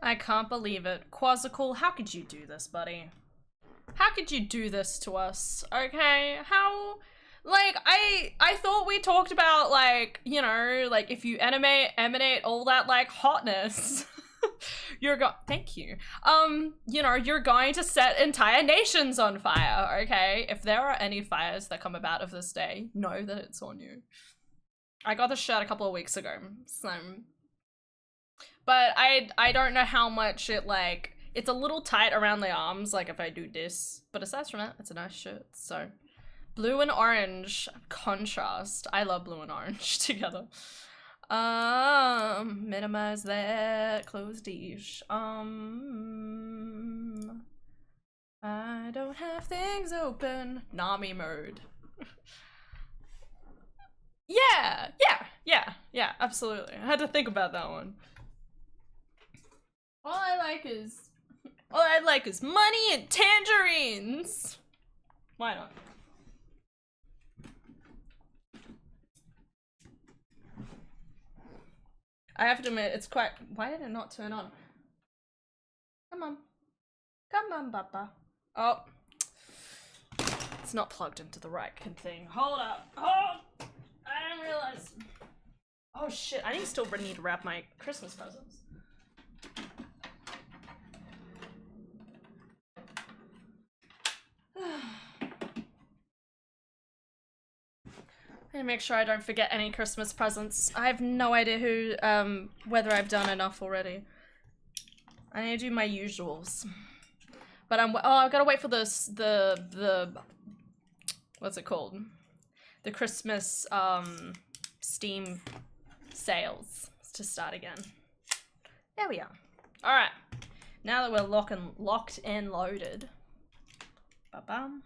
I can't believe it. Quasical, how could you do this, buddy? How could you do this to us? Okay, how? Like, I thought we talked about, like, you know, like, if you emanate all that, like, hotness, thank you. You know, you're going to set entire nations on fire, okay? If there are any fires that come about of this day, know that it's on you. I got this shirt a couple of weeks ago, so... But I don't know how much it, like... It's a little tight around the arms, like, if I do this. But aside from that, it's a nice shirt, so... Blue and orange contrast. I love blue and orange together. Minimize that, close dish. I don't have things open. Nami mode. Yeah, absolutely. I had to think about that one. All I like is money and tangerines. Why not? I have to admit, it's quite... Why did it not turn on? Come on. Come on, Papa. Oh. It's not plugged into the right thing. Hold up. Oh! I didn't realize. Oh shit, I still need to wrap my Christmas presents. I need to make sure I don't forget any Christmas presents. I have no idea whether I've done enough already. I need to do my usuals. But I've gotta wait for the what's it called? The Christmas, Steam sales to start again. There we are. Alright. Now that we're locked and loaded. Ba-bam.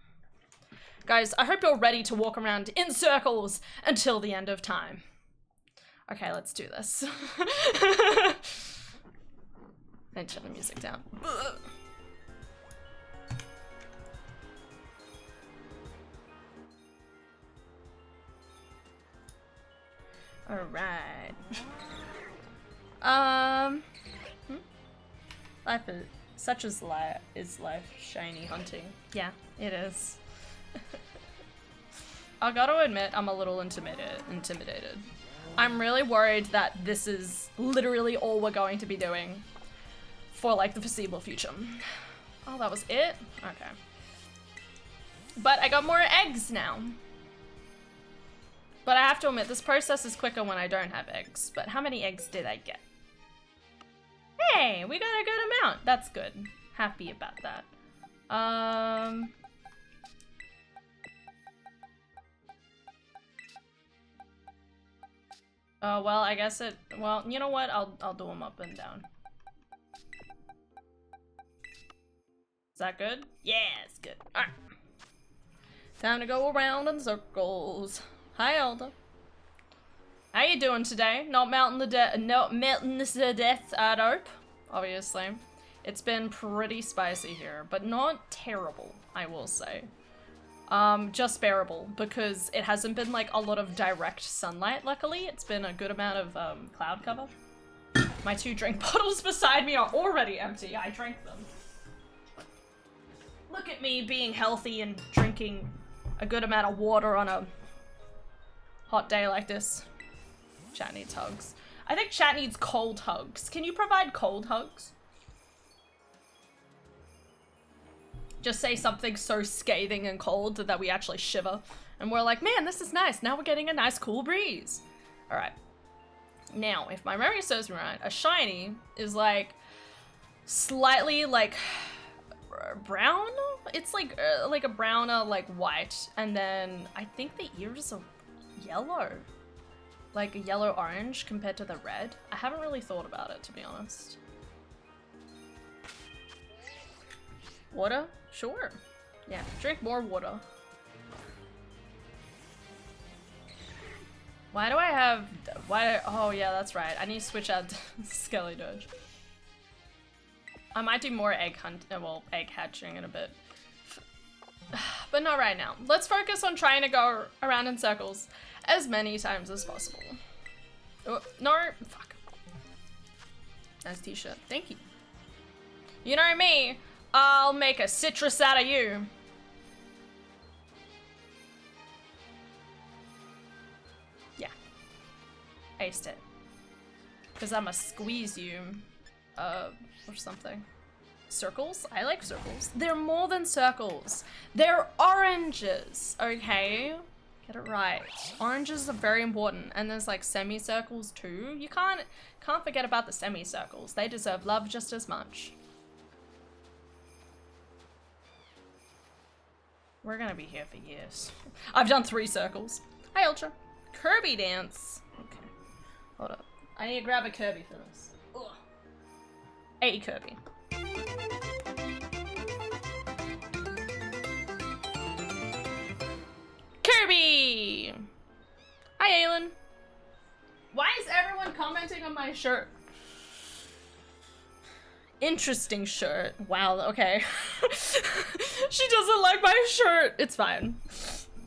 Guys, I hope you're ready to walk around in circles until the end of time. Okay, let's do this. And turn the music down. Alright. Life is such as life shiny hunting. Yeah, it is. I gotta admit, I'm a little intimidated. I'm really worried that this is literally all we're going to be doing for like the foreseeable future. Oh, that was it? Okay. But I got more eggs now. But I have to admit, this process is quicker when I don't have eggs. But how many eggs did I get? Hey, we got a good amount. That's good. Happy about that. Oh, well, I guess well, you know what? I'll do them up and down. Is that good? Yeah, it's good. Alright. Time to go around in circles. Hi, Elder. How you doing today? Not melting the death, I hope. Obviously. It's been pretty spicy here, but not terrible, I will say. Just bearable, because it hasn't been like a lot of direct sunlight, luckily. It's been a good amount of cloud cover. My 2 drink bottles beside me are already empty. I drank them. Look at me being healthy and drinking a good amount of water on a hot day like this. Chat needs hugs. I think chat needs cold hugs. Can you provide cold hugs? Just say something so scathing and cold that we actually shiver. And we're like, man, this is nice. Now we're getting a nice cool breeze. All right. Now, if my memory serves me right, a shiny is like slightly like brown. It's like a browner, like white. And then I think the ears are yellow. Like a yellow-orange compared to the red. I haven't really thought about it, to be honest. Water? Sure. Yeah, drink more water. Why do I have... oh yeah, that's right. I need to switch out Skelly Dodge. I might do more egg hatching in a bit. But not right now. Let's focus on trying to go around in circles as many times as possible. Oh, no, fuck. Nice t-shirt. Thank you. You know me, I'll make a citrus out of you. Yeah. Aced it. Because I'ma squeeze you. Or something. Circles? I like circles. They're more than circles. They're oranges, okay? Get it right. Oranges are very important, and there's like semicircles too. You can't forget about the semicircles. They deserve love just as much. We're gonna be here for years. I've done 3 circles. Hi, Ultra. Kirby dance. Okay, hold up. I need to grab a Kirby for this. Ugh. A Kirby. Kirby! Hi, Aylin. Why is everyone commenting on my shirt? Interesting shirt. Wow, okay. She doesn't like my shirt. It's fine.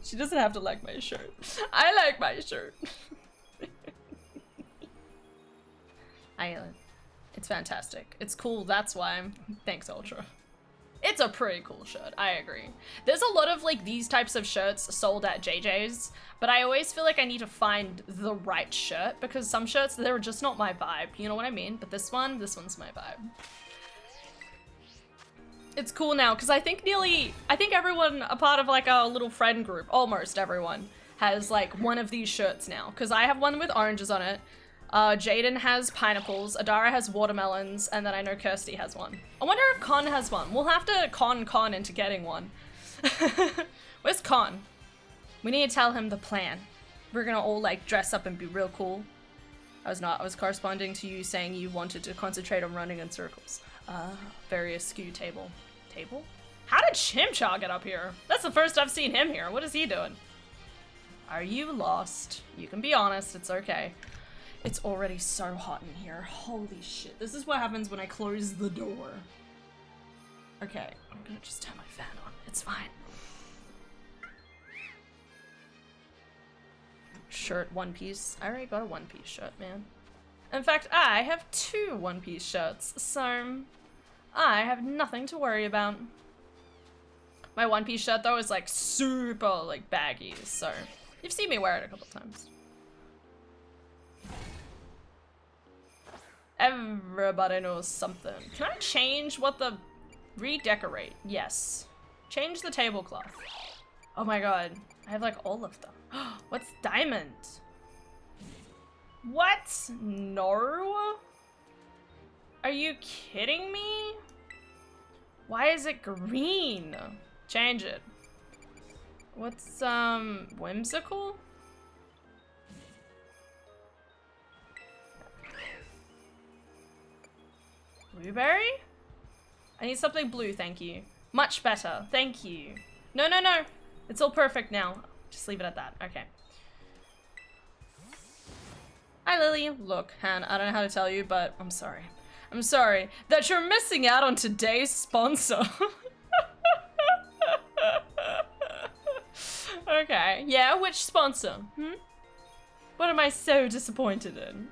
She doesn't have to like my shirt. I like my shirt. Hi, Aylin. It's fantastic. It's cool, that's why. Thanks, Ultra. It's a pretty cool shirt, I agree. There's a lot of like these types of shirts sold at JJ's, but I always feel like I need to find the right shirt because some shirts, they're just not my vibe, you know what I mean? But this one's my vibe. It's cool now, because I think everyone, a part of like a little friend group, almost everyone, has like one of these shirts now. Because I have one with oranges on it, Jaden has pineapples, Adara has watermelons, and then I know Kirsty has one. I wonder if Con has one. We'll have to con into getting one. Where's Con? We need to tell him the plan. We're gonna all like dress up and be real cool. I was corresponding to you saying you wanted to concentrate on running in circles. Very askew table. Table? How did Chimchar get up here? That's the first I've seen him here. What is he doing? Are you lost? You can be honest, it's okay. It's already so hot in here. Holy shit. This is what happens when I close the door. Okay, I'm gonna just turn my fan on. It's fine. Shirt, one piece. I already got a one piece shirt, man. In fact, I have 2 one piece shirts, so I have nothing to worry about. My one piece shirt though is like super like baggy, so you've seen me wear it a couple times. Everybody knows something. Can I change what the... redecorate? Yes. Change the tablecloth. Oh my god. I have like all of them. What's diamond? What? No? Are you kidding me? Why is it green? Change it. What's, whimsical? Blueberry? I need something blue, thank you. Much better, thank you. No, no, no. It's all perfect now. Just leave it at that, okay. Hi, Lily. Look, Han, I don't know how to tell you, but I'm sorry. I'm sorry that you're missing out on today's sponsor. Okay, yeah, which sponsor? What am I so disappointed in?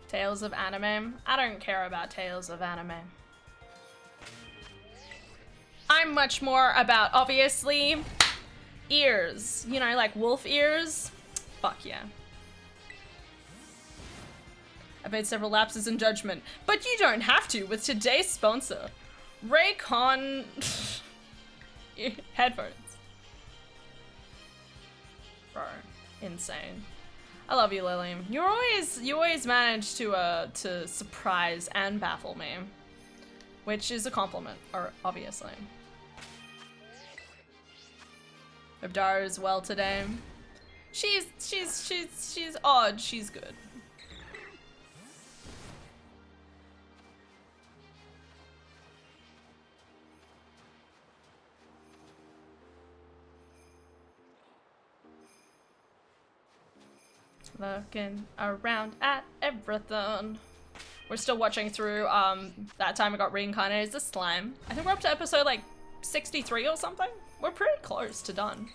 Tales of anime? I don't care about tales of anime. I'm much more about, obviously, ears. You know, like wolf ears? Fuck yeah. I've made several lapses in judgment, but you don't have to with today's sponsor. Raycon headphones. Bro, insane. I love you, Lily. You always manage to surprise and baffle me, which is a compliment, or obviously. Abdara is well today. She's odd. She's good. Looking around at everything. We're still watching through that time I got reincarnated as a slime. I think we're up to episode like 63 or something. We're pretty close to done.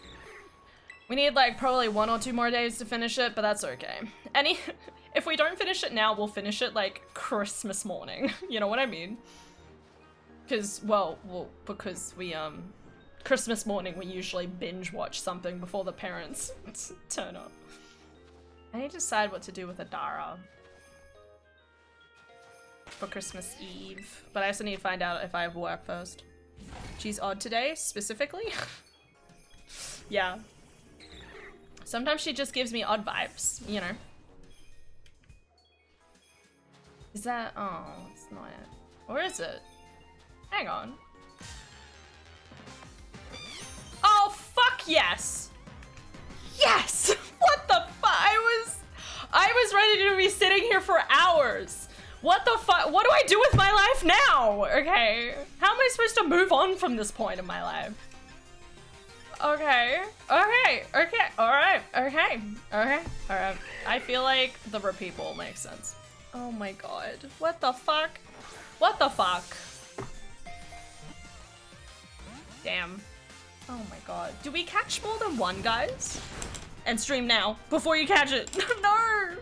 We need like probably 1 or 2 more days to finish it, but that's okay. If we don't finish it now, we'll finish it like Christmas morning. You know what I mean? Because, well, because we, Christmas morning we usually binge watch something before the parents turn up. I need to decide what to do with Adara for Christmas Eve, but I also need to find out if I have work first. She's odd today, specifically? Yeah. Sometimes she just gives me odd vibes, you know. Is that, oh, it's not it. Or is it? Hang on. Oh, fuck yes! Yes! What the fuck? I was ready to be sitting here for hours. What the fuck? What do I do with my life now? Okay. How am I supposed to move on from this point in my life? Okay. Okay. Okay. Alright. Okay. Okay. Alright. I feel like the repeat will make sense. Oh my god. What the fuck? What the fuck? Damn. Oh my god. Do we catch more than one, guys? And stream now, before you catch it. No! Are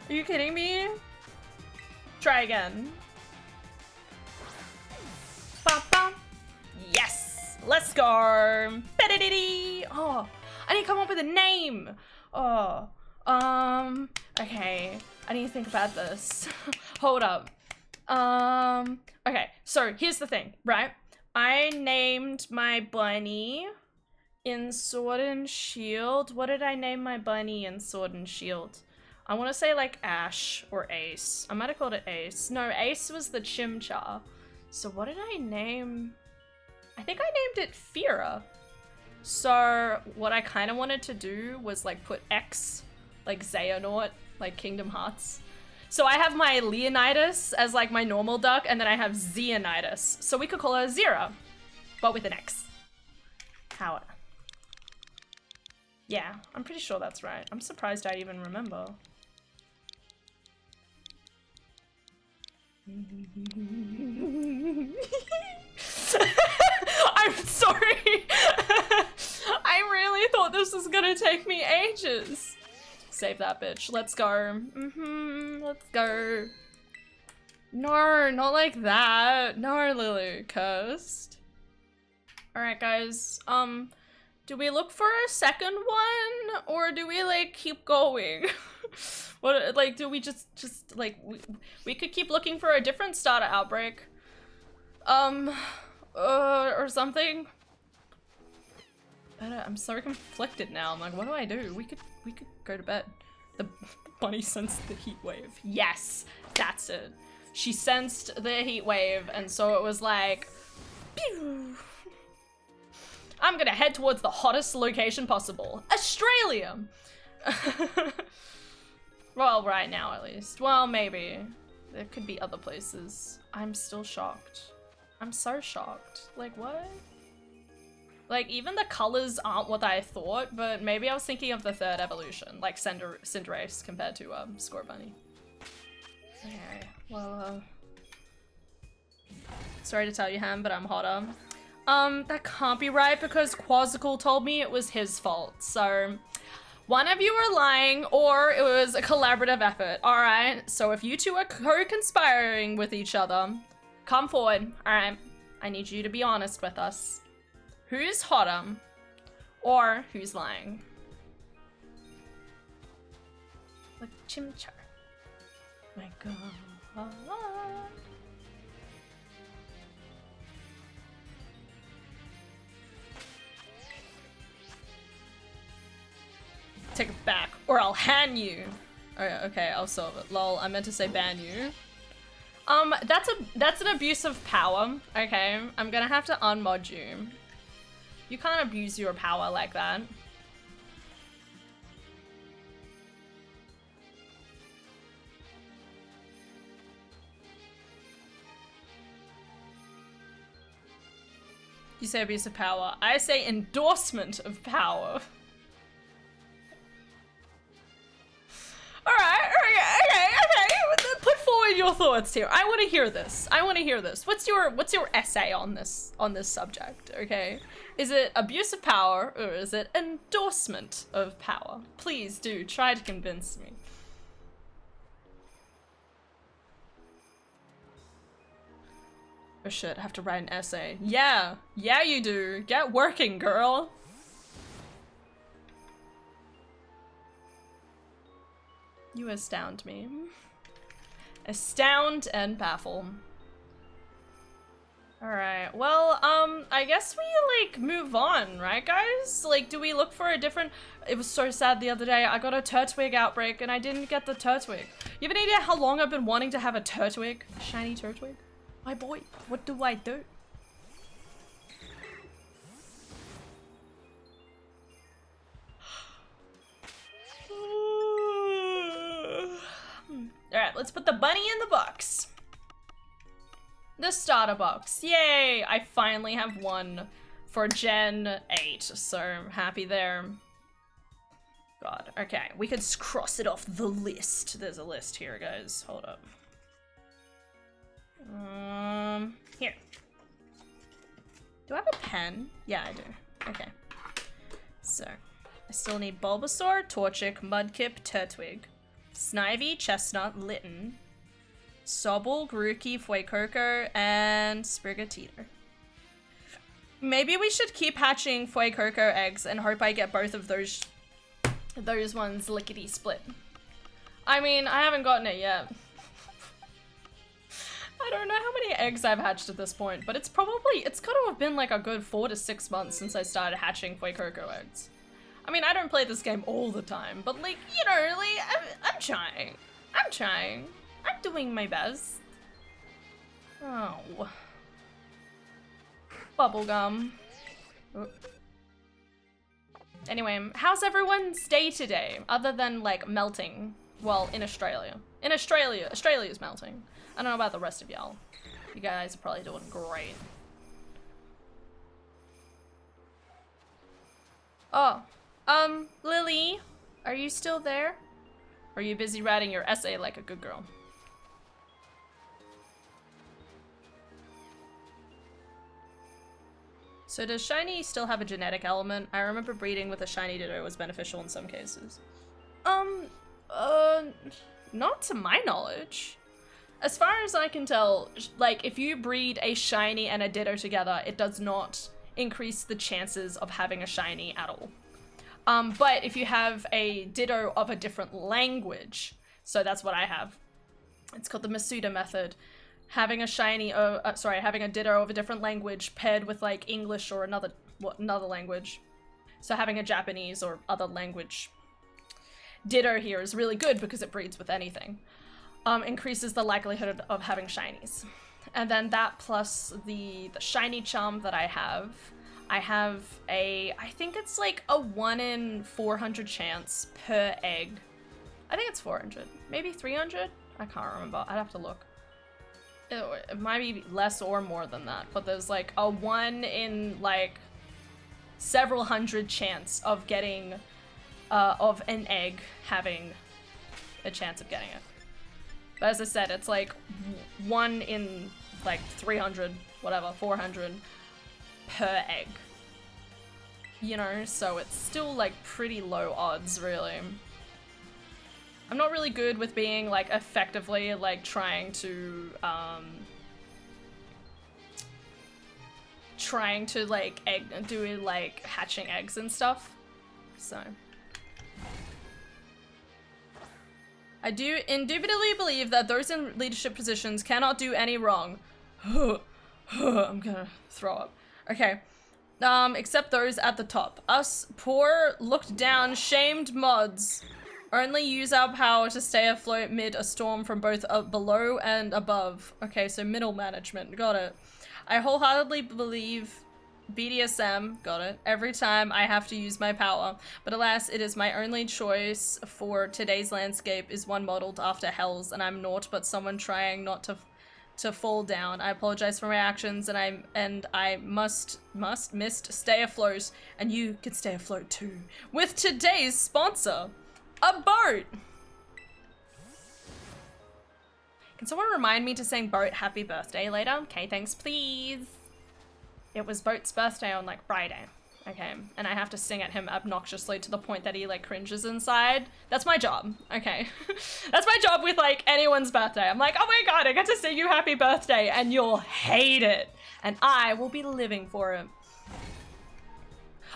you kidding me? Try again. Ba-ba. Yes! Let's go! Ba-da-dee-dee. Oh, I need to come up with a name! Oh, okay. I need to think about this. Hold up. Okay, so here's the thing, right? I named my bunny in Sword and Shield. What did I name my bunny in Sword and Shield? I want to say like Ash or Ace. I might have called it Ace. No, Ace was the Chimchar. So what did I name? I think I named it Fira. So what I kind of wanted to do was like put X, like Xehanort, like Kingdom Hearts. So I have my Leonidas as like my normal duck, and then I have Xeonidas. So we could call her Zera, but with an X. How? Yeah, I'm pretty sure that's right. I'm surprised I even remember. I'm sorry. I really thought this was gonna take me ages. Save that bitch. Let's go. Let's go. No, not like that. No, Lulu. Cursed. Alright, guys. Do we look for a second one? Or do we, like, keep going? What, like, do we just like, we could keep looking for a different starter outbreak. Or something. I'm so conflicted now. I'm like, what do I do? We could go to bed. The bunny sensed the heat wave. Yes, that's it. She sensed the heat wave, and so it was like, pew. I'm gonna head towards the hottest location possible. Australia! Well, right now at least. Well, maybe. There could be other places. I'm still shocked. I'm so shocked. Like, what? Like, even the colors aren't what I thought, but maybe I was thinking of the third evolution, like Cinderace compared to Scorbunny. Okay, well, sorry to tell you, Ham, but I'm hotter. That can't be right because Quasical told me it was his fault, so one of you are lying or it was a collaborative effort, alright? So if you two are co-conspiring with each other, come forward, alright? I need you to be honest with us. Who's hotter or who's lying? Like Chimchar. My god. Take it back, or I'll hand you. Oh, okay, I'll solve it. Lol, I meant to say ban you. That's an abuse of power. Okay, I'm gonna have to unmod you. You can't abuse your power like that. You say abuse of power. I say endorsement of power. Alright, okay. Put forward your thoughts here. I want to hear this. I want to hear this. What's your essay on this subject? Okay, is it abuse of power or is it endorsement of power? Please do try to convince me. Oh shit, I have to write an essay. Yeah, you do. Get working, girl. You astound me. Astound and baffle. Alright, well, I guess we, like, move on, right, guys? Like, do we look for a different... It was so sad the other day, I got a Turtwig outbreak and I didn't get the Turtwig. You have any idea how long I've been wanting to have a Turtwig? A shiny Turtwig? My boy, what do I do? Alright, let's put the bunny in the box. The starter box. Yay! I finally have one for Gen 8, so I'm happy there. God, okay. We could cross it off the list. There's a list here, guys. Hold up. Here. Do I have a pen? Yeah, I do. Okay. So, I still need Bulbasaur, Torchic, Mudkip, Turtwig, Snivy, Chestnut, Litten, Sobble, Grookey, Fuecoco, and Sprigatito. Maybe we should keep hatching Fuecoco eggs and hope I get both of those ones lickety-split. I mean, I haven't gotten it yet. I don't know how many eggs I've hatched at this point, but it's gotta have been like a good 4 to 6 months since I started hatching Fuecoco eggs. I mean, I don't play this game all the time, but like, you know, like, I'm trying. I'm trying. I'm doing my best. Oh. Bubblegum. Oh. Anyway, how's everyone's day today, other than like melting? Well, in Australia. Australia's melting. I don't know about the rest of y'all. You guys are probably doing great. Oh, Lily, are you still there? Or are you busy writing your essay like a good girl? So does shiny still have a genetic element? I remember breeding with a shiny Ditto was beneficial in some cases. Not to my knowledge. As far as I can tell, like, if you breed a shiny and a Ditto together, it does not increase the chances of having a shiny at all. But if you have a Ditto of a different language, so that's what I have. It's called the Masuda method. Having a having a Ditto of a different language paired with like English or another language. So having a Japanese or other language Ditto here is really good because it breeds with anything. Increases the likelihood of having shinies. And then that plus the shiny charm that I have I think it's like a 1 in 400 chance per egg. I think it's 400, maybe 300? I can't remember, I'd have to look. It might be less or more than that, but there's like a 1 in like several hundred chance of getting, of an egg having a chance of getting it. But as I said, it's like 1 in like 300, whatever, 400 per egg. You know, so it's still like pretty low odds, really. I'm not really good with being like effectively like trying to like do like hatching eggs and stuff. So I do indubitably believe that those in leadership positions cannot do any wrong. I'm gonna throw up. Okay. Except those at the top. Us poor, looked down, shamed mods only use our power to stay afloat mid a storm from both below and above. Okay, so middle management. Got it. I wholeheartedly believe BDSM, got it, every time I have to use my power, but alas, it is my only choice for today's landscape is one modeled after Hell's, and I'm naught but someone trying not to fall down. I apologize for my actions, and I must stay afloat, and you can stay afloat too. With today's sponsor, a boat! Can someone remind me to sing Boat happy birthday later? Okay, thanks, please. It was Boat's birthday on like Friday. Okay, and I have to sing at him obnoxiously to the point that he like cringes inside. That's my job, okay? That's my job with like anyone's birthday. I'm like, oh my god, I get to sing you happy birthday and you'll hate it. And I will be living for it.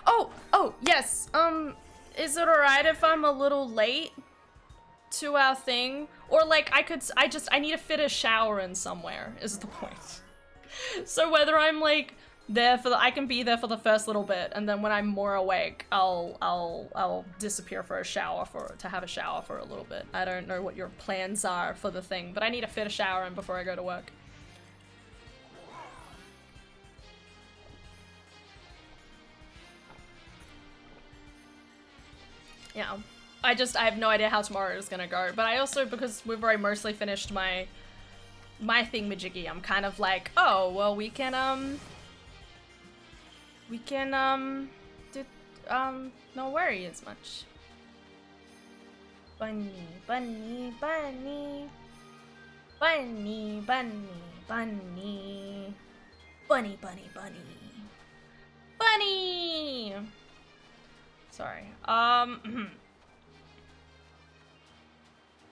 Oh, yes, is it alright if I'm a little late to our thing? Or like I need to fit a shower in somewhere is the point. So whether I'm like I can be there for the first little bit, and then when I'm more awake, I'll disappear for a shower to have a shower for a little bit. I don't know what your plans are for the thing, but I need to fit a shower in before I go to work. Yeah, I have no idea how tomorrow is gonna go, but I also, because we've already mostly finished my thingamajiggy, I'm kind of like, oh, well, we can not worry as much. Bunny, bunny, bunny. Bunny, bunny, bunny. Bunny, bunny, bunny. Bunny! Sorry.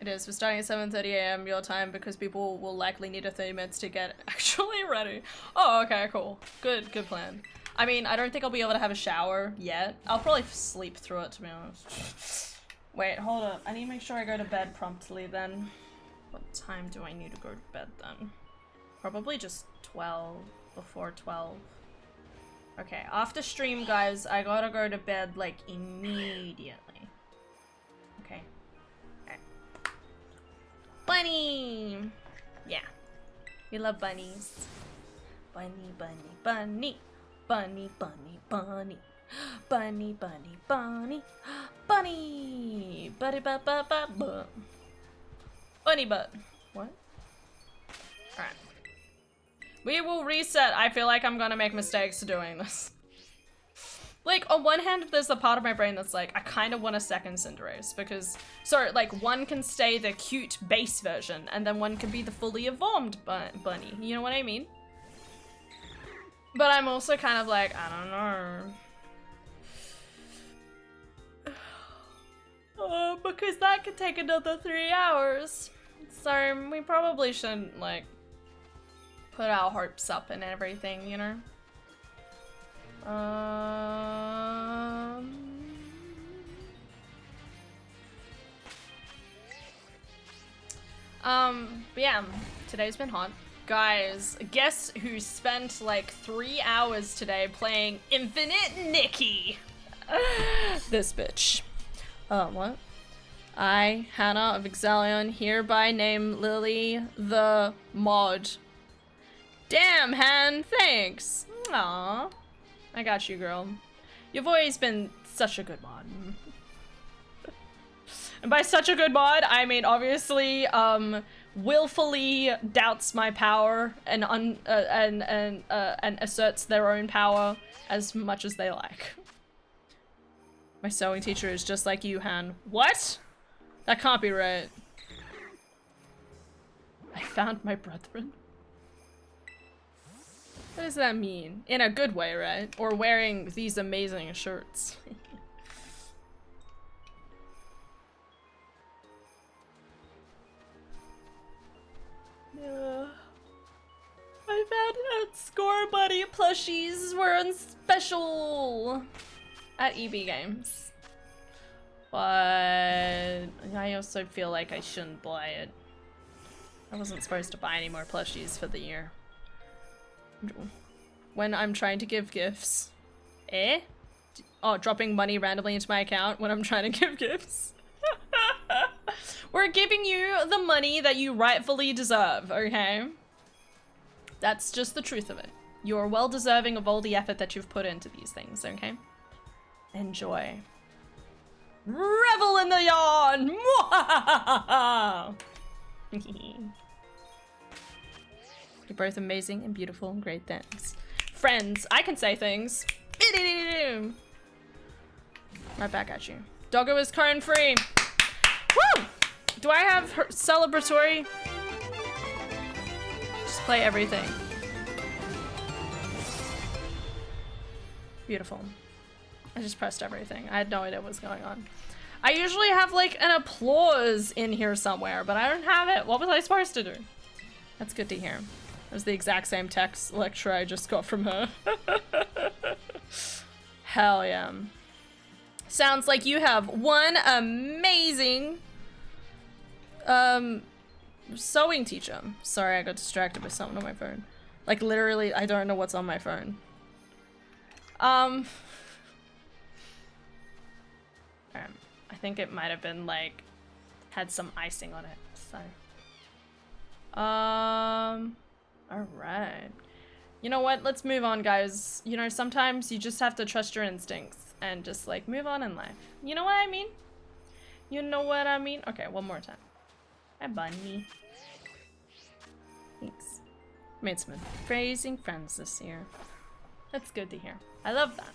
It is. We're starting at 7:30 a.m. your time because people will likely need 30 minutes to get actually ready. Oh, okay, cool. Good plan. I mean, I don't think I'll be able to have a shower yet. I'll probably sleep through it, to be honest. Wait, hold up. I need to make sure I go to bed promptly then. What time do I need to go to bed then? Probably just 12, before 12. Okay, after stream, guys, I gotta go to bed, like, immediately. Okay. Okay. Bunny! Yeah. We love bunnies. Bunny, bunny, bunny. Bunny, bunny, bunny. Bunny, bunny, bunny. Bunny! Buddy butt butt butt butt. Bunny butt. What? Alright. We will reset. I feel like I'm gonna make mistakes doing this. Like, on one hand, there's the part of my brain that's like, I kind of want a second Cinderace because, so, like, one can stay the cute base version, and then one can be the fully evolved bunny. You know what I mean? But I'm also kind of like, I don't know. Because that could take another 3 hours. So, we probably shouldn't, like, put our hopes up and everything, you know? But yeah, today's been hot. Guys, guess who spent like 3 hours today playing Infinite Nikki? This bitch. What? I, Hannah of Exalion, hereby name Lily the mod. Damn, Han, thanks. Aww. I got you, girl. You've always been such a good mod. And by such a good mod, I mean obviously, willfully doubts my power and asserts their own power as much as they like. My sewing teacher is just like you, Han. What? That can't be right. I found my brethren. What does that mean? In a good way, right? Or wearing these amazing shirts. Yeah. I found out Score Buddy plushies were on special at EB Games. But I also feel like I shouldn't buy it. I wasn't supposed to buy any more plushies for the year. When I'm trying to give gifts. Eh? Oh, dropping money randomly into my account when I'm trying to give gifts. We're giving you the money that you rightfully deserve, okay? That's just the truth of it. You're well deserving of all the effort that you've put into these things, okay? Enjoy. Revel in the yawn! You're both amazing and beautiful and great, thanks. Friends, I can say things. Right back at you. Doggo is current free. Woo! Do I have her celebratory? Play everything. Beautiful. I just pressed everything. I had no idea what was going on. I usually have like an applause in here somewhere, but I don't have it. What was I supposed to do? That's good to hear. It was the exact same text lecture I just got from her. Hell yeah. Sounds like you have one amazing sewing teacher. Sorry, I got distracted by something on my phone. Like literally, I don't know what's on my phone. I think it might have been like had some icing on it. So all right. You know what? Let's move on, guys. You know, sometimes you just have to trust your instincts and just like move on in life. You know what I mean? You know what I mean? Okay, one more time. Hi, bunny. Thanks. Made some amazing friends this year. That's good to hear. I love that.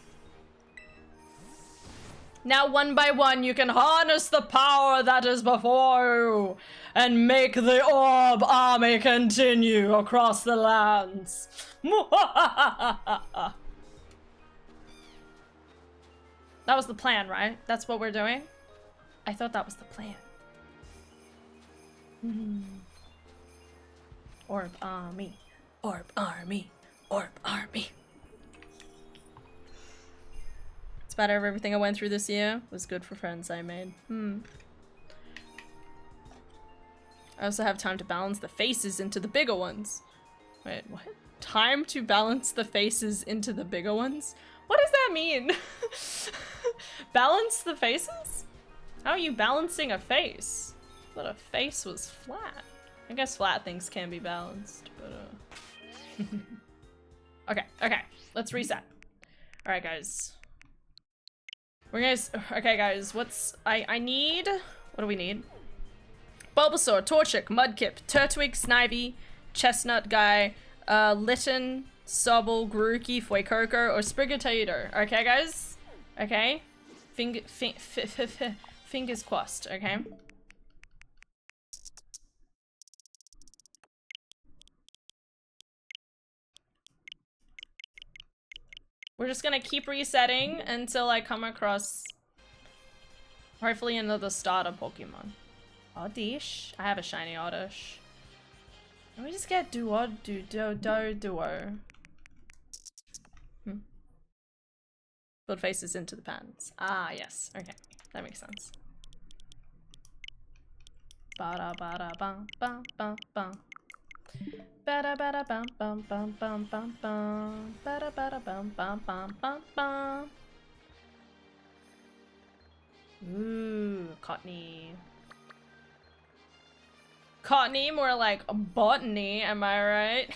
Now, one by one, you can harness the power that is before you and make the orb army continue across the lands. That was the plan, right? That's what we're doing? I thought that was the plan. Orb army. Orb army. Orb army. It's about everything I went through this year was good for friends I made. I also have time to balance the faces into the bigger ones. Wait, what? Time to balance the faces into the bigger ones? What does that mean? Balance the faces? How are you balancing a face? I thought a face was flat. I guess flat things can be balanced, but Okay, let's reset. Alright, guys. Okay, guys, I need, what do we need? Bulbasaur, Torchic, Mudkip, Turtwig, Snivy, Chestnut Guy, Litten, Sobble, Grookey, Fuecoco, or Sprigatito. Okay, guys? Okay? Fingers crossed, okay? We're just gonna keep resetting until I come across, hopefully, another starter Pokemon. Oddish. I have a shiny Oddish. Can we just get Duo? Build faces into the pants. Ah, yes. Okay. That makes sense. Ba-da ba-da bum bum bum bum. Bada bada bum bum bum bum bum bum. Bada bada bum bum bum bum bum. Ooh, Cottony. Cottony, more like botany, am I right?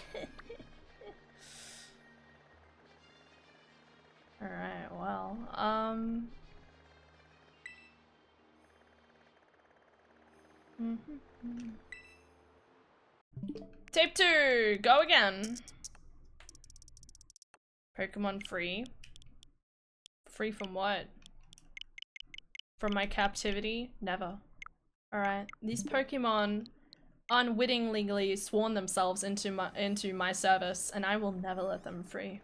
Alright, well, Tape 2, go again. Pokemon free. Free from what? From my captivity? Never. Alright, these Pokemon unwittingly sworn themselves into my service, and I will never let them free.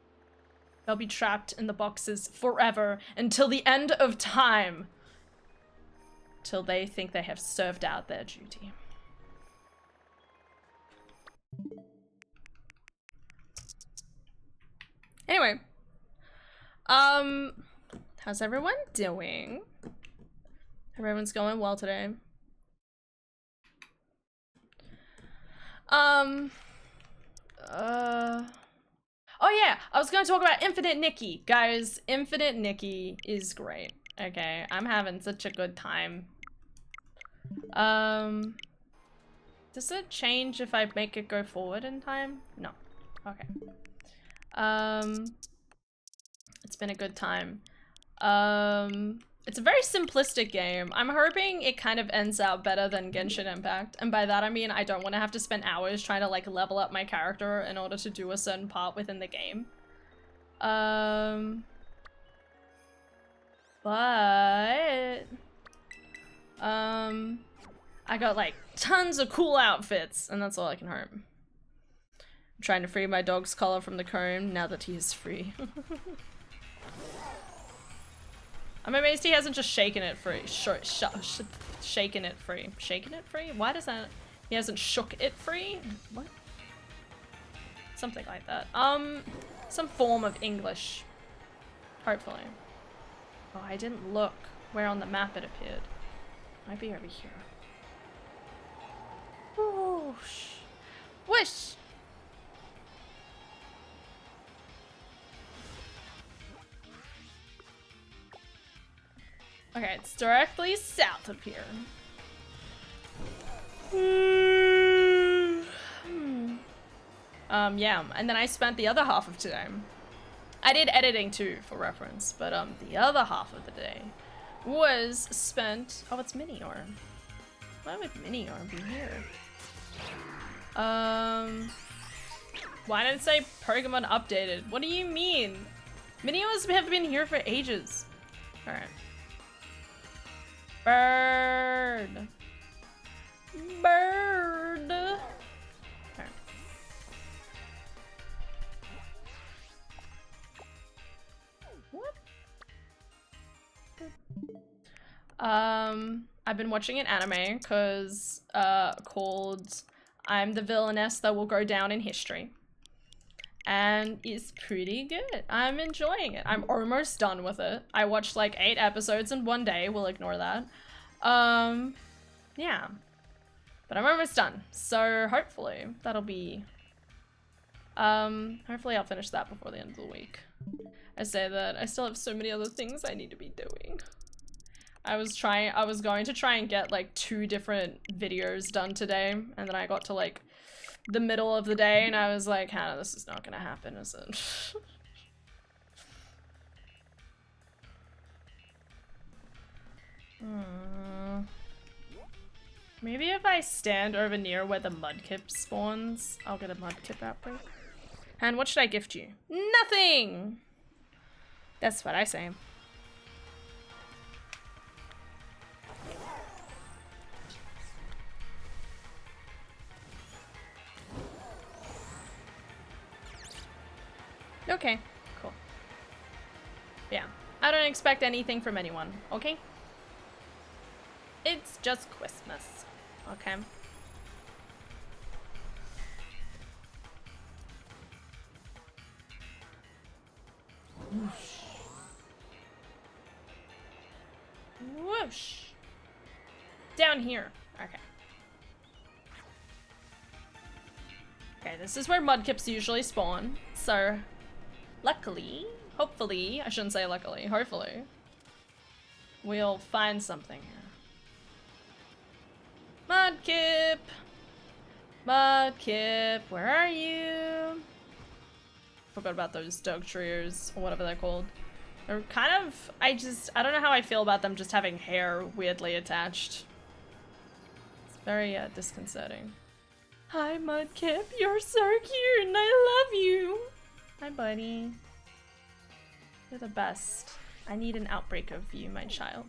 They'll be trapped in the boxes forever until the end of time. Till they think they have served out their duty. Anyway. How's everyone doing? Everyone's going well today. Oh yeah, I was gonna talk about Infinite Nikki. Guys, Infinite Nikki is great. Okay, I'm having such a good time. Does it change if I make it go forward in time? No. Okay. It's been a good time. It's a very simplistic game. I'm hoping it kind of ends out better than Genshin Impact. And by that I mean I don't want to have to spend hours trying to like level up my character in order to do a certain part within the game. But I got like tons of cool outfits and that's all I can hope. I'm trying to free my dog's collar from the comb now that he is free. I'm amazed he hasn't just shaken it free. Shaken it free. Shaken it free? Why does that... He hasn't shook it free? What? Something like that. Some form of English. Hopefully. Oh, I didn't look where on the map it appeared. Might be over here. Whoosh. Whoosh! Okay, it's directly south of here. Yeah, and then I spent the other half of today. I did editing too, for reference, but the other half of the day was spent. Oh, it's Minior. Why would Minior be here? Why did it say Pokemon updated? What do you mean? Miniors have been here for ages. All right. Bird. Bird. Okay. What? I've been watching an anime cause called I'm the Villainess That Will Go Down in History. And it's pretty good. I'm enjoying it. I'm almost done with it. I watched like 8 episodes in one day. We'll ignore that. Yeah. But I'm almost done. So hopefully that'll be... hopefully I'll finish that before the end of the week. I say that I still have so many other things I need to be doing. I was going to try and get like 2 different videos done today. And then I got to like the middle of the day and I was like, Hannah, this is not gonna happen, is it? Maybe if I stand over near where the mudkip spawns, I'll get a mudkip outbreak. And what should I gift you? Nothing! That's what I say. Okay, cool. Yeah, I don't expect anything from anyone, okay? It's just Christmas, okay? Whoosh. Whoosh. Down here, okay. Okay, this is where mudkips usually spawn, so luckily, hopefully, I shouldn't say luckily, hopefully, we'll find something here. Mudkip! Mudkip, where are you? Forgot about those dog trios, or whatever they're called. They're kind of, I don't know how I feel about them just having hair weirdly attached. It's very disconcerting. Hi Mudkip, you're so cute and I love you! Hi buddy. You're the best. I need an outbreak of you, my child.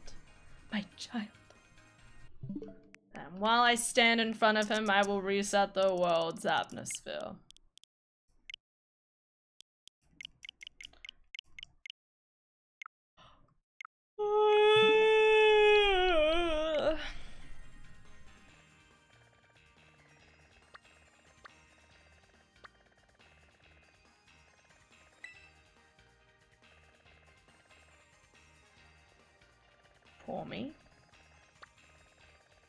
My child. And while I stand in front of him, I will reset the world's atmosphere. Poor me.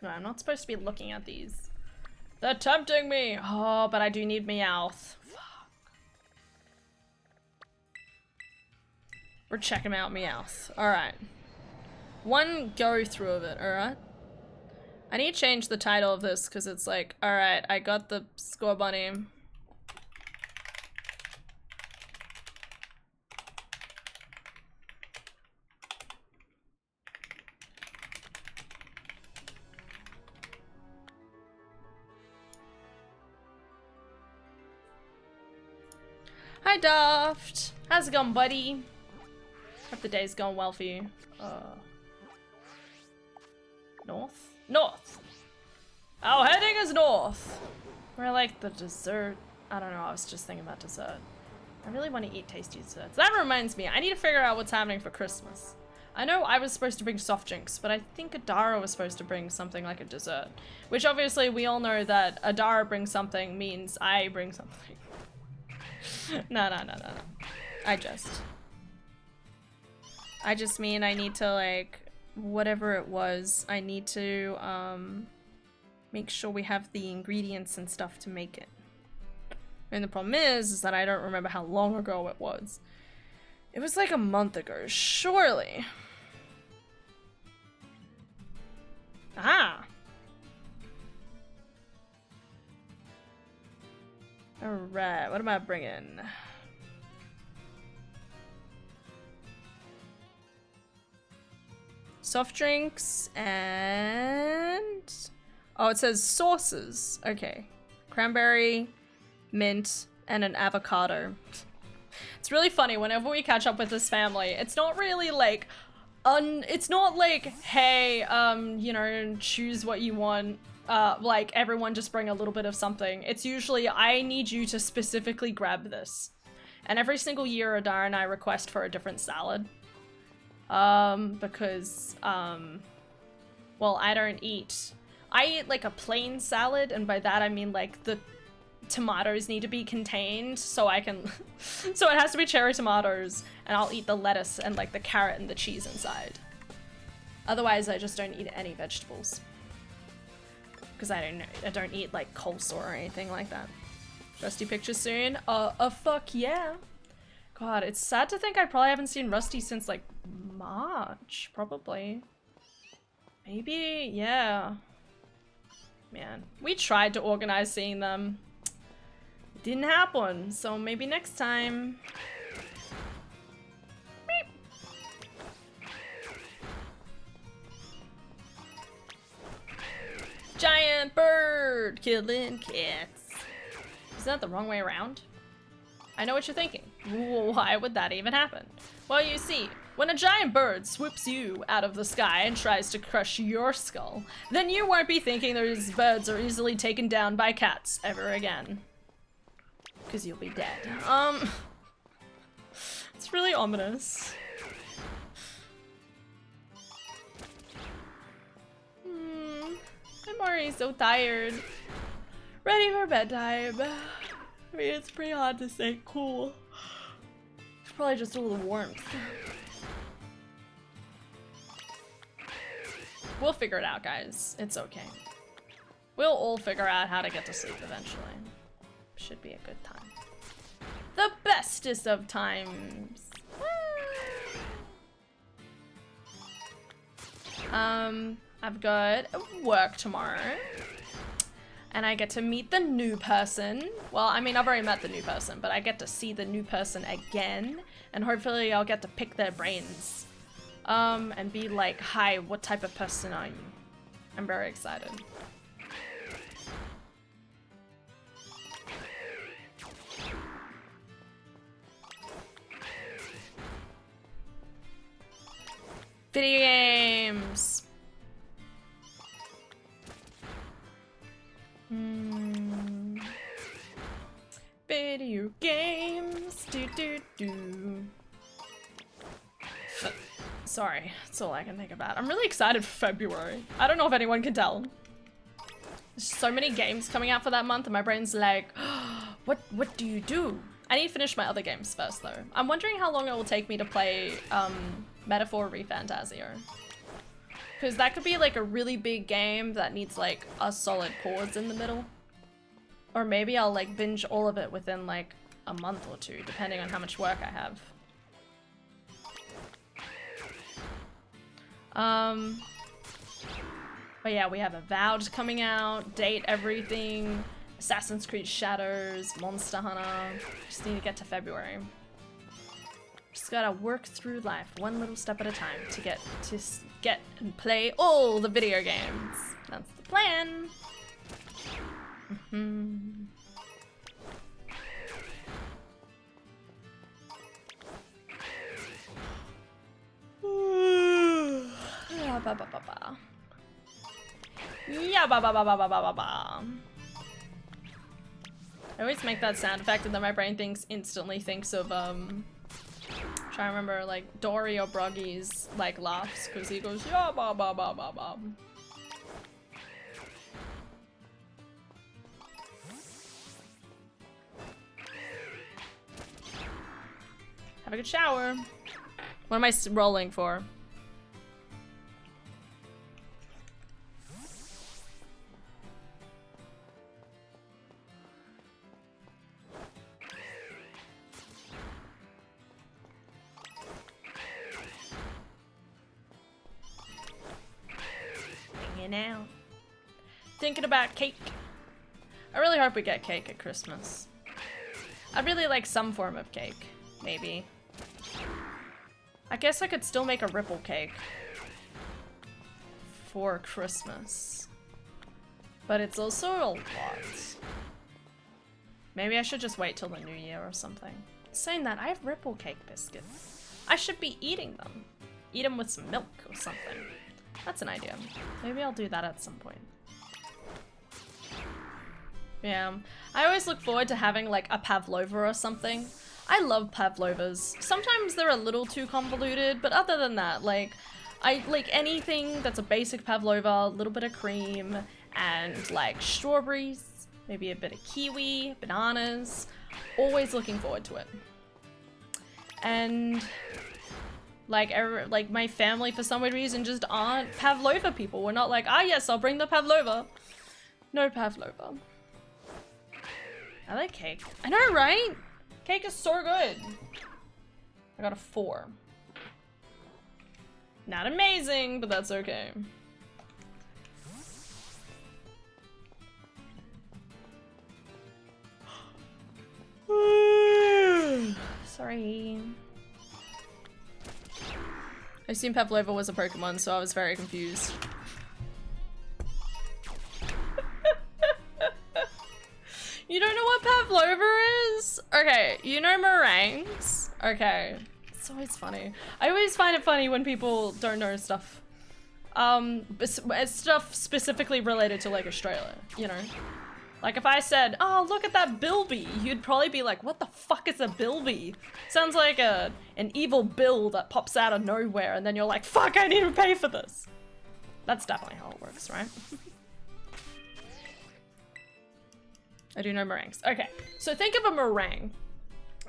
No, I'm not supposed to be looking at these. They're tempting me! Oh, but I do need Meowth. Fuck. We're checking out Meowth. Alright. One go through of it, alright? I need to change the title of this because it's like, alright, I got the score bunny. Hi Daft! How's it going, buddy? Hope the day's going well for you. North? North! Our heading is north! We're like the dessert. I don't know, I was just thinking about dessert. I really want to eat tasty desserts. That reminds me, I need to figure out what's happening for Christmas. I know I was supposed to bring soft drinks, but I think Adara was supposed to bring something like a dessert. Which obviously we all know that Adara brings something means I bring something. No. I just mean I need to, like, whatever it was, I need to make sure we have the ingredients and stuff to make it. And the problem is that I don't remember how long ago it was. It was like a month ago, surely. Ah. Alright, what am I bringing? Soft drinks and... oh, it says sauces. Okay. Cranberry, mint, and an avocado. It's really funny whenever we catch up with this family. It's not really like... it's not like, hey, you know, choose what you want. Like, everyone just bring a little bit of something. It's usually, I need you to specifically grab this. And every single year, Adara and I request for a different salad. Because, well, I don't eat... I eat, like, a plain salad, and by that I mean, like, the tomatoes need to be contained, so I can... so it has to be cherry tomatoes, and I'll eat the lettuce and, like, the carrot and the cheese inside. Otherwise, I just don't eat any vegetables. Because I don't eat, like, coleslaw or anything like that. Rusty picture soon? Fuck yeah. God, it's sad to think I probably haven't seen Rusty since, like, March, probably. Maybe, yeah. Man, we tried to organize seeing them. It didn't happen, so maybe next time. Giant bird killing cats. Is that the wrong way around? I know what you're thinking. Why would that even happen? Well, you see, when a giant bird swoops you out of the sky and tries to crush your skull, then you won't be thinking those birds are easily taken down by cats ever again. Because you'll be dead. It's really ominous. I'm already so tired. Ready for bedtime. I mean, it's pretty hard to say cool. It's probably just all the warmth. We'll figure it out, guys. It's okay. We'll all figure out how to get to sleep eventually. Should be a good time. The bestest of times. I've got work tomorrow. And I get to meet the new person. Well, I mean, I've already met the new person, but I get to see the new person again. And hopefully I'll get to pick their brains. And be like, hi, what type of person are you? I'm very excited. Video games. Video games. Do. Sorry, that's all I can think about. I'm really excited for February. I don't know if anyone can tell. There's so many games coming out for that month and my brain's like, oh, what do you do? I need to finish my other games first though. I'm wondering how long it will take me to play Metaphor ReFantazio. Because that could be like a really big game that needs like a solid pause in the middle. Or maybe I'll like binge all of it within like a month or two, depending on how much work I have. But yeah, we have Avowed coming out, Date Everything, Assassin's Creed Shadows, Monster Hunter. Just need to get to February. Just gotta work through life one little step at a time to get and play all the video games. That's the plan. Yeah, ba ba ba ba. Yeah, ba ba ba ba ba ba ba ba. always make that sound effect and then my brain instantly thinks of trying to remember like Dory or Broggy's like laughs because he goes yeah ba ba ba ba ba. Have a good shower. What am I rolling for? Hanging out. Thinking about cake. I really hope we get cake at Christmas. I'd really like some form of cake, maybe. I guess I could still make a ripple cake for Christmas. But it's also a lot. Maybe I should just wait till the new year or something. Saying that, I have ripple cake biscuits. I should be eating them. Eat them with some milk or something. That's an idea. Maybe I'll do that at some point. Yeah, I always look forward to having like a pavlova or something. I love pavlovas. Sometimes they're a little too convoluted, but other than that, like, I like anything that's a basic pavlova, a little bit of cream, and like strawberries, maybe a bit of kiwi, bananas. Always looking forward to it. And like, my family for some weird reason just aren't pavlova people. We're not like, ah yes, I'll bring the pavlova. No pavlova. I like cake. I know, right? Cake is so good. I got a 4. Not amazing, but that's okay. Sorry. I assumed Pavlova was a Pokemon, so I was very confused. You don't know what Pavlova is? Okay, you know meringues? Okay. It's always funny. I always find it funny when people don't know stuff. Stuff specifically related to like Australia, you know? Like if I said, oh, look at that bilby, you'd probably be like, what the fuck is a bilby? Sounds like an evil bill that pops out of nowhere and then you're like, fuck, I need to pay for this. That's definitely how it works, right? I do know meringues. Okay, so think of a meringue,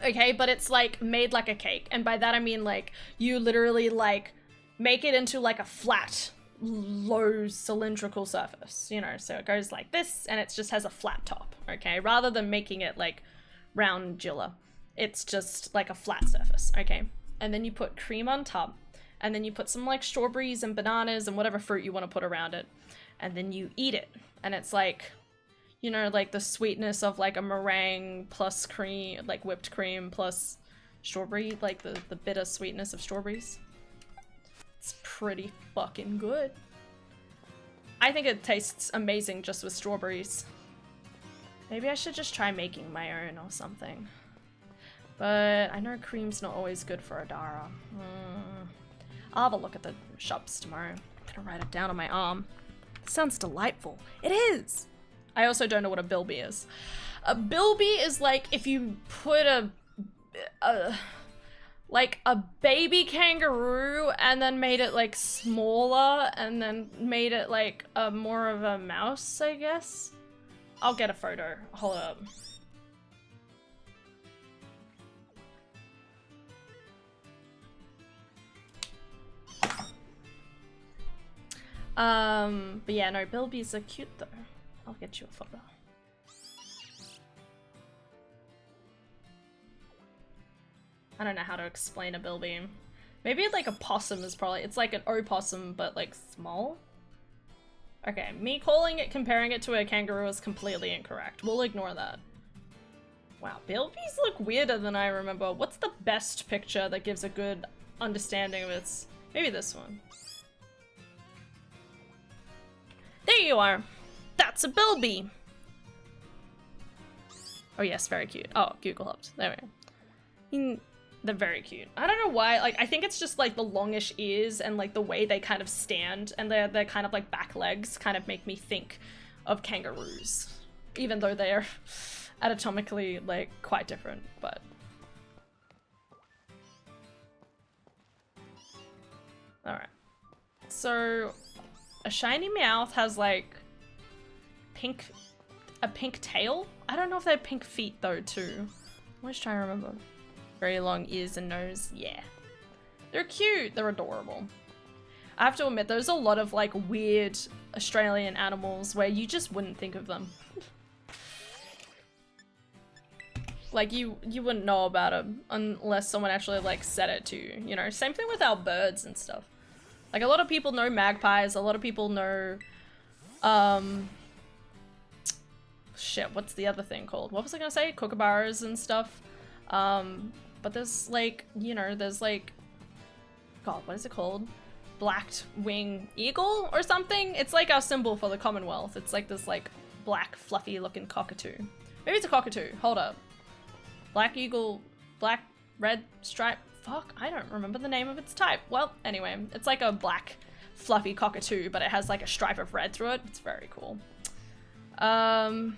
okay, but it's like made like a cake. And by that I mean like you literally like make it into like a flat, low cylindrical surface, you know, so it goes like this and it just has a flat top, okay, rather than making it like roundular. It's just like a flat surface, okay? And then you put cream on top and then you put some like strawberries and bananas and whatever fruit you want to put around it. And then you eat it and it's like, you know, like the sweetness of like a meringue plus cream, like whipped cream plus strawberry, like the bitter sweetness of strawberries. It's pretty fucking good. I think it tastes amazing just with strawberries. Maybe I should just try making my own or something. But I know cream's not always good for Adara. I'll have a look at the shops tomorrow. I'm gonna write it down on my arm. It sounds delightful. It is! I also don't know what a bilby is. A bilby is like if you put like a baby kangaroo and then made it like smaller and then made it like more of a mouse, I guess. I'll get a photo. Hold up. But yeah, no, bilbies are cute though. I'll get you a photo. I don't know how to explain a bilby. Maybe like a possum is probably, it's like an opossum but like small. Okay, me comparing it to a kangaroo is completely incorrect. We'll ignore that. Wow, bilbies look weirder than I remember. What's the best picture that gives a good understanding of its? Maybe this one. There you are. That's a bilby. Oh yes, very cute. Oh, Google helped. There we go. They're very cute. I don't know why, like, I think it's just like the longish ears and like the way they kind of stand and they're kind of like back legs kind of make me think of kangaroos. Even though they're anatomically like quite different, but. Alright. So a shiny Meowth has like a pink tail? I don't know if they have pink feet though too. I'm just trying to remember. Very long ears and nose, yeah. They're cute, they're adorable. I have to admit, there's a lot of like weird Australian animals where you just wouldn't think of them. Like you wouldn't know about them unless someone actually like said it to you, you know? Same thing with our birds and stuff. Like a lot of people know magpies, a lot of people know, shit, what's the other thing called? What was I gonna say? Kookaburras and stuff. But there's like, you know, there's like, God, what is it called? Blacked wing eagle or something? It's like our symbol for the Commonwealth. It's like this like black fluffy looking cockatoo. Maybe it's a cockatoo, hold up. Black eagle, black, red stripe, fuck, I don't remember the name of its type. Well, anyway, it's like a black fluffy cockatoo, but it has like a stripe of red through it. It's very cool. Kookaburras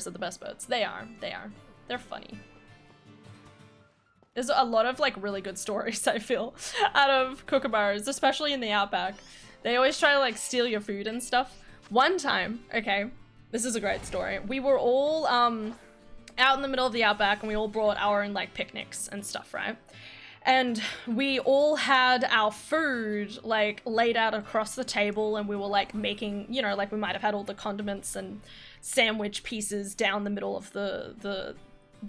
are the best birds. They are. They're funny. There's a lot of like really good stories, I feel, out of kookaburras, especially in the outback. They always try to like steal your food and stuff. One time, okay, this is a great story. We were all out in the middle of the outback and we all brought our own like picnics and stuff, right? And we all had our food like laid out across the table and we were like making, you know, like we might have had all the condiments and sandwich pieces down the middle of the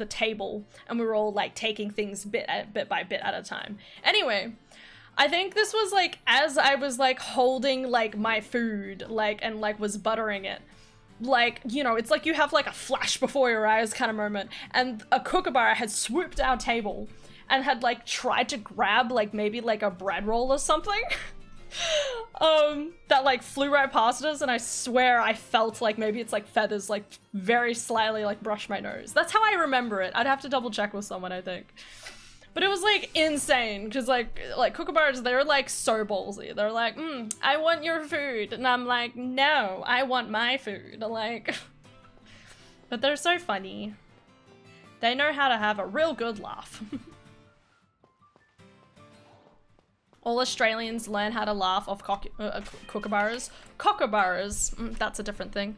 table, and we were all like taking things bit by bit at a time. Anyway, I think this was like as I was like holding like my food like and like was buttering it, like, you know, it's like you have like a flash before your eyes kind of moment, and a kookaburra had swooped our table and had like tried to grab like maybe like a bread roll or something. That like flew right past us, and I swear I felt like maybe it's like feathers like very slightly like brush my nose. That's how I remember it. I'd have to double check with someone, I think. But it was like insane because like kookaburras, they're like so ballsy. They're like, I want your food, and I'm like, no, I want my food. Like, but they're so funny. They know how to have a real good laugh. All Australians learn how to laugh off kookaburras. Kookaburras, that's a different thing.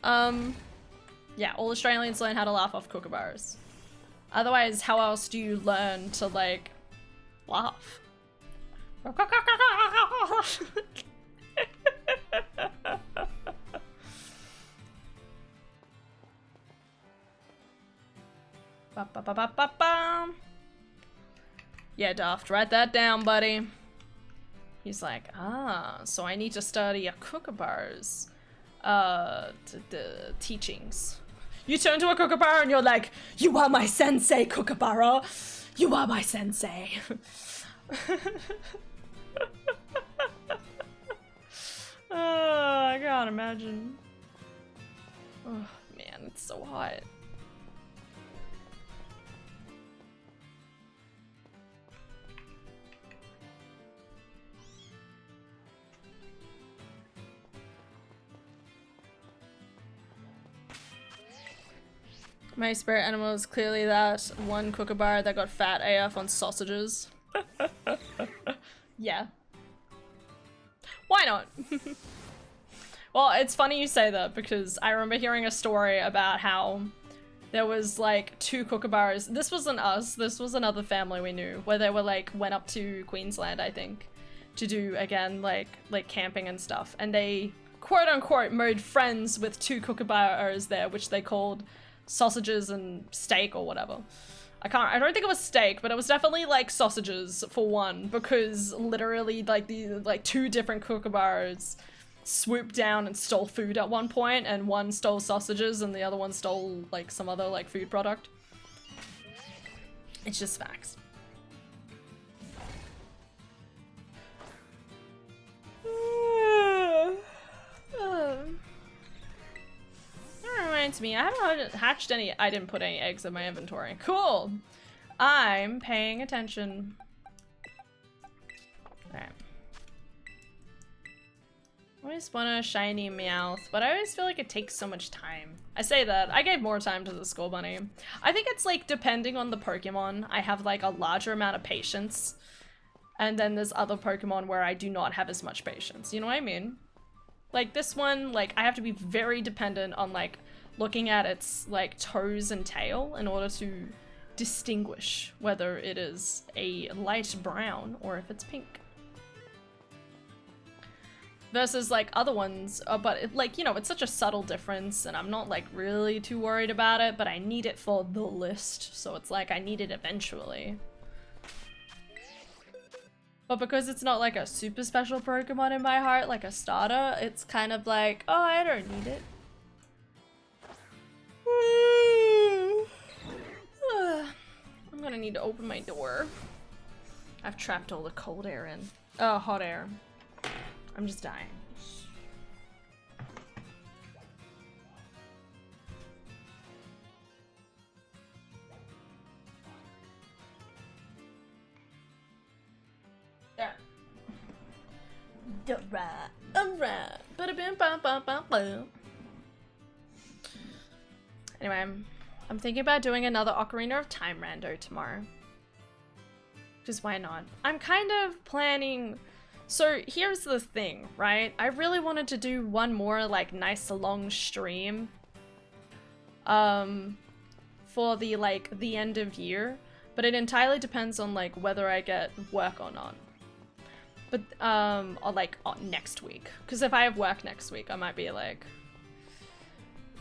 Yeah, all Australians learn how to laugh off kookaburras. Otherwise, how else do you learn to, like, laugh? Ba ba ba ba ba ba. Yeah, Daft, write that down, buddy. He's like, so I need to study a kookaburra's teachings. You turn to a kookaburra and you're like, you are my sensei, kookaburra. You are my sensei. I can't imagine. Oh, man, it's so hot. My spirit animal is clearly that one kookaburra that got fat AF on sausages. Yeah. Why not? Well, it's funny you say that because I remember hearing a story about how there was like two kookaburras. This wasn't us, this was another family we knew, where they were like, went up to Queensland, I think, to do, again, like camping and stuff. And they, quote unquote, made friends with two kookaburras there, which they called sausages and steak or whatever. I don't think it was steak, but it was definitely like sausages for one, because literally like two different kookaburras swooped down and stole food at one point, and one stole sausages and the other one stole like some other like food product. It's just facts. That reminds me, I haven't hatched any. I didn't put any eggs in my inventory. Cool. I'm paying attention. Alright. I always want a shiny Meowth, but I always feel like it takes so much time. I say that. I gave more time to the Skull Bunny. I think it's like depending on the Pokemon, I have like a larger amount of patience. And then there's other Pokemon where I do not have as much patience. You know what I mean? Like this one, like I have to be very dependent on like looking at its like toes and tail in order to distinguish whether it is a light brown or if it's pink. Versus like other ones, but it, like, you know, it's such a subtle difference and I'm not like really too worried about it, but I need it for the list, so it's like I need it eventually. But because it's not like a super special Pokemon in my heart, like a starter, it's kind of like, oh, I don't need it. I'm gonna need to open my door. I've trapped all the cold air in. Oh, hot air. I'm just dying. Yeah. Alright. Anyway, I'm thinking about doing another Ocarina of Time rando tomorrow. Because why not? I'm kind of planning... So here's the thing, right? I really wanted to do one more like nice long stream for the like the end of year, but it entirely depends on like whether I get work or not. But or like next week, because if I have work next week, I might be like,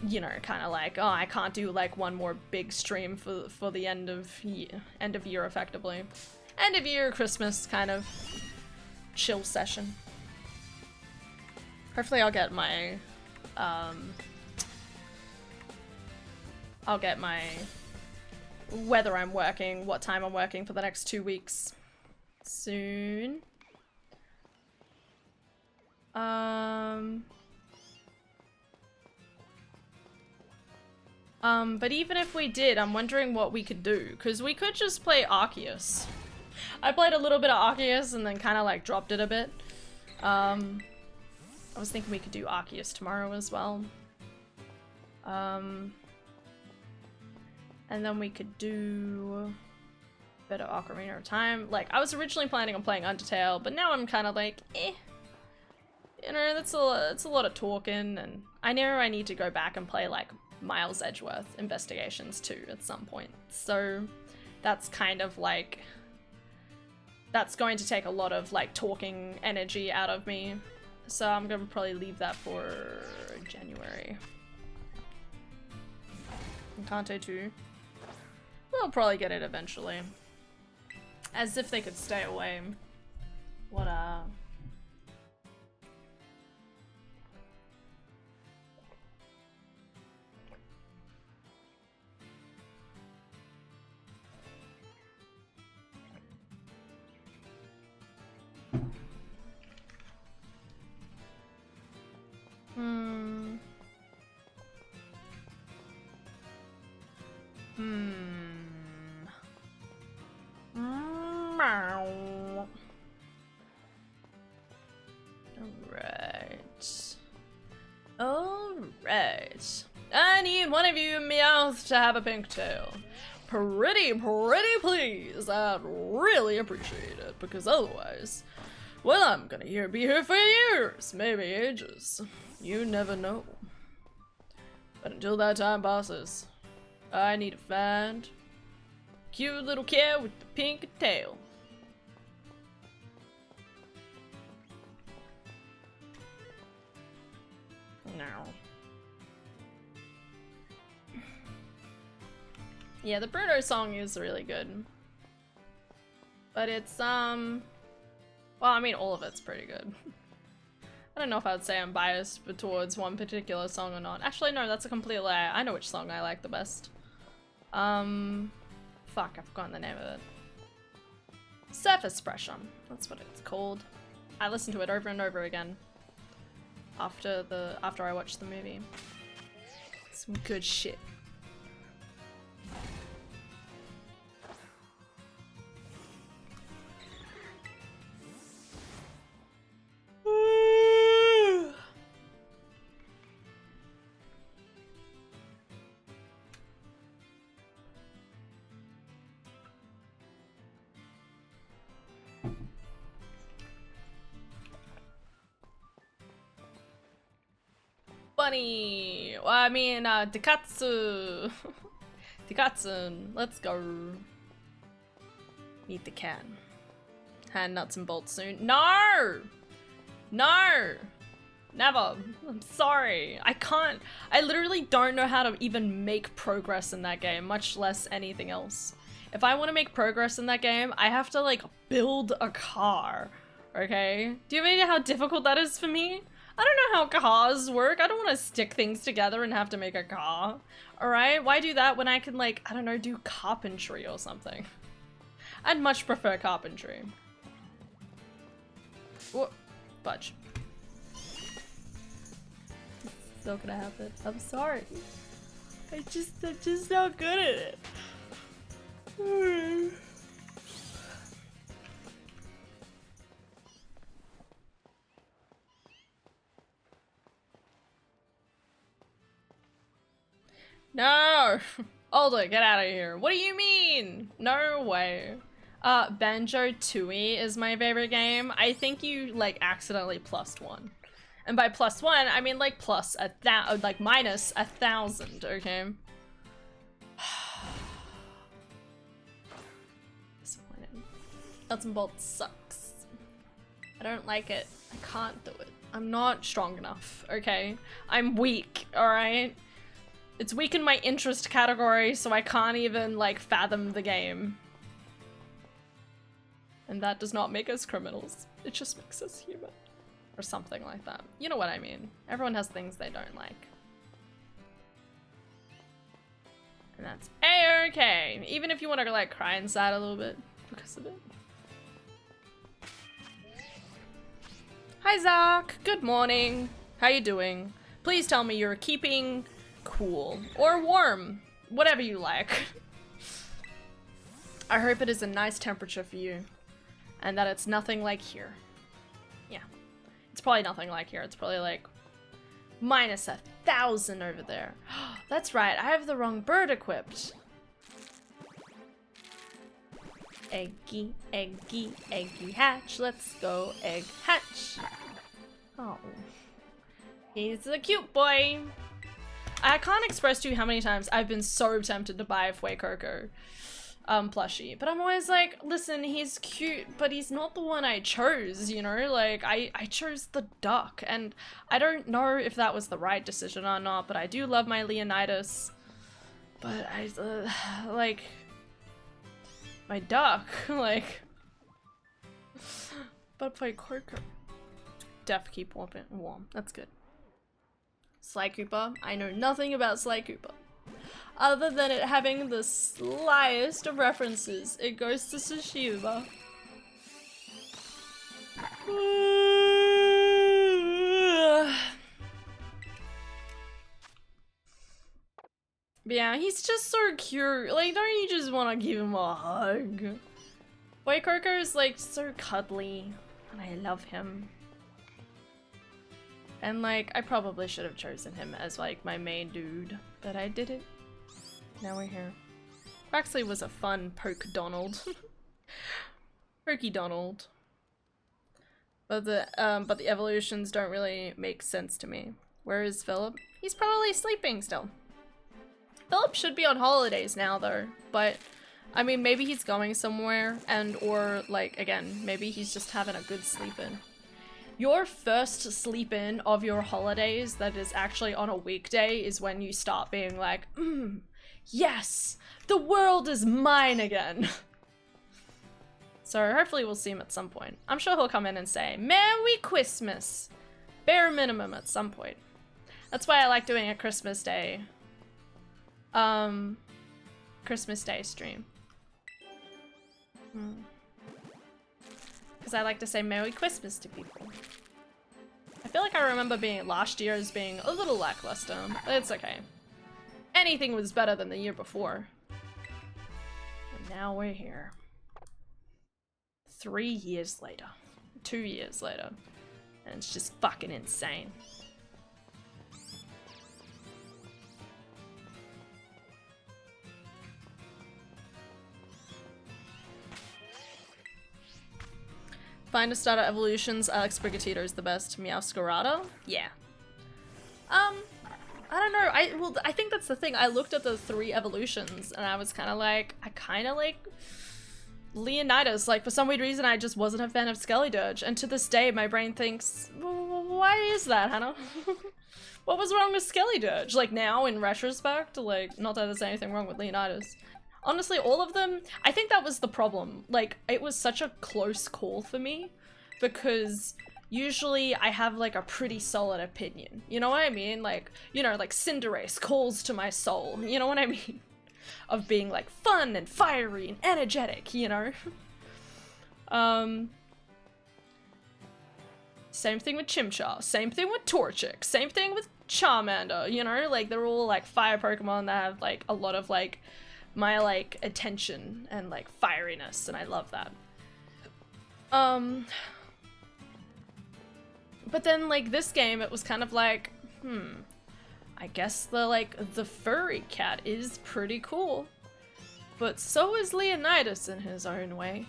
you know, kind of like, oh, I can't do like one more big stream for the end of year effectively. End of year, Christmas kind of chill session. Hopefully I'll get my whether I'm working, what time I'm working for the next 2 weeks soon. But even if we did, I'm wondering what we could do, because we could just play Arceus. I played a little bit of Arceus and then kind of like dropped it a bit. I was thinking we could do Arceus tomorrow as well. And then we could do a bit of Ocarina of Time. Like, I was originally planning on playing Undertale, but now I'm kind of like, eh. You know, that's a lot of talking, and I know I need to go back and play like Miles Edgeworth Investigations too at some point. So that's kind of like, that's going to take a lot of like talking energy out of me. So I'm gonna probably leave that for January. Encanto 2. We'll probably get it eventually. As if they could stay away. What Alright. I need one of you Meowth to have a pink tail. Pretty please. I'd really appreciate it, because otherwise, well, I'm gonna be here for years, maybe ages. You never know. But until that time passes, I need to find a cute little cat with the pink tail. No. Yeah, the Bruno song is really good. But it's, well, I mean, all of it's pretty good. I don't know if I would say I'm biased towards one particular song or not. Actually, no, that's a complete lie. I know which song I like the best. Fuck, I've forgotten the name of it. Surface Pressure. That's what it's called. I listened to it over and over again after I watched the movie. Some good shit. bunny. Well, I mean, Dekatsu. Dekatsun. Let's go. Meet the cat. Hand nuts and bolts soon. No! No! Never. I'm sorry. I can't. I literally don't know how to even make progress in that game, much less anything else. If I want to make progress in that game, I have to, like, build a car. Okay? Do you have any idea how difficult that is for me? I don't know how cars work. I don't want to stick things together and have to make a car. Alright? Why do that when I can, like, I don't know, do carpentry or something? I'd much prefer carpentry. Whoa. Budge. It's not gonna happen. I'm sorry. I'm just not good at it. No! Alder, get out of here. What do you mean? No way. Banjo-Tooie is my favorite game. I think you, like, accidentally +1. And by +1, I mean, like, like, minus 1,000, okay? Disappointed. Nuts and bolts sucks. I don't like it. I can't do it. I'm not strong enough, okay? I'm weak, alright? It's weak in my interest category, so I can't even, like, fathom the game. And that does not make us criminals. It just makes us human. Or something like that. You know what I mean. Everyone has things they don't like. And that's A-okay. Even if you want to, like, cry inside a little bit because of it. Hi, Zach. Good morning. How you doing? Please tell me you're keeping cool. Or warm. Whatever you like. I hope it is a nice temperature for you. And that it's nothing like here. Yeah. It's probably nothing like here. It's probably like minus 1,000 over there. That's right. I have the wrong bird equipped. Eggy, eggy, eggy hatch. Let's go egg hatch. Oh. He's a cute boy. I can't express to you how many times I've been so tempted to buy a Fuecoco plushie, but I'm always like, listen, he's cute, but he's not the one I chose, you know? Like, I chose the duck, and I don't know if that was the right decision or not, but I do love my Leonidas. But I, like, my duck, like, but Fuecoco. Def keep warm, that's good. Sly Cooper, I know nothing about Sly Cooper. Other than it having the slyest of references, it goes to Sushiba. But yeah, he's just so cute. Like, don't you just want to give him a hug? Fuecoco is like so cuddly, and I love him. And like, I probably should have chosen him as like my main dude, but I did it. Now we're here. Quaxley was a fun poke Donald. Perky Donald. But the evolutions don't really make sense to me. Where is Philip? He's probably sleeping still. Philip should be on holidays now though, but I mean maybe he's going somewhere and or like again, maybe he's just having a good sleep in. Your first sleep in of your holidays that is actually on a weekday is when you start being like, yes, the world is mine again. So hopefully we'll see him at some point. I'm sure he'll come in and say, Merry Christmas. Bare minimum at some point. That's why I like doing a Christmas Day. Christmas Day stream. Because I like to say Merry Christmas to people. I feel like I remember last year as being a little lackluster, but it's okay. Anything was better than the year before. And now we're here. 3 years later. 2 years later. And it's just fucking insane. Find a starter evolutions. Alex Brigatito is the best. Meowscarada? Yeah. I don't know. Well, I think that's the thing. I looked at the 3 evolutions and I was kind of like, I kind of like Leonidas. Like, for some weird reason, I just wasn't a fan of Skellydirge. And to this day, my brain thinks, why is that, Hannah? What was wrong with Skellydirge? Like, now, in retrospect, like, not that there's anything wrong with Leonidas. Honestly, all of them, I think that was the problem. Like, it was such a close call for me because usually I have like a pretty solid opinion. You know what I mean? Like, you know, like Cinderace calls to my soul. You know what I mean? Of being like fun and fiery and energetic, you know? Same thing with Chimchar, same thing with Torchic, same thing with Charmander, you know? Like, they're all like fire Pokemon that have like a lot of like my like attention and like fieriness, and I love that. But then like this game, it was kind of like, I guess the furry cat is pretty cool. But so is Leonidas in his own way.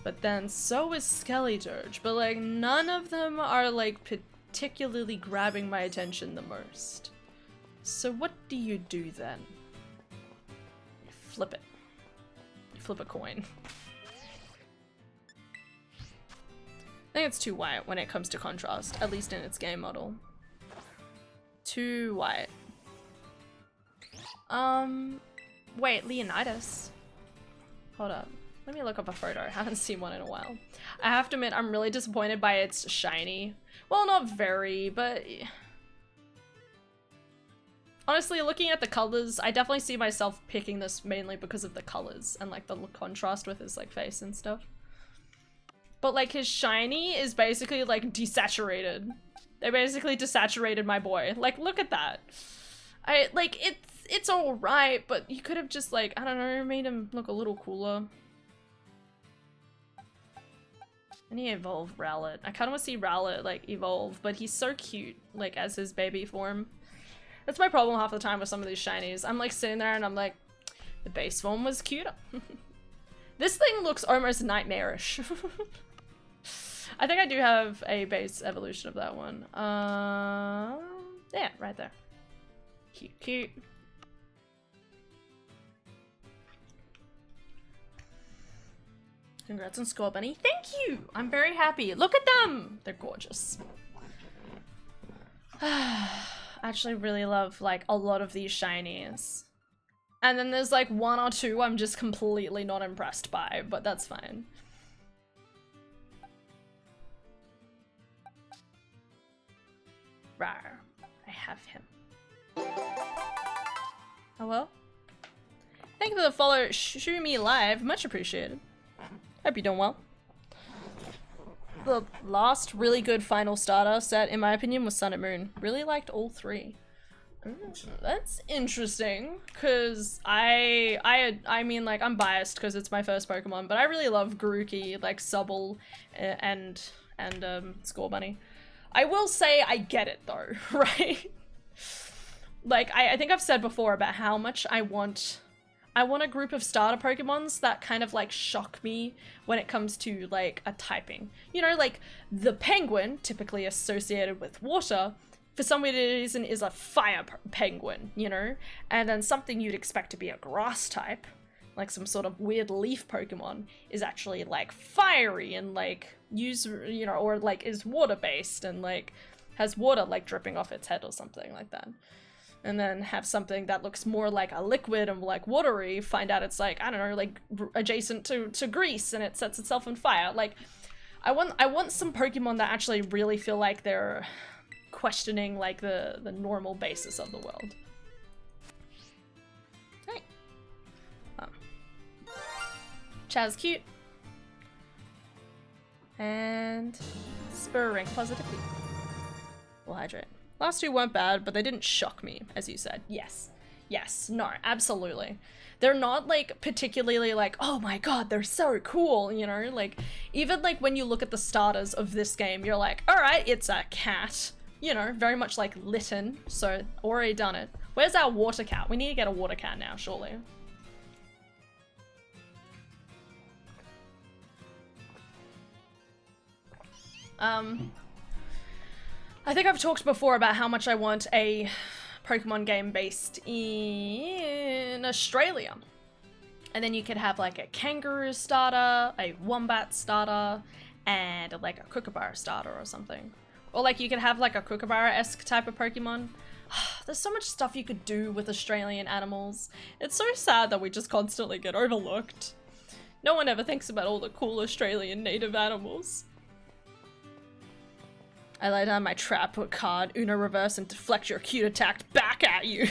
But then so is Skellydirge, but like none of them are like particularly grabbing my attention the most. So what do you do then? You flip it. You flip a coin. I think it's too white when it comes to contrast, at least in its game model. Too white. Wait, Leonidas. Hold up. Let me look up a photo. I haven't seen one in a while. I have to admit, I'm really disappointed by its shiny. Well, not very, but... honestly, looking at the colors, I definitely see myself picking this mainly because of the colors and like the contrast with his like face and stuff. But like his shiny is basically like desaturated. They basically desaturated my boy. Like, look at that. It's all right, but you could have just like, I don't know, made him look a little cooler. I need to evolve Rowlet. I kind of want to see Rowlet like evolve, but he's so cute, like as his baby form. That's my problem half the time with some of these shinies. I'm like sitting there and I'm like, the base form was cuter. This thing looks almost nightmarish. I think I do have a base evolution of that one. Yeah, right there. Cute, cute. Congrats on Score Bunny. Thank you! I'm very happy. Look at them! They're gorgeous. I actually really love like a lot of these shinies. And then there's like 1 or 2 I'm just completely not impressed by, but that's fine. Rawr. I have him. Hello? Thank you for the follow, Shumi Live. Much appreciated. Hope you're doing well. The last really good final starter set, in my opinion, was Sun and Moon. Really liked all 3. That's interesting, because I mean, like, I'm biased because it's my first Pokemon, but I really love Grookey, like, Subble, and Score Bunny. I will say I get it, though, right? Like, I think I've said before about how much I want a group of starter Pokemons that kind of, like, shock me when it comes to, like, a typing. You know, like, the penguin, typically associated with water, for some weird reason is a fire penguin, you know? And then something you'd expect to be a grass type, like some sort of weird leaf Pokemon, is actually, like, fiery and, like, you know, or, like, is water-based and, like, has water, like, dripping off its head or something like that. And then have something that looks more like a liquid and like watery, find out it's like, I don't know, like adjacent to grease and it sets itself on fire. Like, I want some Pokemon that actually really feel like they're questioning like the normal basis of the world. Hey. Oh. Chaz cute. And Spur Rank Positivity. We'll hydrate. Last 2 weren't bad, but they didn't shock me, as you said. Yes. Yes. No, absolutely. They're not, like, particularly, like, oh my god, they're so cool, you know? Like, even, like, when you look at the starters of this game, you're like, alright, it's a cat. You know, very much like Litten, so already done it. Where's our water cat? We need to get a water cat now, surely. I think I've talked before about how much I want a Pokemon game based in Australia. And then you could have like a kangaroo starter, a wombat starter, and like a kookaburra starter or something. Or like you could have like a kookaburra-esque type of Pokemon. There's so much stuff you could do with Australian animals. It's so sad that we just constantly get overlooked. No one ever thinks about all the cool Australian native animals. I lay down my trap card, Uno reverse, and deflect your cute attack back at you.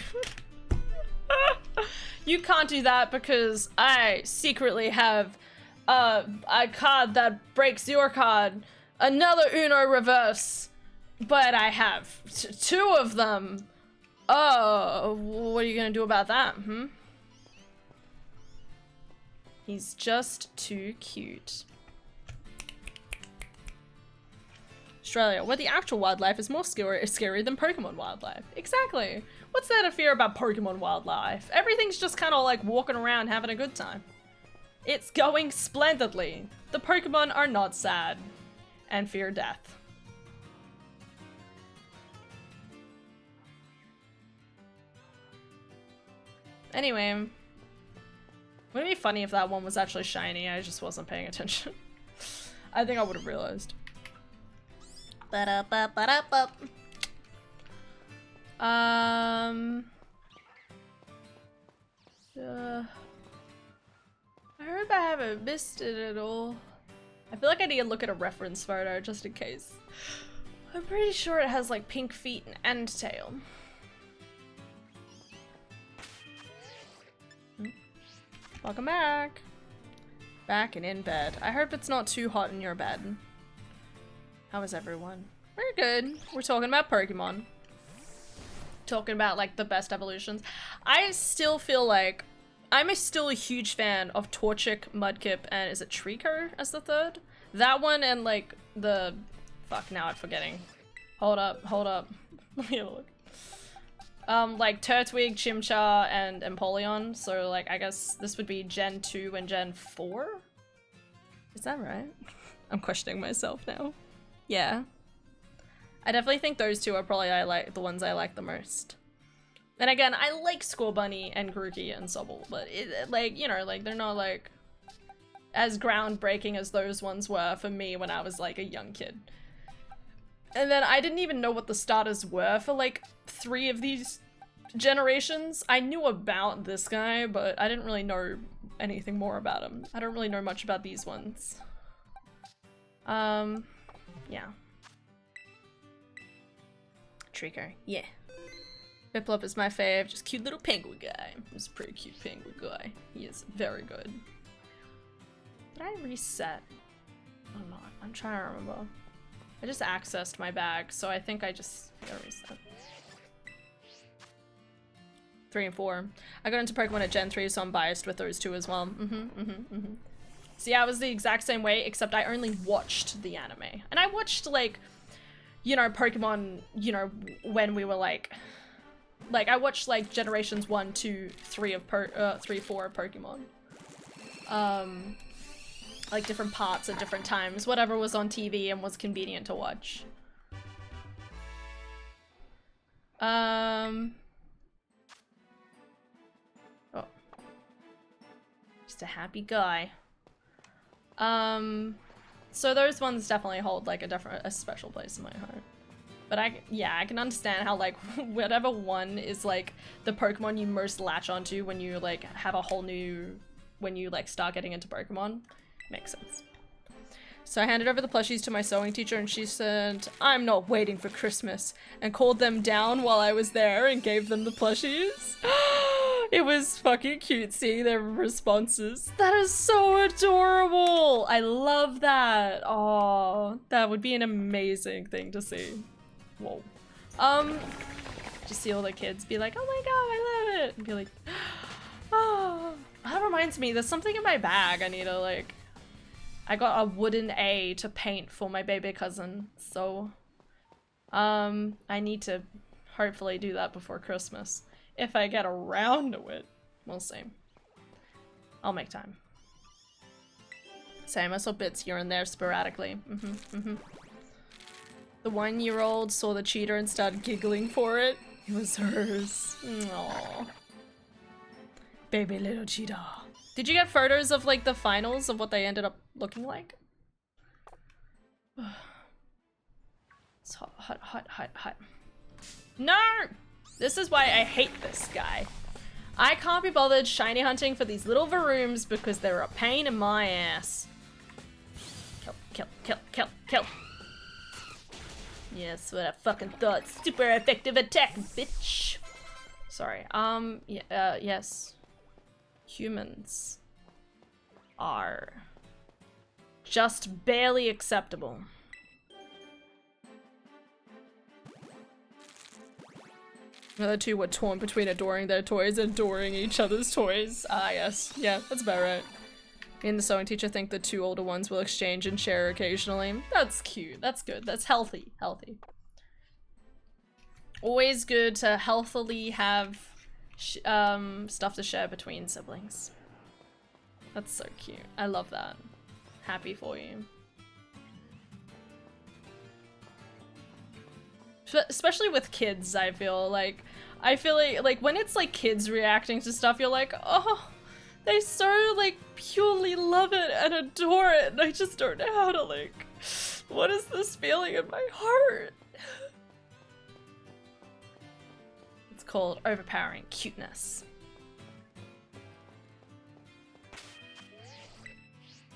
You can't do that because I secretly have a card that breaks your card. Another Uno reverse. But I have two of them. Oh, what are you gonna do about that, hmm? He's just too cute. Australia, where the actual wildlife is more scary than Pokemon wildlife. Exactly. What's there to fear about Pokemon wildlife? Everything's just kind of like walking around having a good time. It's going splendidly. The Pokemon are not sad and fear death. Anyway, wouldn't it be funny if that one was actually shiny? I just wasn't paying attention. I think I would have realized. Ba-da-ba-ba-da-ba. I hope I haven't missed it at all. I feel like I need to look at a reference photo just in case. I'm pretty sure it has like pink feet and tail. Welcome back. Back and in bed. I hope it's not too hot in your bed. How is everyone? We're good. We're talking about Pokemon. Talking about like the best evolutions. I still feel like I'm still a huge fan of Torchic, Mudkip, and is it Treecko as the third? That one and like the fuck, now I'm forgetting. Hold up. Let me have a look. Like Turtwig, Chimchar, and Empoleon. So like I guess this would be Gen 2 and Gen 4? Is that right? I'm questioning myself now. Yeah. I definitely think those two are probably the ones I like the most. And again, I like Scorbunny and Grookey and Sobble, but like, you know, like they're not like as groundbreaking as those ones were for me when I was like a young kid. And then I didn't even know what the starters were for like 3 of these generations. I knew about this guy, but I didn't really know anything more about him. I don't really know much about these ones. Yeah. Treecko, yeah. Piplup is my fave, just cute little penguin guy. He's a pretty cute penguin guy. He is very good. Did I reset? Oh no, I'm trying to remember. I just accessed my bag, so I think I just gotta reset. 3 and 4. I got into Pokemon at Gen 3, so I'm biased with those two as well. So yeah, I was the exact same way, except I only watched the anime. And I watched, like, you know, Pokemon, you know, when we were, like I watched, like, generations 1, 2, 3 of 3, 4 of Pokemon. Like, different parts at different times. Whatever was on TV and was convenient to watch. Oh. Just a happy guy. So those ones definitely hold like a special place in my heart. But I can understand how like whatever one is like the Pokemon you most latch onto when you like have a whole new, when you like start getting into Pokemon. Makes sense. So I handed over the plushies to my sewing teacher and she said, "I'm not waiting for Christmas," and called them down while I was there and gave them the plushies. It was fucking cute seeing their responses. That is so adorable. I love that. Oh, that would be an amazing thing to see. Whoa. Just see all the kids be like, "Oh my god, I love it," and be like, "Oh." That reminds me, there's something in my bag I need to like, I got a wooden A to paint for my baby cousin, so I need to hopefully do that before Christmas. If I get around to it. We'll see. I'll make time. Same, I saw bits here and there sporadically. The 1-year-old saw the cheetah and started giggling for it. It was hers. Aww. Baby little cheetah. Did you get photos of like the finals of what they ended up looking like? It's hot, hot, hot, hot, hot. No! This is why I hate this guy. I can't be bothered shiny hunting for these little varooms because they're a pain in my ass. Kill, kill, kill, kill, kill. Yes, what I fucking thought. Super effective attack, bitch. Sorry. Yeah, yes. Humans are just barely acceptable. The other two were torn between adoring their toys and adoring each other's toys. Ah, yes. Yeah, that's about right. Me and the sewing teacher think the two older ones will exchange and share occasionally. That's cute. That's good. That's healthy. Healthy. Always good to healthily have stuff to share between siblings. That's so cute. I love that. Happy for you. Especially with kids, I feel like when it's like kids reacting to stuff, you're like, oh, they so like purely love it and adore it, and I just don't know how to like, what is this feeling in my heart? It's called overpowering cuteness.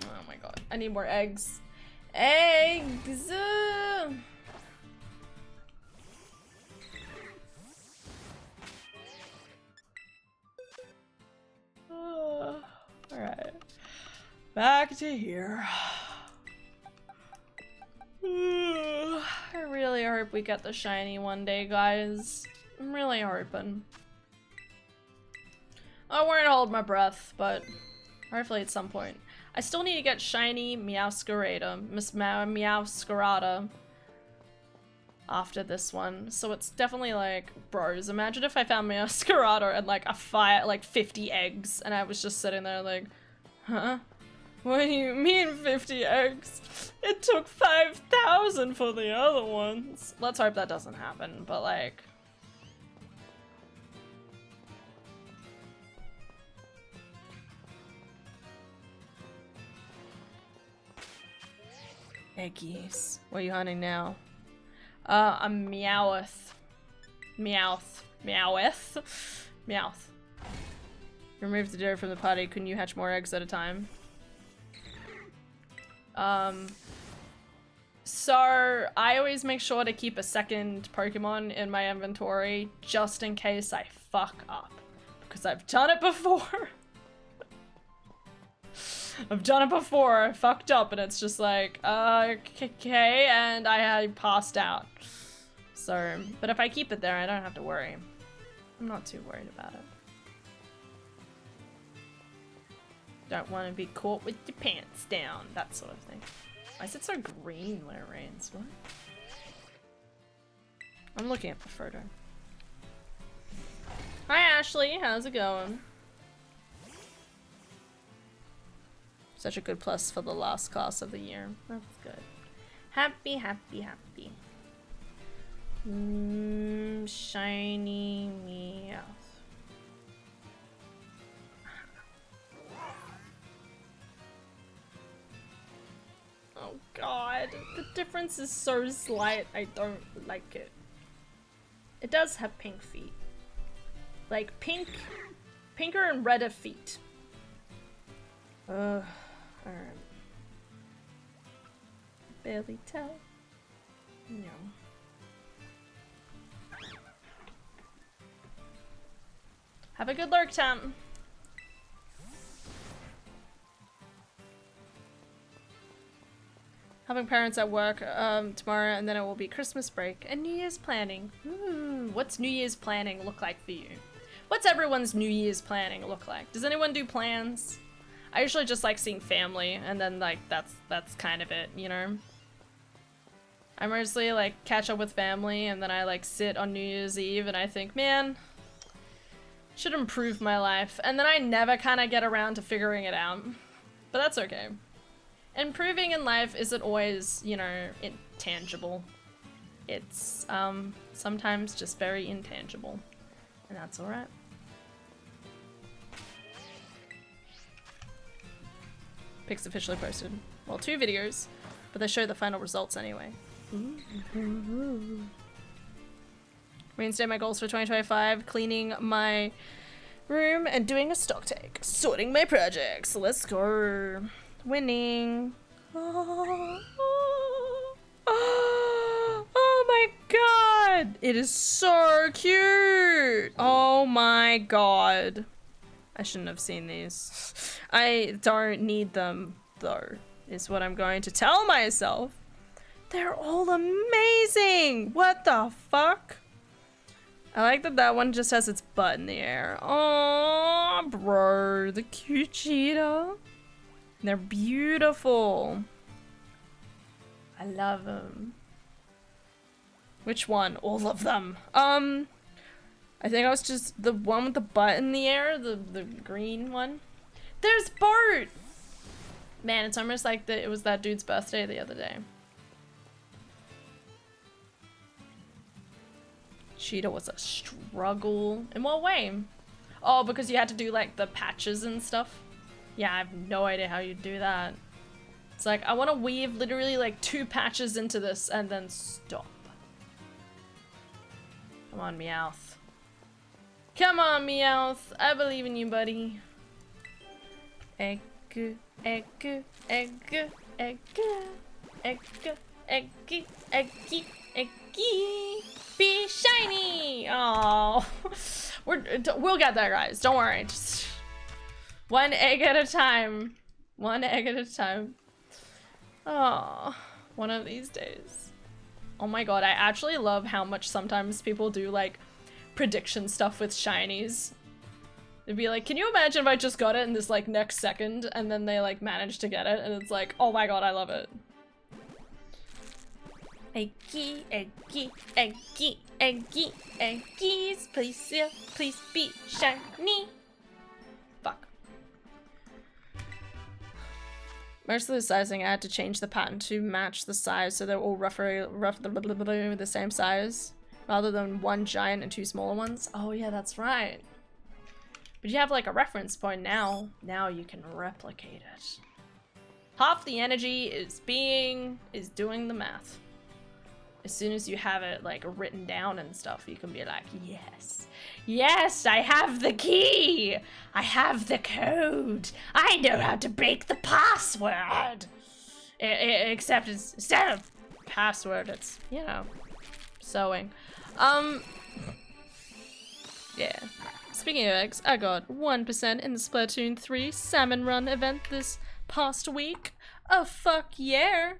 Oh my god, I need more eggs. Eggs! Alright. Back to here. I really hope we get the shiny one day, guys. I'm really hoping. I won't hold my breath, but hopefully at some point. I still need to get shiny Meowscarada, Miss Meowscarada after this one. So it's definitely like, bros, imagine if I found Meowscarada and like 50 eggs and I was just sitting there like, huh? What do you mean 50 eggs? It took 5,000 for the other ones. Let's hope that doesn't happen, but like... Eggies. What are you hunting now? A Meowth. Meowth. Meowth. Meowth. Remove the dairy from the potty. Couldn't you hatch more eggs at a time? So I always make sure to keep a second Pokemon in my inventory just in case I fuck up. Because I've done it before. I've done it before, I fucked up, and it's just like, okay, and I passed out. So, but if I keep it there, I don't have to worry. I'm not too worried about it. Don't want to be caught with your pants down, that sort of thing. Why is it so green when it rains? What? I'm looking at the photo. Hi Ashley, how's it going? Such a good plus for the last class of the year. That's good. Happy, happy, happy. Shiny Meowth. Oh god, the difference is so slight, I don't like it. It does have pink feet. Like pinker and redder feet. Alright. Barely tell. No. Have a good lurk time. Having parents at work tomorrow, and then it will be Christmas break and New Year's planning. What's New Year's planning look like for you? What's everyone's New Year's planning look like? Does anyone do plans? I usually just like seeing family, and then like that's kind of it, you know? I mostly like catch up with family, and then I like sit on New Year's Eve and I think, man, should improve my life. And then I never kind of get around to figuring it out. But that's okay. Improving in life isn't always, you know, intangible. it's sometimes just very intangible, and that's all right. Pics officially posted. Well, 2 videos, but they show the final results anyway. Reinstate my goals for 2025, cleaning my room and doing a stock take. Sorting my projects. Let's go. Winning. Oh my god. It is so cute. Oh my god. I shouldn't have seen these. I don't need them though, is what I'm going to tell myself. They're all amazing. What the fuck? I like that that one just has its butt in the air. Oh, bro, the cute cheetah. They're beautiful. I love them. Which one? All of them. I think I was just the one with the butt in the air, the green one. There's Bart! Man, it's almost like it was that dude's birthday the other day. Cheetah was a struggle. In what way? Oh, because you had to do like the patches and stuff. Yeah, I have no idea how you do that. It's like, I want to weave literally like 2 patches into this and then stop. Come on, Meowth. Come on, Meowth. I believe in you, buddy. Eggu, eggu, eggu, eggu, eggu, eggy, eggy, eggy. Be shiny! Oh, we'll get there, guys. Don't worry. Just 1 egg at a time. 1 egg at a time. Oh, one of these days. Oh my god, I actually love how much sometimes people do like prediction stuff with shinies. It'd be like, can you imagine if I just got it in this like next second and then they like managed to get it and it's like, oh my god, I love it. Eggy, eggy, eggy, eggy, eggies, please be shiny. Fuck. Most of the sizing, I had to change the pattern to match the size so they're all roughly the same size, rather than 1 giant and 2 smaller ones. Oh yeah, that's right. But you have like a reference point now. Now you can replicate it. Half the energy is doing the math. As soon as you have it like written down and stuff, you can be like, yes, yes, I have the key. I have the code. I know how to break the password. Except instead of password, it's, you know, sewing. Yeah. Speaking of eggs, I got 1% in the Splatoon 3 Salmon Run event this past week. Oh, fuck yeah.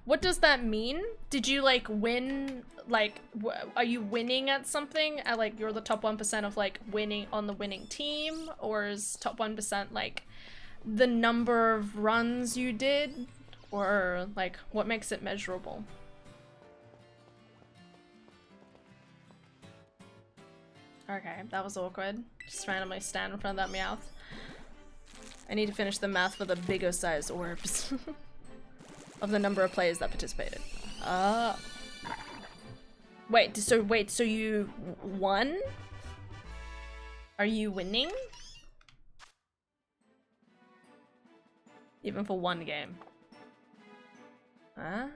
What does that mean? Did you like win, like, are you winning at something? Like, you're the top 1% of like winning on the winning team? Or is top 1% like the number of runs you did? Or like, what makes it measurable? Okay, that was awkward. Just randomly stand in front of that Meowth. I need to finish the math for the bigger size orbs. Of the number of players that participated. Ah. Wait, so you won? Are you winning? Even for 1 game. Huh?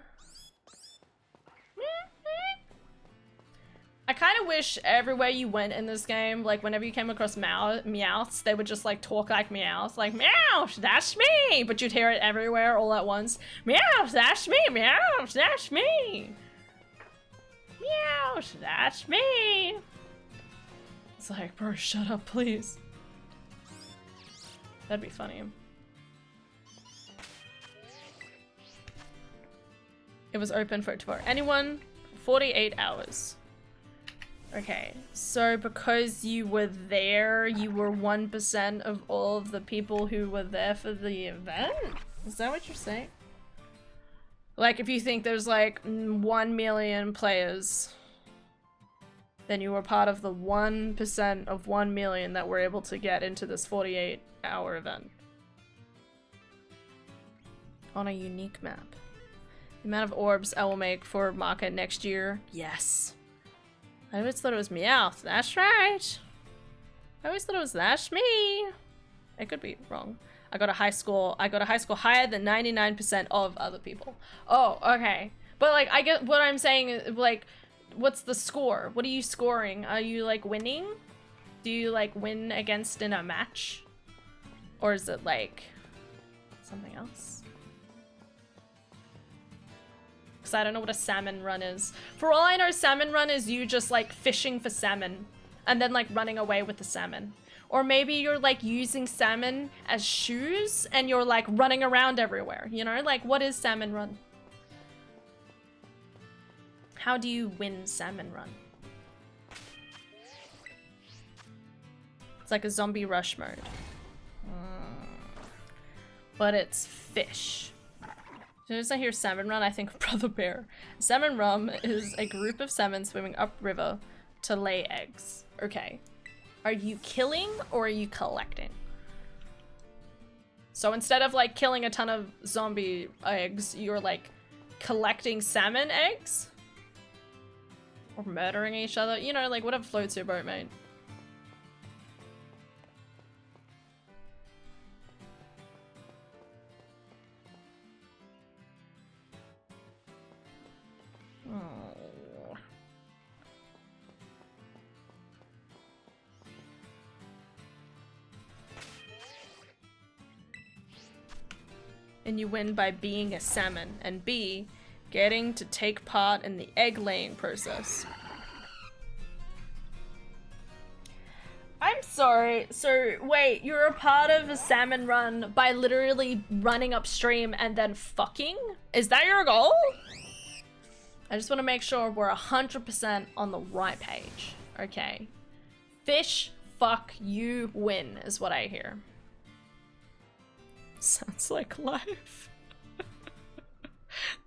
I kind of wish everywhere you went in this game, like whenever you came across Meowths, they would just like talk like Meowth, like Meowth, that's me! But you'd hear it everywhere all at once. Meowth, that's me! Meowth, that's me! Meowth, that's me! It's like, bro, shut up, please. That'd be funny. It was open for anyone, 48 hours. Okay, so because you were there, you were 1% of all of the people who were there for the event? Is that what you're saying? Like, if you think there's like 1 million players, then you were part of the 1% of 1 million that were able to get into this 48-hour event. On a unique map. The amount of orbs I will make for market next year. Yes. I always thought it was Meowth. That's right. I always thought it was that's me. I could be wrong. I got a high score higher than 99% of other people. Oh, okay. But like, I get what I'm saying is like, what's the score? What are you scoring? Are you like winning? Do you like win against in a match? Or is it like something else? Because I don't know what a salmon run is. For all I know, salmon run is you just like fishing for salmon and then like running away with the salmon. Or maybe you're like using salmon as shoes and you're like running around everywhere, you know? Like, what is salmon run? How do you win salmon run? It's like a zombie rush mode. But it's fish. As soon as I hear salmon run, I think of Brother Bear. Salmon run is a group of salmon swimming upriver to lay eggs. Okay. Are you killing or are you collecting? So instead of like killing a ton of zombie eggs, you're like collecting salmon eggs? Or murdering each other? You know, like whatever floats your boat, mate. Oh. And you win by being a salmon, and B, getting to take part in the egg laying process. I'm sorry, so wait, you're a part of a salmon run by literally running upstream and then fucking? Is that your goal? I just want to make sure we're 100% on the right page. Okay. Fish, fuck, you win, is what I hear. Sounds like life.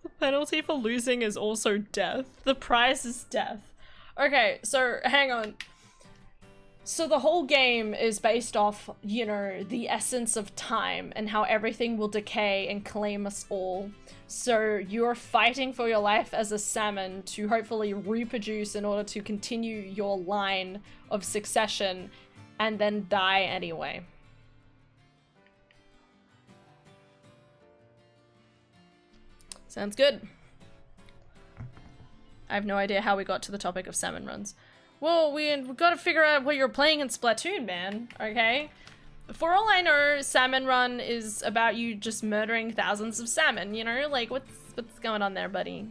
The penalty for losing is also death. The prize is death. Okay, so hang on. So the whole game is based off, you know, the essence of time and how everything will decay and claim us all. So you're fighting for your life as a salmon to hopefully reproduce in order to continue your line of succession and then die anyway. Sounds good. I have no idea how we got to the topic of salmon runs. Well, we've got to figure out what you're playing in Splatoon, man, okay? For all I know, Salmon Run is about you just murdering thousands of salmon, you know? Like, what's going on there, buddy?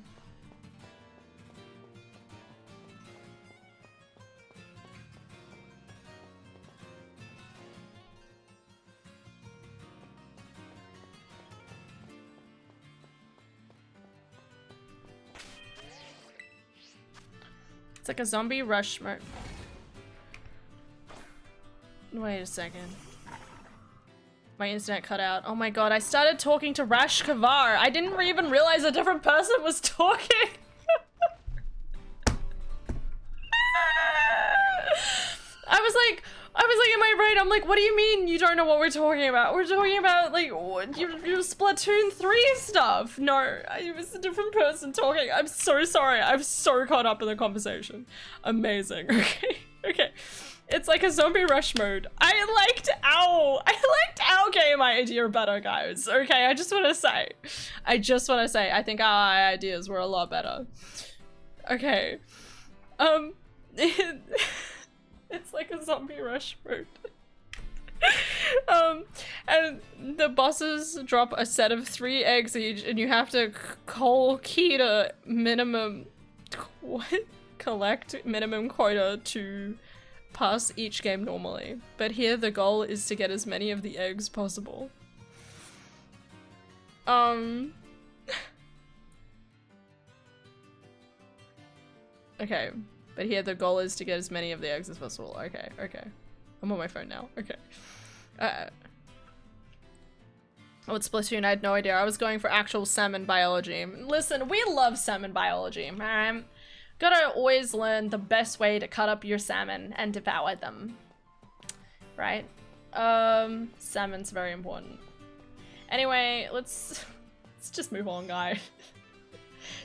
It's like a zombie rush mode. Wait a second. My internet cut out. Oh my god, I started talking to Rash Kavar. I didn't even realize a different person was talking. I was like in my brain, I'm like, what do you mean you don't know what we're talking about? We're talking about, like, your Splatoon 3 stuff. No, it was a different person talking. I'm so sorry. I'm so caught up in the conversation. Amazing. Okay. Okay. It's like a zombie rush mode. I liked Owl game idea better, guys. Okay, I just want to say. I think our ideas were a lot better. Okay. It's like a zombie rush mode. And the bosses drop a set of 3 eggs each, and you have to collect minimum quota to pass each game normally. But here the goal is to get as many of the eggs possible. Okay. But here the goal is to get as many of the eggs as possible. Okay, okay. I'm on my phone now. Okay. Oh, it's Splatoon. I had no idea. I was going for actual salmon biology. Listen, we love salmon biology, man. Gotta always learn the best way to cut up your salmon and devour them. Right? Salmon's very important. Anyway, let's just move on, guys.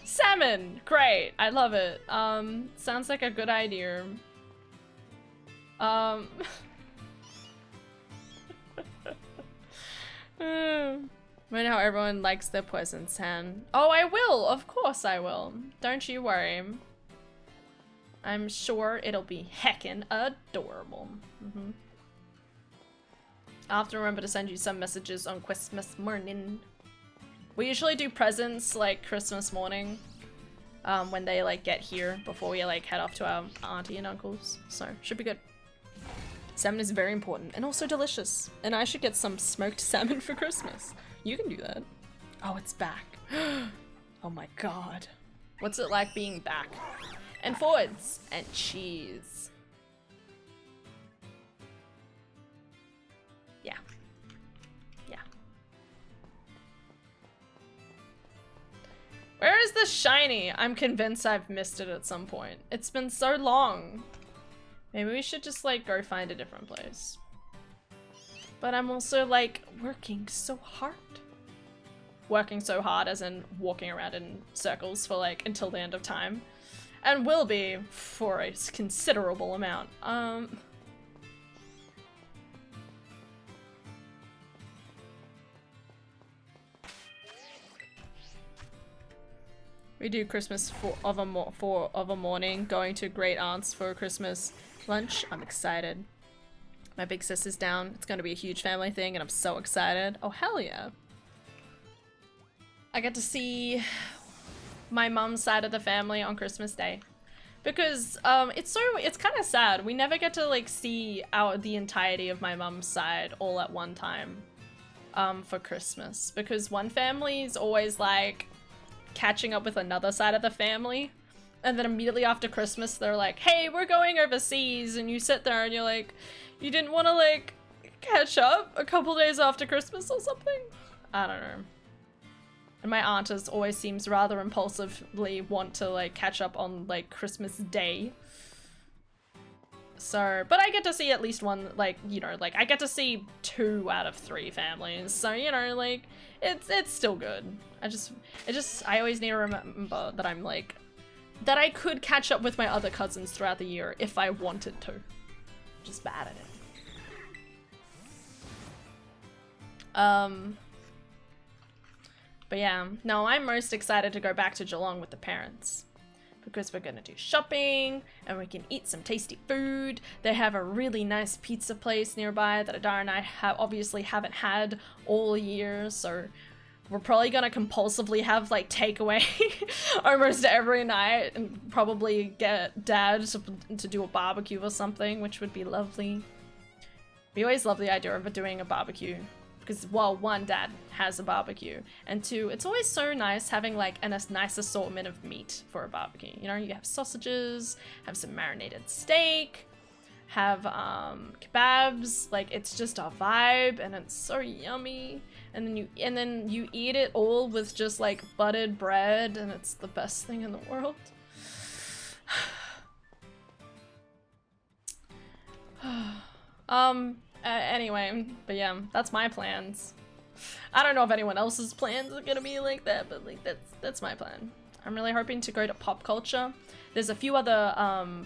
Salmon! Great! I love it. Sounds like a good idea. Right now everyone likes their poison sand. Oh, I will! Of course I will. Don't you worry. I'm sure it'll be heckin' adorable. I'll have to remember to send you some messages on Christmas morning. We usually do presents like Christmas morning. When they like get here before we like head off to our auntie and uncles. So, should be good. Salmon is very important and also delicious. And I should get some smoked salmon for Christmas. You can do that. Oh, it's back. Oh my god. What's it like being back? And forwards. And cheese. Yeah. Yeah. Where is the shiny? I'm convinced I've missed it at some point. It's been so long. Maybe we should just like go find a different place. But I'm also like working so hard. Working so hard as in walking around in circles for like until the end of time. And will be for a considerable amount. We do Christmas of a morning, going to great aunts for Christmas lunch. I'm excited. My big sis is down. It's gonna be a huge family thing and I'm so excited. Oh, hell yeah. I get to see my mom's side of the family on Christmas Day. Because it's kind of sad. We never get to like see the entirety of my mom's side all at one time for Christmas. Because one family is always like catching up with another side of the family. And then immediately after Christmas, they're like, hey, we're going overseas. And you sit there and you're like, you didn't want to like catch up a couple days after Christmas or something? I don't know. And my aunt always seems rather impulsively want to like catch up on like Christmas Day. So, but I get to see at least one, like, you know, like I get to see 2 out of 3 families. So, you know, like it's still good. I always need to remember that I'm like, that I could catch up with my other cousins throughout the year if I wanted to. Just bad at it. But yeah, no, I'm most excited to go back to Geelong with the parents. Because we're gonna do shopping, and we can eat some tasty food. They have a really nice pizza place nearby that Adara and I obviously haven't had all year, so we're probably gonna compulsively have like takeaway almost every night and probably get Dad to do a barbecue or something, which would be lovely. We always love the idea of doing a barbecue because, well, 1, Dad has a barbecue, and 2, it's always so nice having like a nice assortment of meat for a barbecue. You know, you have sausages, have some marinated steak, have kebabs. Like, it's just a vibe and it's so yummy. And then you eat it all with just like buttered bread, and it's the best thing in the world. Anyway, but yeah, that's my plans. I don't know if anyone else's plans are gonna be like that, but like that's my plan. I'm really hoping to go to Pop Culture. There's a few other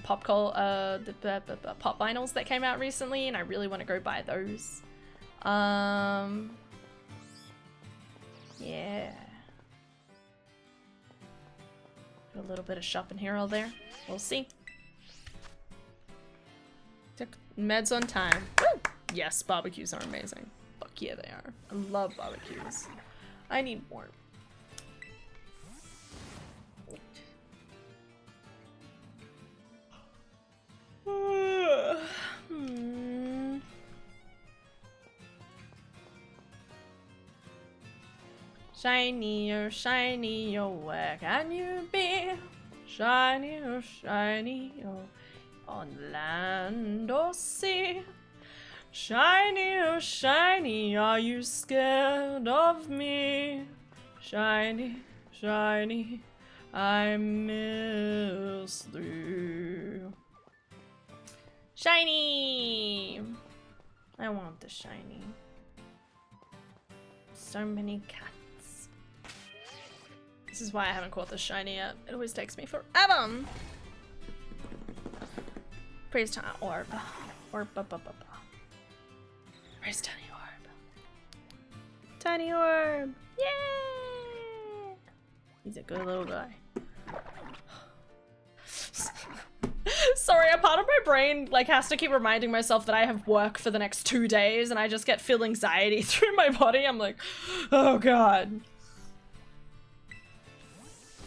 pop vinyls that came out recently, and I really want to go buy those. Yeah. A little bit of shopping here or there. We'll see. Took meds on time. Woo! Yes, barbecues are amazing. Fuck yeah, they are. I love barbecues. I need more. Shiny, oh, where can you be? Shiny, oh, on land or sea. Shiny, oh, shiny, are you scared of me? Shiny, shiny, I miss thee. Shiny! I want the shiny. So many cats. This is why I haven't caught the shiny yet. It always takes me forever. Praise tiny orb. Orb. Praise tiny orb. Tiny orb. Yay! He's a good little guy. Sorry, a part of my brain like has to keep reminding myself that I have work for the next 2 days and I just feel anxiety through my body. I'm like, oh god.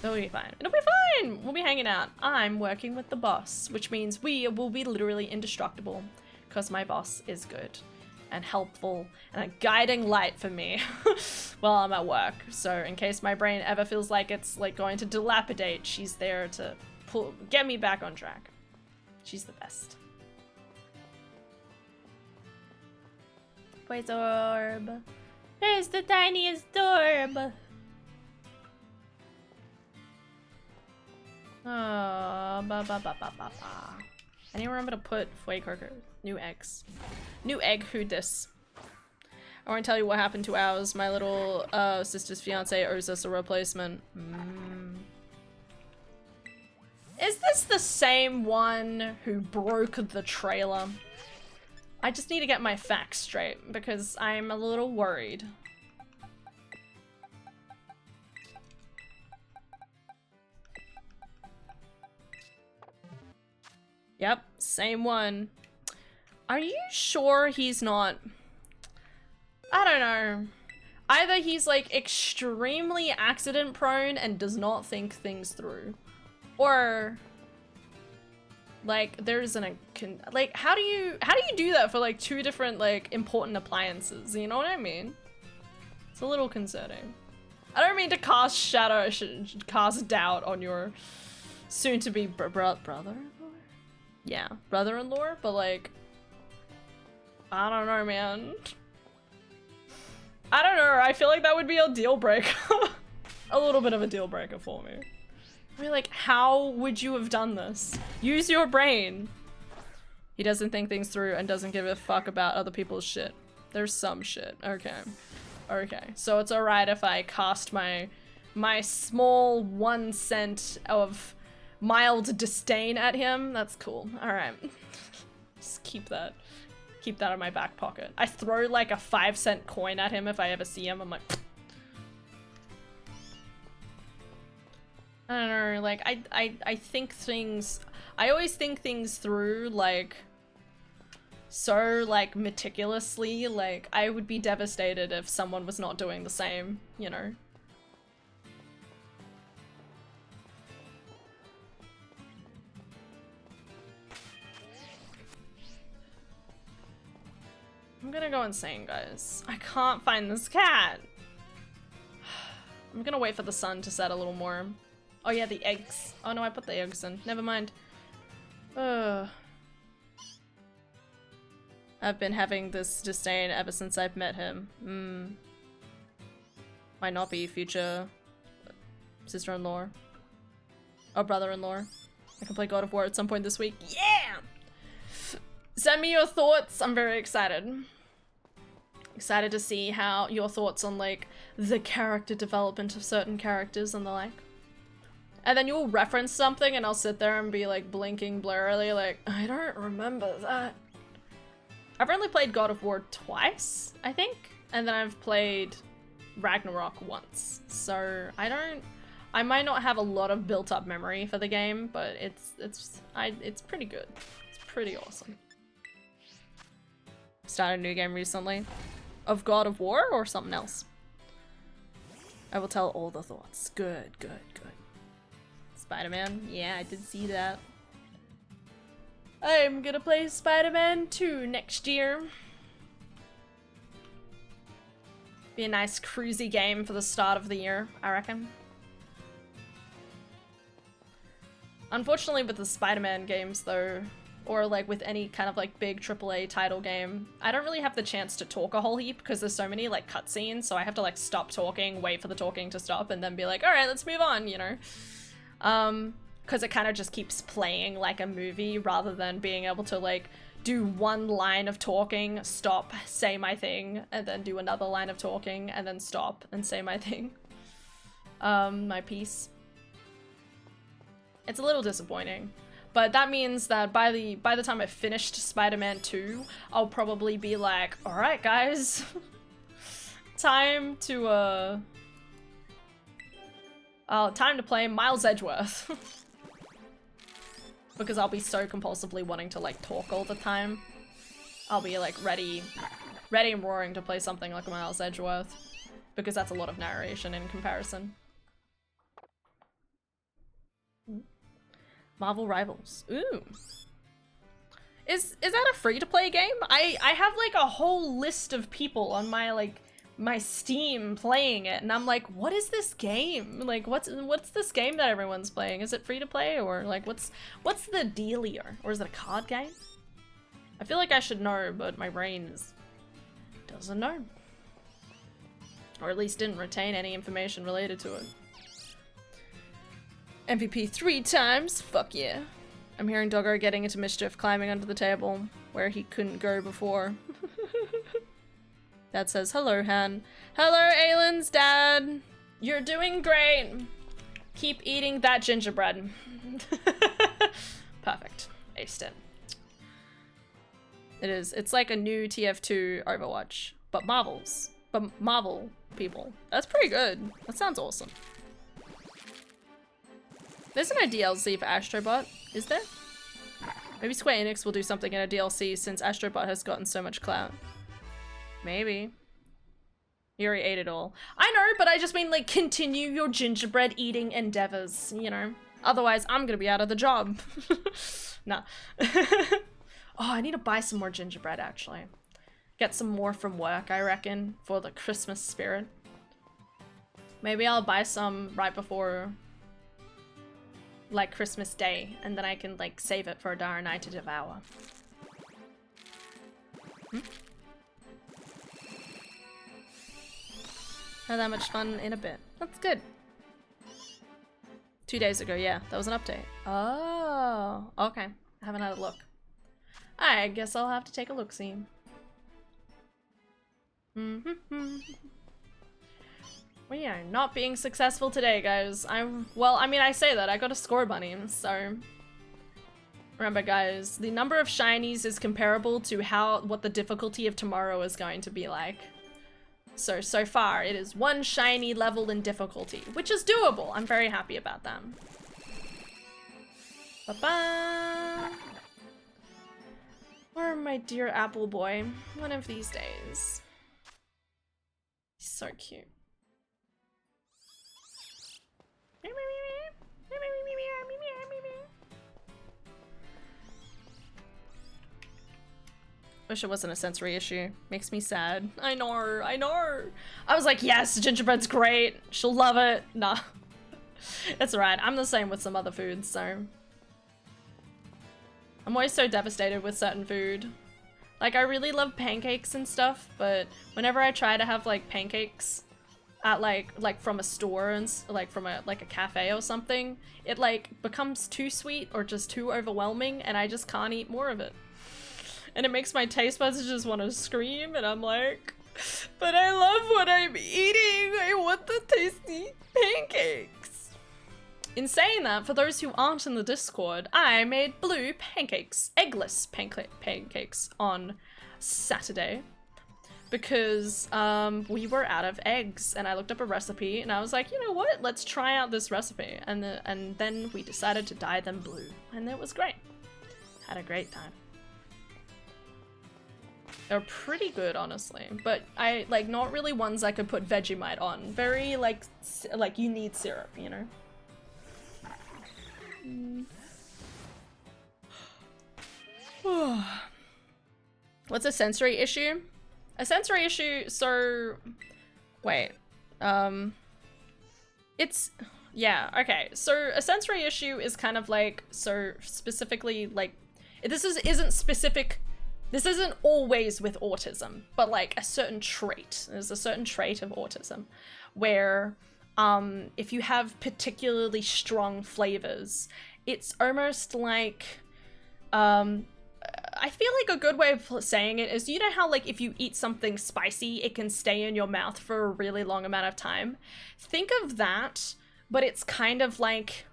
It'll be fine. It'll be fine! We'll be hanging out. I'm working with the boss, which means we will be literally indestructible because my boss is good and helpful and a guiding light for me while I'm at work. So in case my brain ever feels like it's like going to dilapidate, she's there to get me back on track. She's the best. Where's orb? There's the tiniest orb. I need to remember to put Fuecoco. New eggs. New egg, who dis? I won't tell you what happened to ours. My little sister's fiance owes us a replacement. Is this the same one who broke the trailer? I just need to get my facts straight because I'm a little worried. Yep, same one. Are you sure he's not... I don't know. Either he's like extremely accident prone and does not think things through. Or like there's like how do you do that for like 2 different like important appliances? You know what I mean? It's a little concerning. I don't mean to cast cast doubt on your soon-to-be brother-in-law? Yeah, brother-in-law, but like, I don't know, man. I don't know, I feel like that would be a deal breaker. A little bit of a deal breaker for me. I mean, like, how would you have done this? Use your brain. He doesn't think things through and doesn't give a fuck about other people's shit. There's some shit. Okay. Okay. So it's alright if I cast my small 1 cent of mild disdain at him. That's cool. Alright. Just keep that in my back pocket. I throw like a 5-cent coin at him if I ever see him. I'm like... I don't know, like, I think things... I always think things through, like, so, like, meticulously. Like, I would be devastated if someone was not doing the same, you know? I'm gonna go insane, guys. I can't find this cat. I'm gonna wait for the sun to set a little more. Oh yeah, the eggs. Oh no, I put the eggs in. Never mind. I've been having this disdain ever since I've met him. Might not be future sister-in-law. Or brother-in-law. I can play God of War at some point this week. Yeah! Send me your thoughts. I'm very excited. Excited to see how your thoughts on like the character development of certain characters and the like. And then you'll reference something and I'll sit there and be like blinking blurrily like, I don't remember that. I've only played God of War twice, I think. And then I've played Ragnarok once. So I might not have a lot of built up memory for the game, but it's pretty good. It's pretty awesome. Started a new game recently. Of God of War or something else? I will tell all the thoughts. Good. Spider-Man? Yeah, I did see that. I'm gonna play Spider-Man 2 next year. Be a nice cruisy game for the start of the year, I reckon. Unfortunately with the Spider-Man games though, or like with any kind of like big AAA title game, I don't really have the chance to talk a whole heap because there's so many like cutscenes, so I have to like stop talking, wait for the talking to stop, and then be like, alright, let's move on, you know? Because it kind of just keeps playing like a movie rather than being able to like do 1 line of talking, stop, say my thing, and then do another line of talking, and then stop and say my thing. my piece. It's a little disappointing, but that means that by the time I finished Spider-Man 2, I'll probably be like, all right, guys, time to play Miles Edgeworth. Because I'll be so compulsively wanting to like talk all the time. I'll be like ready and roaring to play something like Miles Edgeworth. Because that's a lot of narration in comparison. Marvel Rivals. Ooh. Is that a free-to-play game? I have like a whole list of people on my Steam playing it, and I'm like, what is this game? Like, what's this game that everyone's playing? Is it free-to-play, or like what's the dealio? Or is it a card game? I feel like I should know, but my brain doesn't know. Or at least didn't retain any information related to it. MVP 3 times? Fuck yeah. I'm hearing Doggo getting into mischief, climbing under the table where he couldn't go before. Dad says, hello, Han. Hello, Aylin's dad. You're doing great. Keep eating that gingerbread. Perfect. Aced it. It is. It's like a new TF2 Overwatch, but Marvel people. That's pretty good. That sounds awesome. There's no DLC for Astrobot, is there? Maybe Square Enix will do something in a DLC since Astrobot has gotten so much clout. Maybe. You already ate it all. I know, but I just mean like continue your gingerbread eating endeavors, you know? Otherwise, I'm gonna be out of the job. Nah. Oh, I need to buy some more gingerbread, actually. Get some more from work, I reckon, for the Christmas spirit. Maybe I'll buy some right before, like, Christmas Day, and then I can, like, save it for Dara and I to devour. Had that much fun in a bit. That's good. 2 days ago, yeah, that was an update. Oh, okay. I haven't had a look. I guess I'll have to take a look-see. We are not being successful today, guys. Well, I mean, I say that. I got a score bunny, so... Remember, guys, the number of shinies is comparable to what the difficulty of tomorrow is going to be like. So far, it is 1 shiny level in difficulty, which is doable. I'm very happy about that. Ba-ba! Or my dear apple boy, one of these days. He's so cute. Wish it wasn't a sensory issue. Makes me sad. I know. I was like, yes, gingerbread's great. She'll love it. Nah. It's alright. I'm the same with some other foods, so... I'm always so devastated with certain food. Like, I really love pancakes and stuff, but whenever I try to have, like, pancakes at, like from a store and, like, from a cafe or something, it, like, becomes too sweet or just too overwhelming, and I just can't eat more of it. And it makes my taste buds just want to scream, and I'm like, but I love what I'm eating! I want the tasty pancakes! In saying that, for those who aren't in the Discord, I made blue pancakes, eggless pancakes on Saturday. Because we were out of eggs, and I looked up a recipe, and I was like, you know what? Let's try out this recipe. And then we decided to dye them blue, and it was great. Had a great time. They're pretty good, honestly, but I like not really ones I could put Vegemite on. Very like you need syrup, you know. What's a sensory issue? A sensory issue, so wait. It's yeah, okay. So a sensory issue is kind of like, so specifically like this isn't always with autism, but like a certain trait. There's a certain trait of autism where if you have particularly strong flavors, it's almost like I I feel like a good way of saying it is, you know how like if you eat something spicy, it can stay in your mouth for a really long amount of time? Think of that, but it's kind of like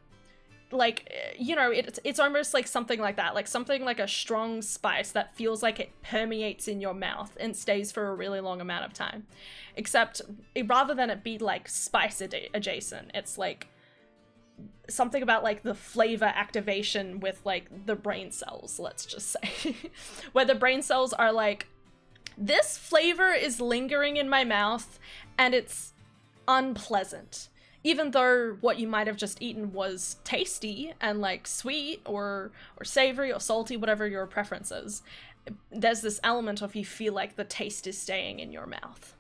you know, it's almost like something like that, like something like a strong spice that feels like it permeates in your mouth and stays for a really long amount of time. Except rather than it be like spice adjacent, it's like something about like the flavor activation with like the brain cells, let's just say. Where the brain cells are like, this flavor is lingering in my mouth and it's unpleasant. Even though what you might have just eaten was tasty and like sweet or savory or salty, whatever your preference is, there's this element of you feel like the taste is staying in your mouth.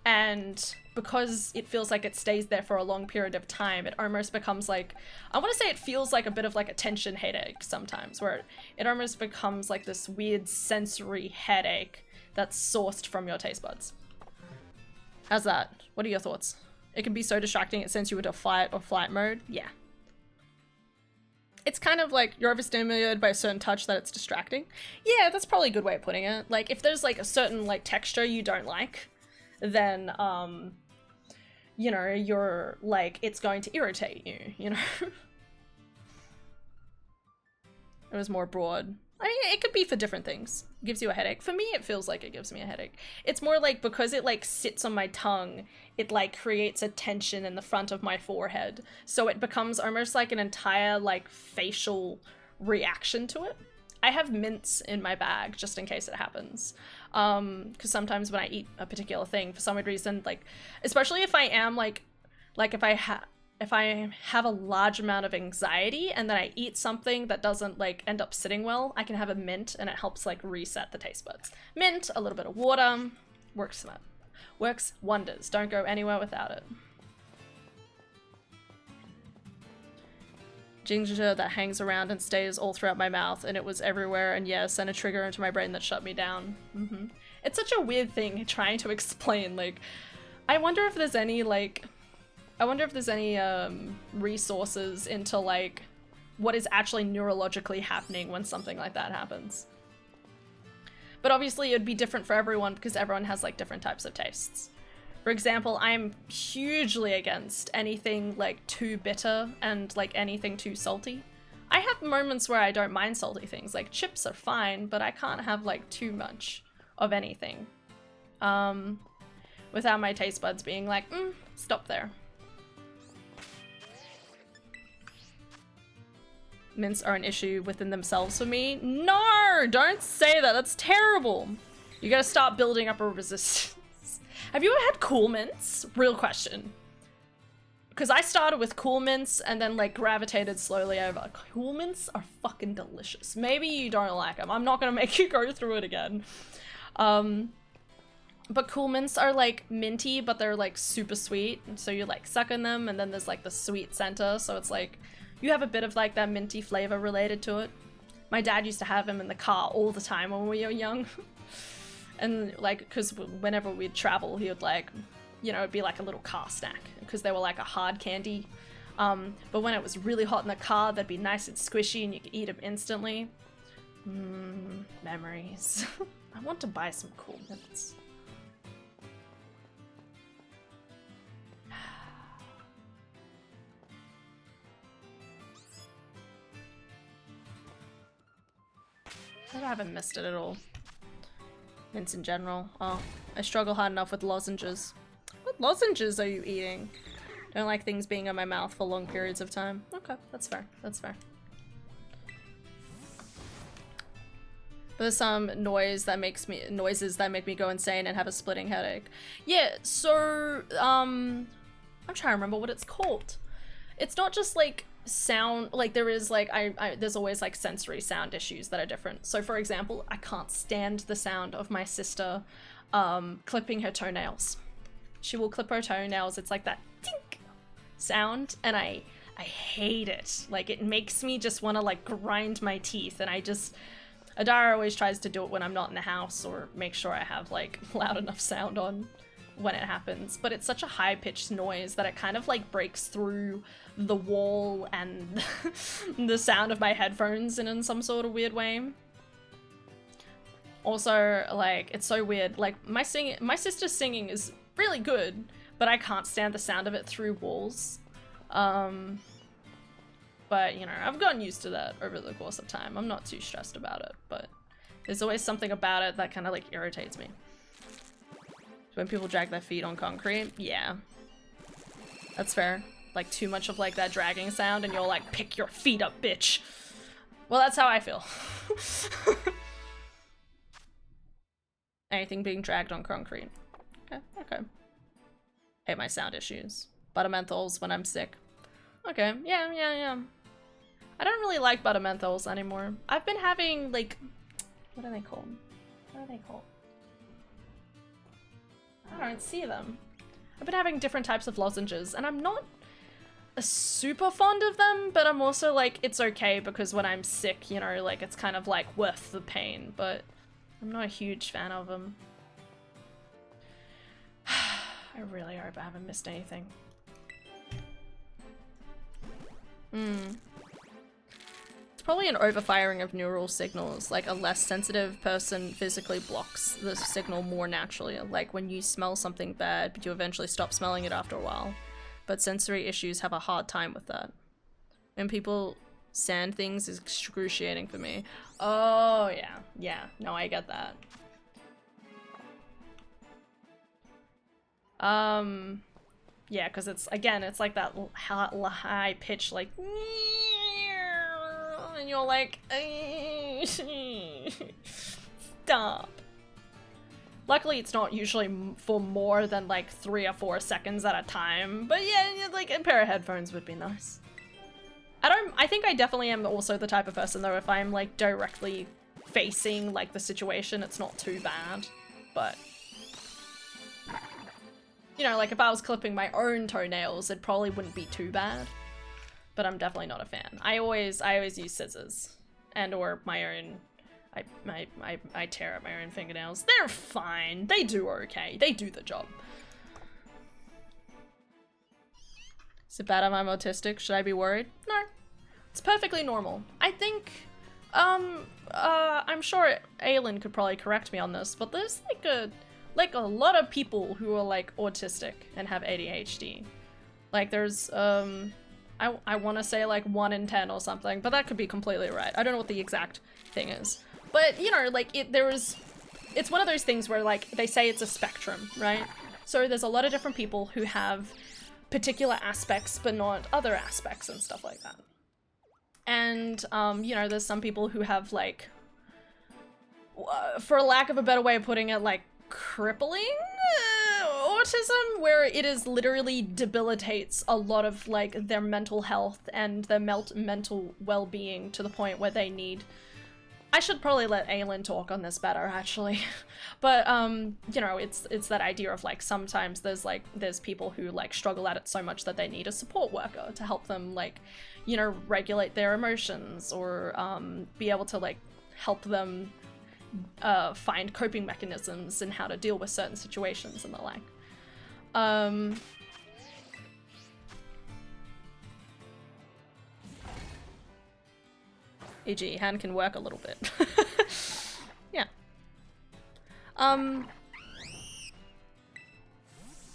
And because it feels like it stays there for a long period of time, it almost becomes like, I want to say it feels like a bit of like a tension headache sometimes, where it almost becomes like this weird sensory headache that's sourced from your taste buds. How's that? What are your thoughts? It can be so distracting it sends you into fight or flight mode. Yeah. It's kind of like you're overstimulated by a certain touch that it's distracting. Yeah, that's probably a good way of putting it. Like if there's like a certain like texture you don't like, then you know, you're like, it's going to irritate you, you know? It was more broad. I mean, it could be for different things. It gives you a headache. For me, it feels like it gives me a headache. It's more like because it like sits on my tongue, it like creates a tension in the front of my forehead. So it becomes almost like an entire like facial reaction to it. I have mints in my bag just in case it happens. Because sometimes when I eat a particular thing, for some weird reason, like, especially if I am like if I have a large amount of anxiety and then I eat something that doesn't like end up sitting well, I can have a mint and it helps like reset the taste buds. Mint, a little bit of water, works wonders. Don't go anywhere without it. Ginger that hangs around and stays all throughout my mouth, and it was everywhere, and yeah, sent a trigger into my brain that shut me down. It's such a weird thing trying to explain, like, I wonder if there's any resources into like what is actually neurologically happening when something like that happens. But obviously it'd be different for everyone because everyone has like different types of tastes. For example, I'm hugely against anything like too bitter and like anything too salty. I have moments where I don't mind salty things, like chips are fine, but I can't have like too much of anything. Without my taste buds being like, stop there. Mints are an issue within themselves for me. No, don't say that. That's terrible. You gotta start building up a resistance. Have you ever had cool mints? Real question. Because I started with cool mints and then like gravitated slowly over. Cool mints are fucking delicious. Maybe you don't like them. I'm not gonna make you go through it again. But cool mints are like minty, but they're like super sweet. And so you like suck on them and then there's like the sweet center. So it's like, you have a bit of like that minty flavor related to it. My dad used to have them in the car all the time when we were young. And like, because whenever we'd travel, he would like, you know, it'd be like a little car snack because they were like a hard candy. But when it was really hot in the car, they'd be nice and squishy and you could eat them instantly. Memories. I want to buy some cool mints. I haven't missed it at all. Mints in general. Oh, I struggle hard enough with lozenges. What lozenges are you eating? Don't like things being in my mouth for long periods of time. Okay, that's fair. That's fair. There's some noises that make me go insane and have a splitting headache. Yeah, so I'm trying to remember what it's called. It's not just like sound, like there is like there's always like sensory sound issues that are different. So for example, I can't stand the sound of my sister clipping her toenails. She will clip her toenails, it's like that tink sound, and I hate it. Like it makes me just want to like grind my teeth, and Adara always tries to do it when I'm not in the house or make sure I have like loud enough sound on. when it happens, but it's such a high-pitched noise that it kind of like breaks through the wall and the sound of my headphones in some sort of weird way. Also, like, it's so weird. Like, my sister's singing is really good, but I can't stand the sound of it through walls. But, you know, I've gotten used to that over the course of time. I'm not too stressed about it, but there's always something about it that kind of, like, irritates me. When people drag their feet on concrete, yeah. That's fair. Like, too much of, like, that dragging sound, and you're like, pick your feet up, bitch! Well, that's how I feel. Anything being dragged on concrete. Okay, okay. Hate my sound issues. Buttermenthols when I'm sick. Okay, yeah. I don't really like buttermenthols anymore. I've been having, like, what are they called? What are they called? I don't see them. I've been having different types of lozenges, and I'm not super fond of them, but I'm also like, it's okay because when I'm sick, you know, like, it's kind of like worth the pain, but I'm not a huge fan of them. I really hope I haven't missed anything. It's probably an overfiring of neural signals. Like, a less sensitive person physically blocks the signal more naturally. Like, when you smell something bad, but you eventually stop smelling it after a while. But sensory issues have a hard time with that. When people sand things is excruciating for me. Oh, yeah. No, I get that. Yeah, because it's, again, it's like that high pitch, like, and you're like, stop. Luckily, it's not usually for more than like 3 or 4 seconds at a time, but yeah, like a pair of headphones would be nice. I think I definitely am also the type of person though, if I'm like directly facing like the situation, it's not too bad, but you know, like if I was clipping my own toenails, it probably wouldn't be too bad, but I'm definitely not a fan. I always use scissors and or my own, I tear up my own fingernails. They're fine. They do okay. They do the job. Is it bad if I'm autistic? Should I be worried? No. It's perfectly normal. I think, I'm sure Aylin could probably correct me on this, but there's like a lot of people who are like autistic and have ADHD. Like there's, I want to say like 1 in 10 or something, but that could be completely right. I don't know what the exact thing is. But, you know, like, it's one of those things where, like, they say it's a spectrum, right? So there's a lot of different people who have particular aspects, but not other aspects and stuff like that. And, you know, there's some people who have, like, for lack of a better way of putting it, like, crippling autism, where it is literally debilitates a lot of, like, their mental health and their mental well-being to the point where they need... I should probably let Aylin talk on this better, actually. But, you know, it's that idea of, like, sometimes there's people who, like, struggle at it so much that they need a support worker to help them, like, you know, regulate their emotions or, be able to, like, help them, find coping mechanisms and how to deal with certain situations and the like. E.g., hand can work a little bit. Yeah.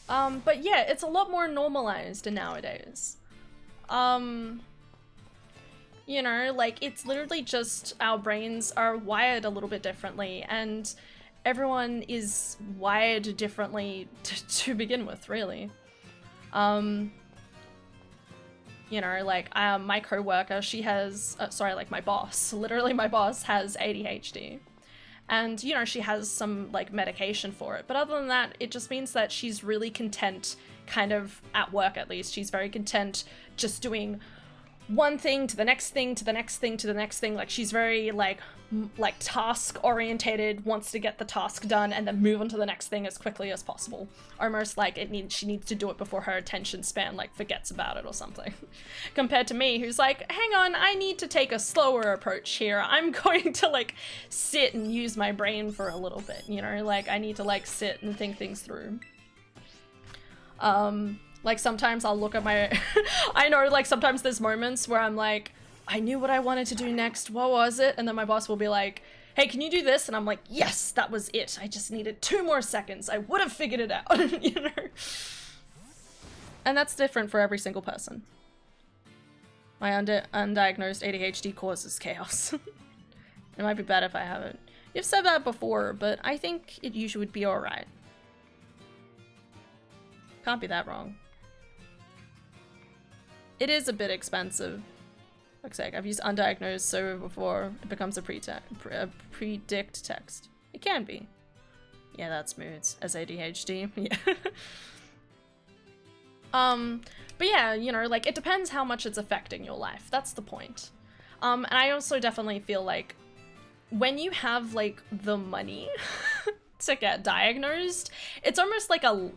But yeah, it's a lot more normalized nowadays. You know, like, it's literally just our brains are wired a little bit differently, and everyone is wired differently to begin with, really. You know, like, my co-worker, she has, like, my boss, literally my boss has ADHD. And, you know, she has some, like, medication for it. But other than that, it just means that she's really content, kind of, at work at least, she's very content just doing one thing to the next thing, to the next thing, to the next thing. Like, she's very, like task-orientated, wants to get the task done, and then move on to the next thing as quickly as possible. Almost like she needs to do it before her attention span, like, forgets about it or something. Compared to me, who's like, hang on, I need to take a slower approach here. I'm going to, like, sit and use my brain for a little bit, you know? Like, I need to, like, sit and think things through. Like sometimes I'll look at my, I know like sometimes there's moments where I'm like, I knew what I wanted to do next, what was it? And then my boss will be like, hey, can you do this? And I'm like, yes, that was it. I just needed 2 more seconds. I would have figured it out, you know? And that's different for every single person. My undiagnosed ADHD causes chaos. It might be bad if I haven't. You've said that before, but I think it usually would be alright. Can't be that wrong. It is a bit expensive. Looks like I've used undiagnosed so before it becomes a predict text. It can be. Yeah, that's moods as ADHD. Yeah. But yeah, you know, like it depends how much it's affecting your life. That's the point. And I also definitely feel like when you have like the money to get diagnosed, it's almost like a,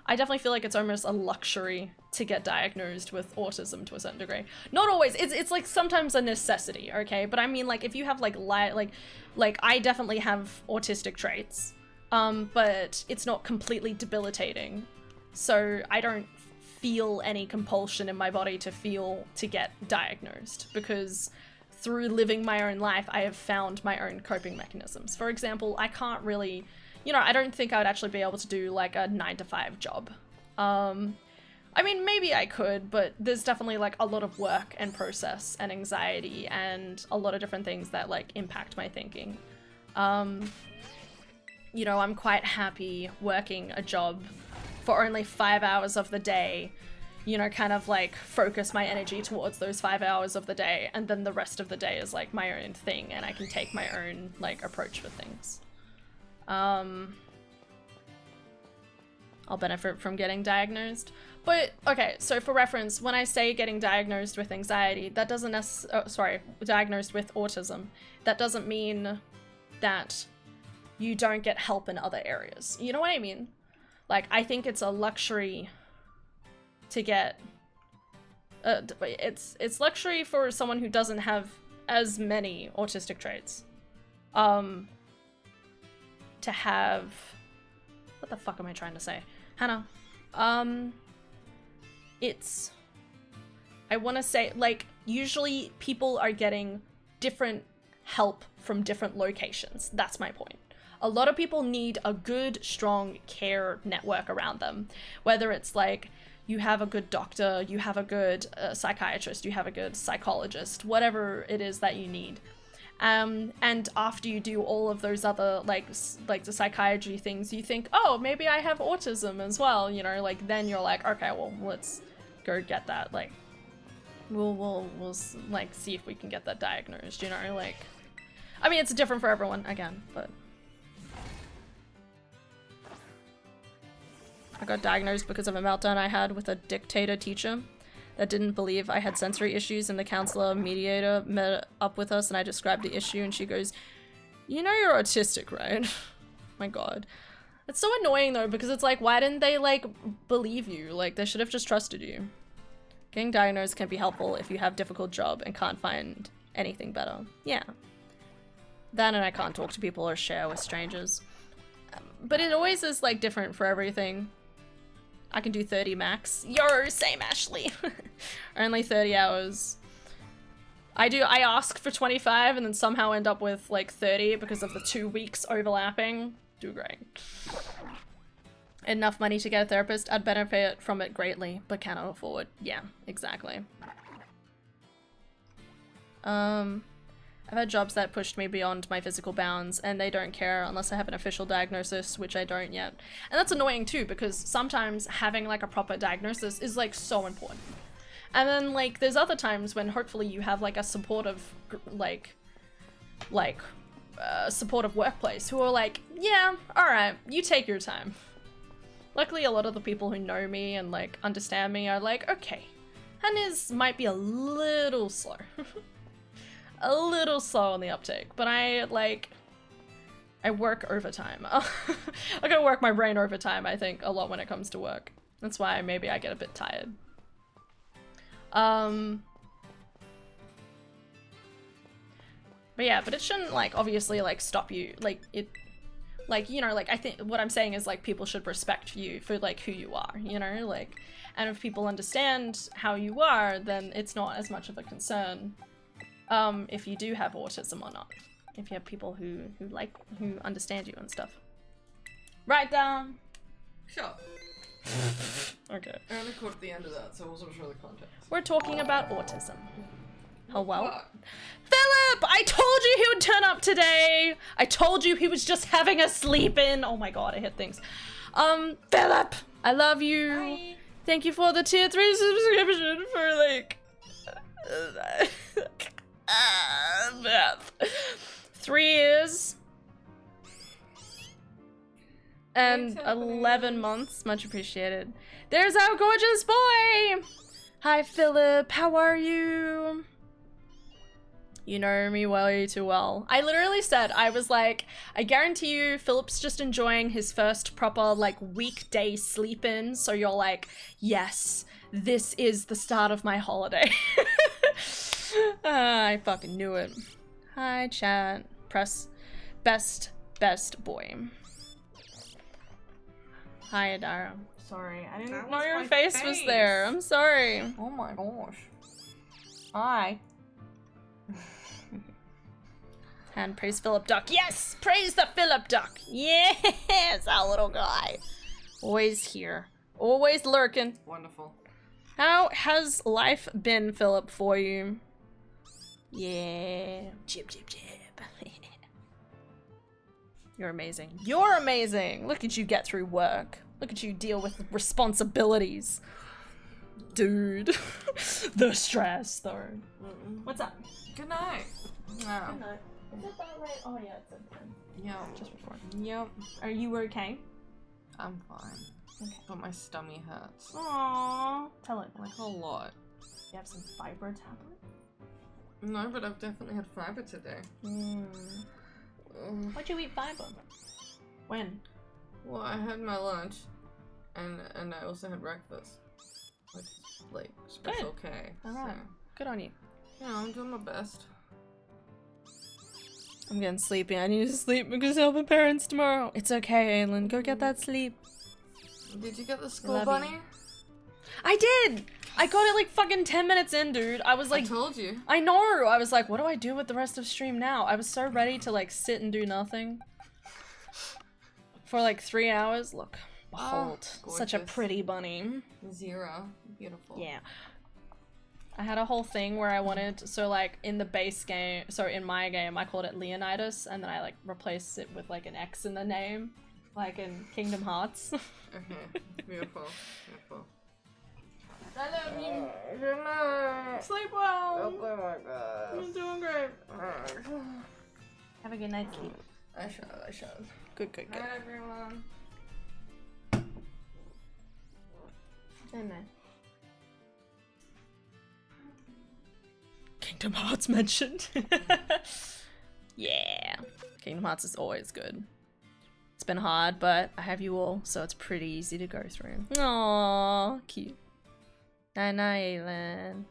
I definitely feel like it's almost a luxury to get diagnosed with autism to a certain degree. Not always, it's like sometimes a necessity, okay? But I mean like if you have like I definitely have autistic traits, but it's not completely debilitating. So I don't feel any compulsion in my body to get diagnosed, because through living my own life, I have found my own coping mechanisms. For example, I can't really, you know, I don't think I would actually be able to do like a 9-to-5 job. I mean, maybe I could, but there's definitely like a lot of work and process and anxiety and a lot of different things that like impact my thinking. You know, I'm quite happy working a job for only 5 hours of the day, you know, kind of like focus my energy towards those 5 hours of the day, and then the rest of the day is like my own thing and I can take my own like approach with things. I'll benefit from getting diagnosed. But okay, so for reference, when I say getting diagnosed with anxiety, that doesn't diagnosed with autism, that doesn't mean that you don't get help in other areas. You know what I mean? Like, I think it's a luxury to get, it's luxury for someone who doesn't have as many autistic traits, to have, what the fuck am I trying to say? Hannah, it's, I want to say, like, usually people are getting different help from different locations. That's my point. A lot of people need a good, strong care network around them. Whether it's like, you have a good doctor, you have a good psychiatrist, you have a good psychologist, whatever it is that you need. And after you do all of those other, like the psychiatry things, you think, oh, maybe I have autism as well, you know, like, then you're like, okay, well, let's go get that, like, we'll like, see if we can get that diagnosed, you know, like, I mean, it's different for everyone, again, but. I got diagnosed because of a meltdown I had with a dictator teacher that didn't believe I had sensory issues, and the counselor mediator met up with us and I described the issue and she goes, you know you're autistic, right? My god. It's so annoying though, because it's like, why didn't they like believe you? Like, they should have just trusted you. Getting diagnosed can be helpful if you have a difficult job and can't find anything better. Yeah. That, and I can't talk to people or share with strangers. But it always is like different for everything. I can do 30 max. Yo, same Ashley. Only 30 hours. I ask for 25 and then somehow end up with like 30 because of the 2 weeks overlapping. Do great. Enough money to get a therapist, I'd benefit from it greatly, but cannot afford. Yeah, exactly. I've had jobs that pushed me beyond my physical bounds, and they don't care unless I have an official diagnosis, which I don't yet. And that's annoying too, because sometimes having like a proper diagnosis is like so important. And then like there's other times when hopefully you have like a supportive supportive workplace who are like, yeah, all right, you take your time. Luckily, a lot of the people who know me and like understand me are like, okay, Hannah's might be a little slow. A little slow on the uptake, but I work overtime. I gotta work my brain overtime, I think, a lot when it comes to work. That's why maybe I get a bit tired. But yeah, but it shouldn't like obviously like stop you, like it Like, you know, like, I think what I'm saying is, like, people should respect you for, like, who you are, you know? Like, and if people understand how you are, then it's not as much of a concern if you do have autism or not. If you have people who understand you and stuff. Write down. Sure. Okay. I only caught the end of that, so I wasn't sure the context. We're talking about autism. Oh well. What? Philip! I told you he would turn up today! I told you he was just having a sleep in. Oh my god, I hit things. Philip! I love you. Hi. Thank you for the tier 3 subscription for like... math. 3 years. And 11 months. Much appreciated. There's our gorgeous boy! Hi Philip, how are you? You know me way too well. I literally said, I was like, I guarantee you Philip's just enjoying his first proper like weekday sleep in. So you're like, yes, this is the start of my holiday. I fucking knew it. Hi chat. Press best boy. Hi Adara. Sorry, I didn't know your face was there. I'm sorry. Oh my gosh. Hi. And praise Philip Duck. Yes! Praise the Philip Duck. Yes, our little guy. Always here. Always lurking. Wonderful. How has life been, Philip, for you? Yeah. Jib, jib, jib. You're amazing. You're amazing. Look at you get through work. Look at you deal with responsibilities. Dude. The stress, though. What's up? Good night. No. Good night. Is it that right? Oh yeah, it's at 10. Yeah. Just before. Yep. Are you okay? I'm fine. Okay. But my stomach hurts. Aww. Tell it. Like a lot. You have some fiber tablet? No, but I've definitely had fiber today. Why'd you eat fiber? When? Well, I had my lunch, and I also had breakfast. Like special K. Alright. So. Good on you. Yeah, I'm doing my best. I'm getting sleepy. I need to sleep because I'll be parents tomorrow. It's okay, Aylin. Go get that sleep. Did you get the school Love bunny? you. I did! I got it like fucking 10 minutes in, dude. I was like... I told you. I know! I was like, what do I do with the rest of stream now? I was so ready to like sit and do nothing. For like 3 hours. Look. Behold. Such a pretty bunny. 0. Beautiful. Yeah. I had a whole thing where I wanted, so like in the base game, so in my game, I called it Leonidas, and then I like replaced it with like an X in the name, like in Kingdom Hearts. Okay. Beautiful. Beautiful. I love you. Good night. Sleep well. Oh my god. You're doing great. Have a good night's sleep. I shall. Good, good, good. Hi everyone. Good night. Kingdom Hearts mentioned. Yeah. Kingdom Hearts is always good. It's been hard, but I have you all, so it's pretty easy to go through. Aww, cute. Night night, Aylin.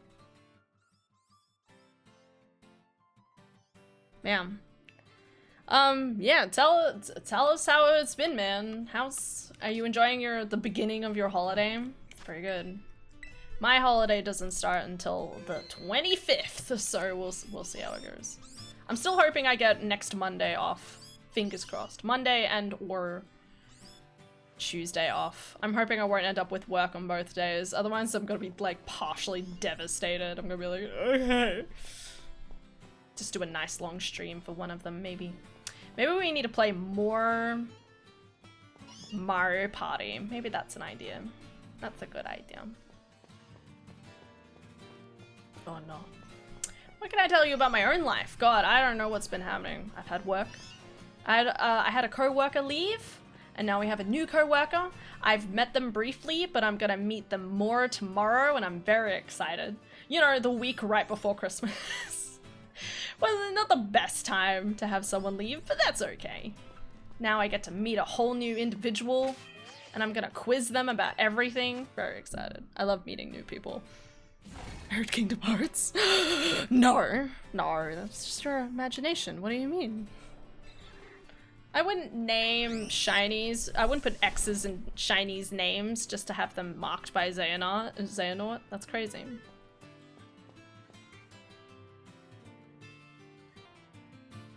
Yeah. Yeah, tell us how it's been, man. Are you enjoying the beginning of your holiday? It's pretty good. My holiday doesn't start until the 25th, so we'll see how it goes. I'm still hoping I get next Monday off. Fingers crossed. Monday and or Tuesday off. I'm hoping I won't end up with work on both days. Otherwise, I'm gonna be like partially devastated. I'm gonna be like, okay. Just do a nice long stream for one of them, maybe. Maybe we need to play more Mario Party. Maybe that's an idea. That's a good idea. Oh no. What can I tell you about my own life? God, I don't know what's been happening. I've had work. I had a co-worker leave, and now we have a new co-worker. I've met them briefly, but I'm gonna meet them more tomorrow, and I'm very excited. You know, the week right before Christmas. Well, not the best time to have someone leave, but that's okay. Now I get to meet a whole new individual, and I'm gonna quiz them about everything. Very excited. I love meeting new people. I heard Kingdom Hearts. No, that's just your imagination. What do you mean? I wouldn't name shinies. I wouldn't put X's in shinies' names just to have them marked by Xehanort. That's crazy.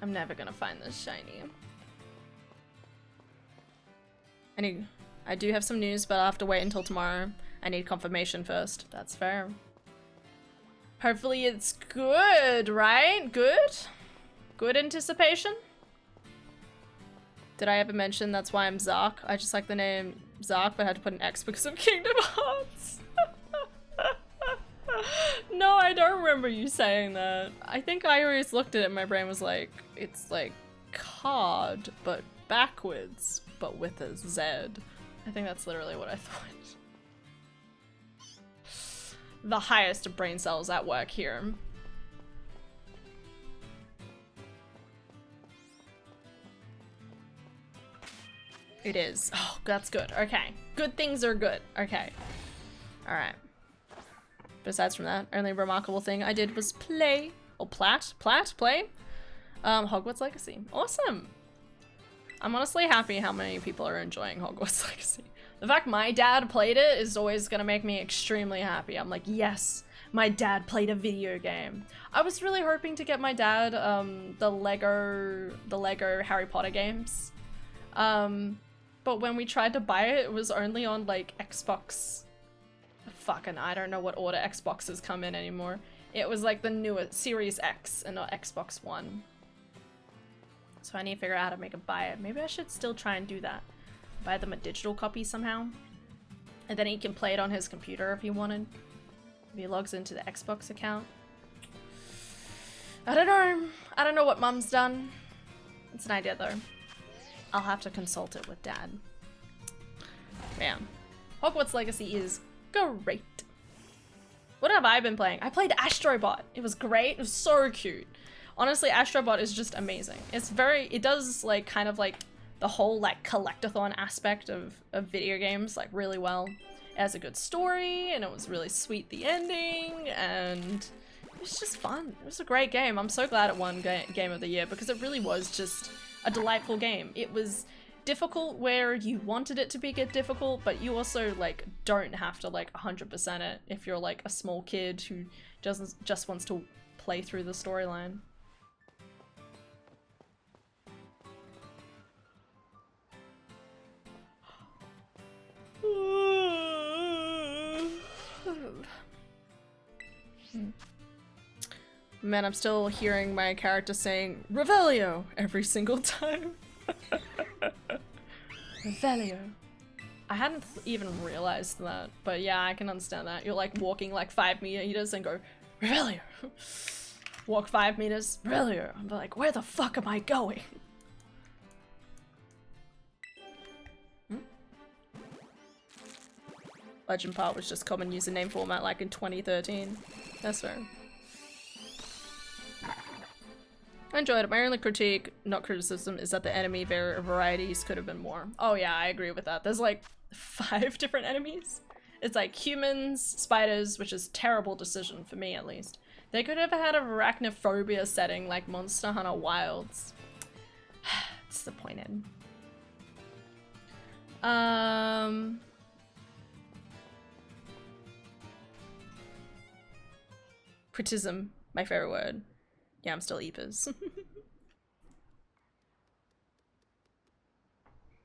I'm never gonna find this shiny. I do have some news, but I'll have to wait until tomorrow. I need confirmation first. That's fair. Hopefully it's good, right? Good? Good anticipation? Did I ever mention that's why I'm Zark? I just like the name Zark, but had to put an X because of Kingdom Hearts. No, I don't remember you saying that. I think I always looked at it and my brain was like, it's like card, but backwards, but with a Z. I think that's literally what I thought. The highest of brain cells at work here. It is. Oh, that's good. Okay. Good things are good. Okay. Alright. Besides from that, only remarkable thing I did was play. Oh, play? Hogwarts Legacy. Awesome! I'm honestly happy how many people are enjoying Hogwarts Legacy. The fact my dad played it is always gonna make me extremely happy. I'm like, yes, my dad played a video game. I was really hoping to get my dad the Lego Harry Potter games. But when we tried to buy it, it was only on like Xbox. Fucking, I don't know what order Xboxes come in anymore. It was like the newer Series X and not Xbox One. So I need to figure out how to make a buy it. Maybe I should still try and do that. Buy them a digital copy somehow. And then he can play it on his computer if he wanted. If he logs into the Xbox account. I don't know. I don't know what Mum's done. It's an idea though. I'll have to consult it with Dad. Man. Hogwarts Legacy is great. What have I been playing? I played Astrobot. It was great. It was so cute. Honestly, Astrobot is just amazing. It does like kind of like the whole like collectathon aspect of video games like really well. It has a good story and it was really sweet, the ending, and it was just fun. It was a great game. I'm so glad it won Game of the Year because it really was just a delightful game. It was difficult where you wanted it to be difficult, but you also like don't have to like 100% it if you're like a small kid who just wants to play through the storyline. Man, I'm still hearing my character saying Revelio every single time. Revelio. I hadn't even realized that, but yeah, I can understand that. You're like walking like 5 meters and go, Revelio. Walk 5 meters, Revelio. I'm like, where the fuck am I going? Legend Part was just common username format like in 2013. That's fair. I enjoyed it. My only critique, not criticism, is that the enemy varieties could have been more. Oh yeah, I agree with that. There's like 5 different enemies. It's like humans, spiders, which is a terrible decision for me at least. They could have had a arachnophobia setting like Monster Hunter Wilds. Disappointed. Criticism, my favorite word. Yeah, I'm still Eepers.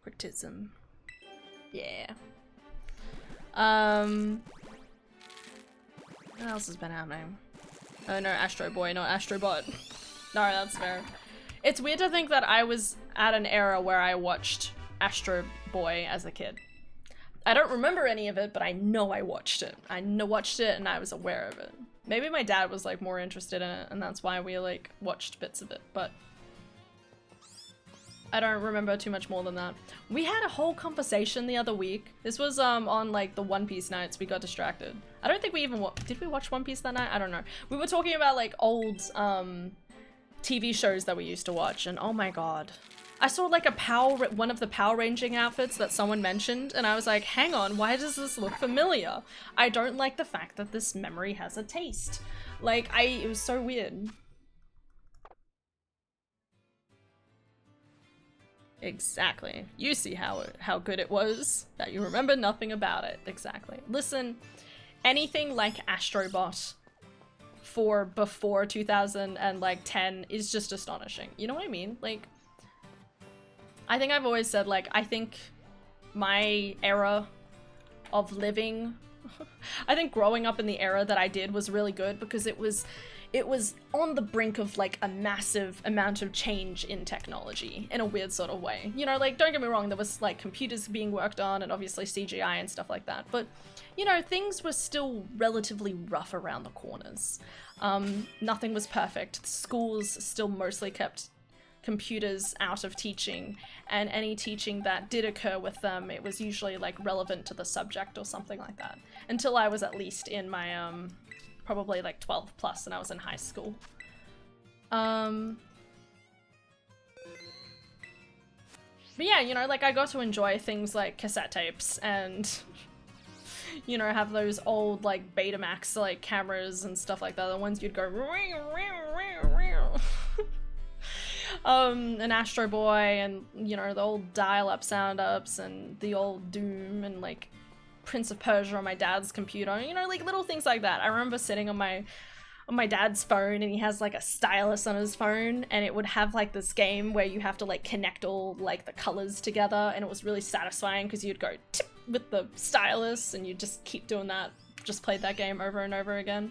Criticism. Yeah. What else has been happening? Oh no, Astro Boy, not Astrobot. No, that's fair. It's weird to think that I was at an era where I watched Astro Boy as a kid. I don't remember any of it, but I know I watched it. Watched it and I was aware of it. Maybe my dad was like more interested in it and that's why we like watched bits of it, but I don't remember too much more than that. We had a whole conversation the other week. This was on like the One Piece nights. We got distracted. I don't think we even did we watch One Piece that night? I don't know. We were talking about like old TV shows that we used to watch and oh my god. I saw like one of the Power Ranging outfits that someone mentioned and I was like, hang on, why does this look familiar? I don't like the fact that this memory has a taste. Like, it was so weird. Exactly. You see how good it was, that you remember nothing about it. Exactly. Listen, anything like Astrobot for before 2010 is just astonishing. You know what I mean? Like, I think I've always said, like, I think my era of living, I think growing up in the era that I did was really good because it was on the brink of like a massive amount of change in technology in a weird sort of way. You know, like, don't get me wrong, there was like computers being worked on and obviously CGI and stuff like that, but you know, things were still relatively rough around the corners. Nothing was perfect. Schools still mostly kept computers out of teaching, and any teaching that did occur with them, it was usually like relevant to the subject or something like that. Until I was at least in my probably like 12 plus and I was in high school. But yeah, you know, like I got to enjoy things like cassette tapes and you know, have those old like Betamax like cameras and stuff like that, the ones you'd go and Astro Boy and, you know, the old dial-up sound-ups and the old Doom and like Prince of Persia on my dad's computer, you know, like little things like that. I remember sitting on my dad's phone and he has like a stylus on his phone and it would have like this game where you have to like connect all like the colors together, and it was really satisfying because you'd go tip with the stylus and you just keep doing that. Just played that game over and over again.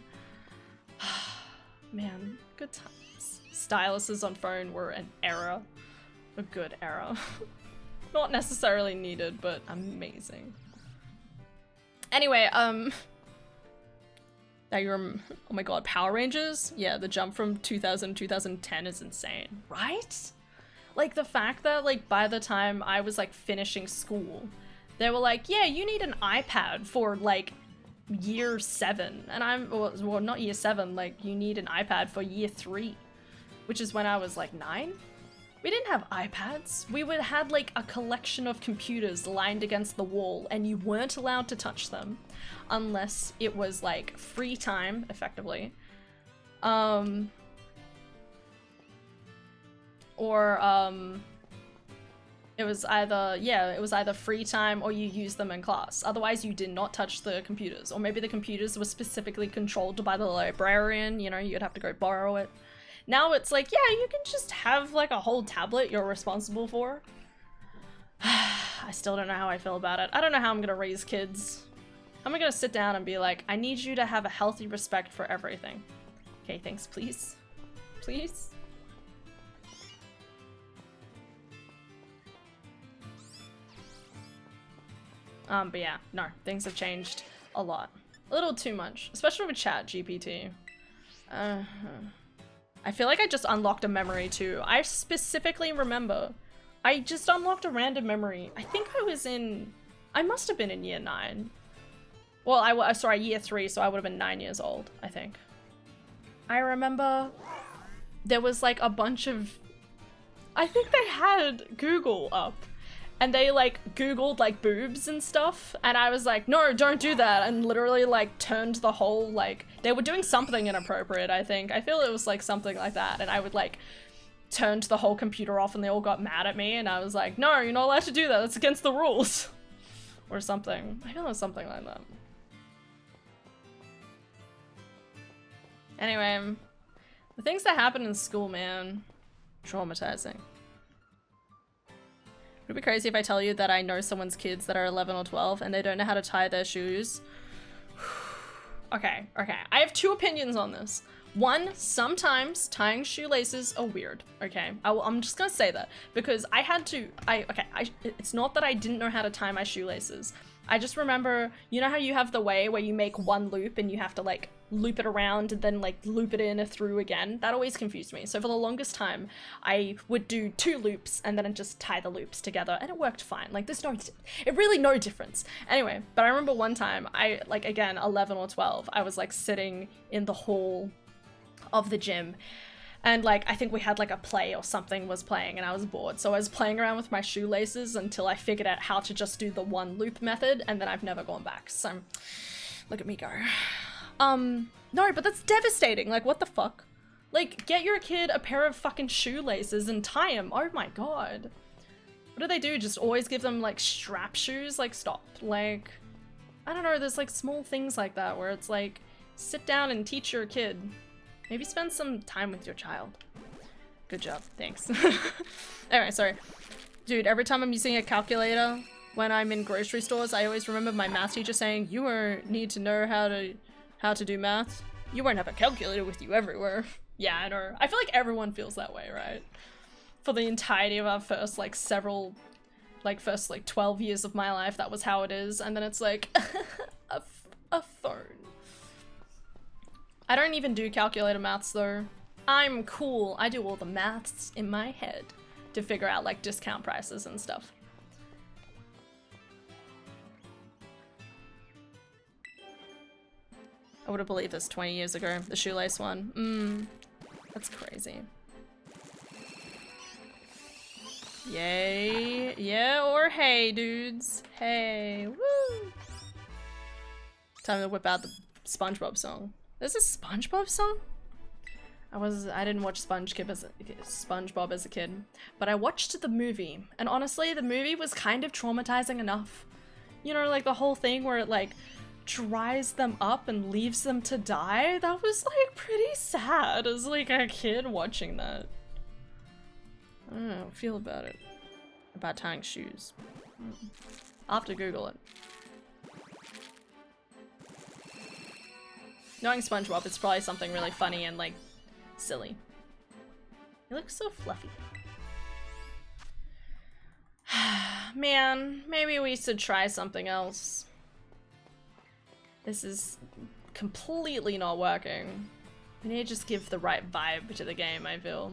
Man, good times. Styluses on phone were an era. A good era. Not necessarily needed, but amazing. Anyway, now you're, oh my god, Power Rangers? Yeah, the jump from 2000 to 2010 is insane, right? Like the fact that like by the time I was like finishing school, they were like, yeah, you need an iPad for like year 7. And I'm, well, not year 7, like you need an iPad for year 3, which is when I was like 9. We didn't have iPads. We would had like a collection of computers lined against the wall and you weren't allowed to touch them unless it was like free time, effectively. It was either, yeah, it was either free time or you used them in class. Otherwise you did not touch the computers, or maybe the computers were specifically controlled by the librarian, you know, you'd have to go borrow it. Now it's like, yeah, you can just have like a whole tablet you're responsible for. I still don't know how I feel about it. I don't know how I'm gonna raise kids. I'm gonna sit down and be like, I need you to have a healthy respect for everything. Okay, thanks, please. Please? But yeah, no, things have changed a lot. A little too much, especially with Chat GPT. I feel like I just unlocked a memory too. I specifically remember, I just unlocked a random memory. I think I must have been in year 9. Well, sorry, year 3, so I would have been 9 years old, I think. I remember there was like a bunch of, I think they had Google up. And they like Googled like boobs and stuff, and I was like, no, don't do that, and literally like turned the whole, like, they were doing something inappropriate, I think. I feel it was like something like that, and I would like turned the whole computer off and they all got mad at me, and I was like, no, you're not allowed to do that, that's against the rules. Or something. I feel it was something like that. Anyway, the things that happen in school, man, traumatizing. Would it be crazy if I tell you that I know someone's kids that are 11 or 12 and they don't know how to tie their shoes? Okay. I have 2 opinions on this. One, sometimes tying shoelaces are weird, okay? I'm just gonna say that because I had to, it's not that I didn't know how to tie my shoelaces. I just remember, you know how you have the way where you make one loop and you have to like loop it around and then like loop it in or through again? That always confused me. So for the longest time, I would do 2 loops and then just tie the loops together and it worked fine. Like there's really no difference. Anyway, but I remember one time, I like, again, 11 or 12, I was like sitting in the hall of the gym and like I think we had like a play or something was playing and I was bored, so I was playing around with my shoelaces until I figured out how to just do the 1 loop method, and then I've never gone back. So look at me go. No, but that's devastating. Like, what the fuck? Like, get your kid a pair of fucking shoelaces and tie him. Oh my god. What do they do? Just always give them like strap shoes? Like stop. Like, I don't know, there's like small things like that where it's like, sit down and teach your kid. Maybe spend some time with your child. Good job, thanks. Anyway, sorry. Dude, every time I'm using a calculator when I'm in grocery stores, I always remember my math teacher saying, you need to know how to do math. You won't have a calculator with you everywhere. Yeah, I know. I feel like everyone feels that way, right? For the entirety of our first, like, 12 years of my life, that was how it is. And then it's like, a phone. I don't even do calculator maths, though. I'm cool. I do all the maths in my head to figure out, like, discount prices and stuff. I would have believed this 20 years ago, the shoelace one. That's crazy. Yay. Yeah, or hey, dudes. Hey, woo. Time to whip out the SpongeBob song. There's a SpongeBob song? I didn't watch SpongeBob as a kid, but I watched the movie, and honestly, the movie was kind of traumatizing enough. You know, like the whole thing where it like dries them up and leaves them to die? That was like pretty sad as like a kid watching that. I don't know how I feel about it. About tying shoes. I'll have to Google it. Knowing SpongeBob, it's probably something really funny and like silly. He looks so fluffy. Man, maybe we should try something else. This is completely not working. We need to just give the right vibe to the game, I feel.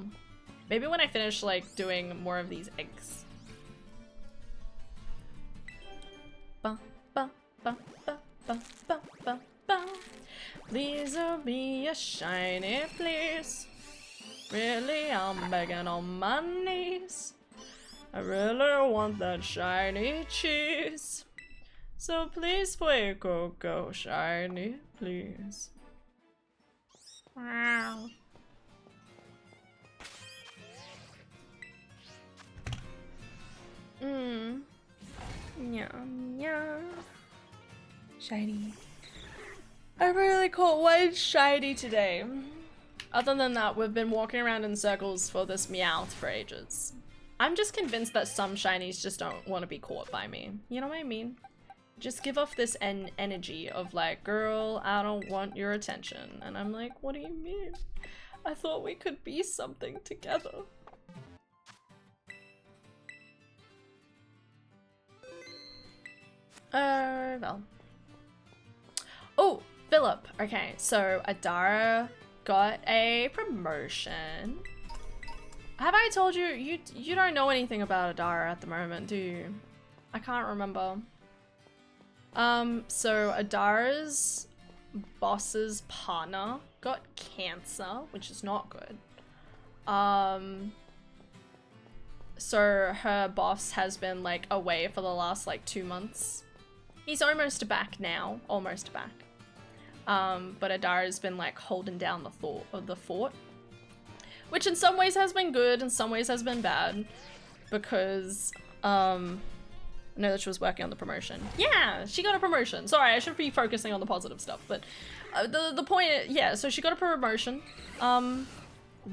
Maybe when I finish, like, doing more of these eggs. Ba, ba, ba, ba, ba, ba, ba, ba. Please be a shiny, please. Really, I'm begging on my knees. I really want that shiny cheese. So please play Coco shiny, please. Wow. Yeah, yeah. Shiny. I really caught one shiny today. Other than that, we've been walking around in circles for this Meowth for ages. I'm just convinced that some shinies just don't want to be caught by me. You know what I mean? Just give off this energy of like, girl, I don't want your attention. And I'm like, what do you mean? I thought we could be something together. Well. Oh, Philip. Okay, so Adara got a promotion. Have I told you, you don't know anything about Adara at the moment, do you? I can't remember. So Adara's boss's partner got cancer, which is not good. So her boss has been like away for the last like 2 months. He's almost back now, almost back. But Adara's been like holding down the fort, which in some ways has been good, in some ways has been bad, because I know that she was working on the promotion. Yeah, she got a promotion. Sorry, I should be focusing on the positive stuff, but the point, yeah, so she got a promotion.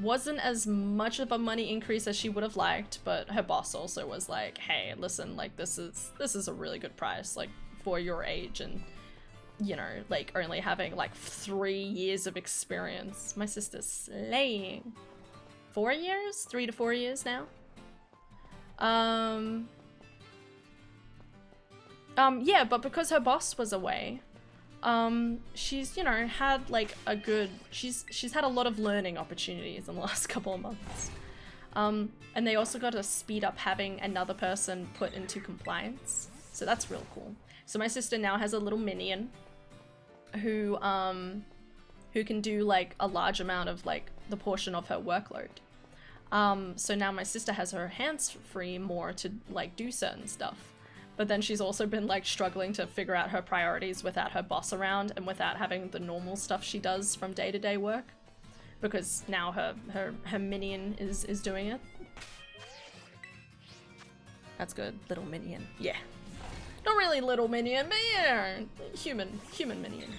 Wasn't as much of a money increase as she would have liked, but her boss also was like, hey, listen, like this is a really good price, like for your age and, you know, like only having like 3 years of experience. My sister's slaying. 4 years? 3 to 4 years now. Yeah, but because her boss was away, she's, you know, had like a good, she's had a lot of learning opportunities in the last couple of months. And they also got to speed up having another person put into compliance. So that's real cool. So my sister now has a little minion who can do like a large amount of like the portion of her workload. So now my sister has her hands free more to like do certain stuff. But then she's also been like struggling to figure out her priorities without her boss around and without having the normal stuff she does from day-to-day work. Because now her minion is doing it. That's good. Little minion. Yeah. Not really little minion, but yeah, human minion.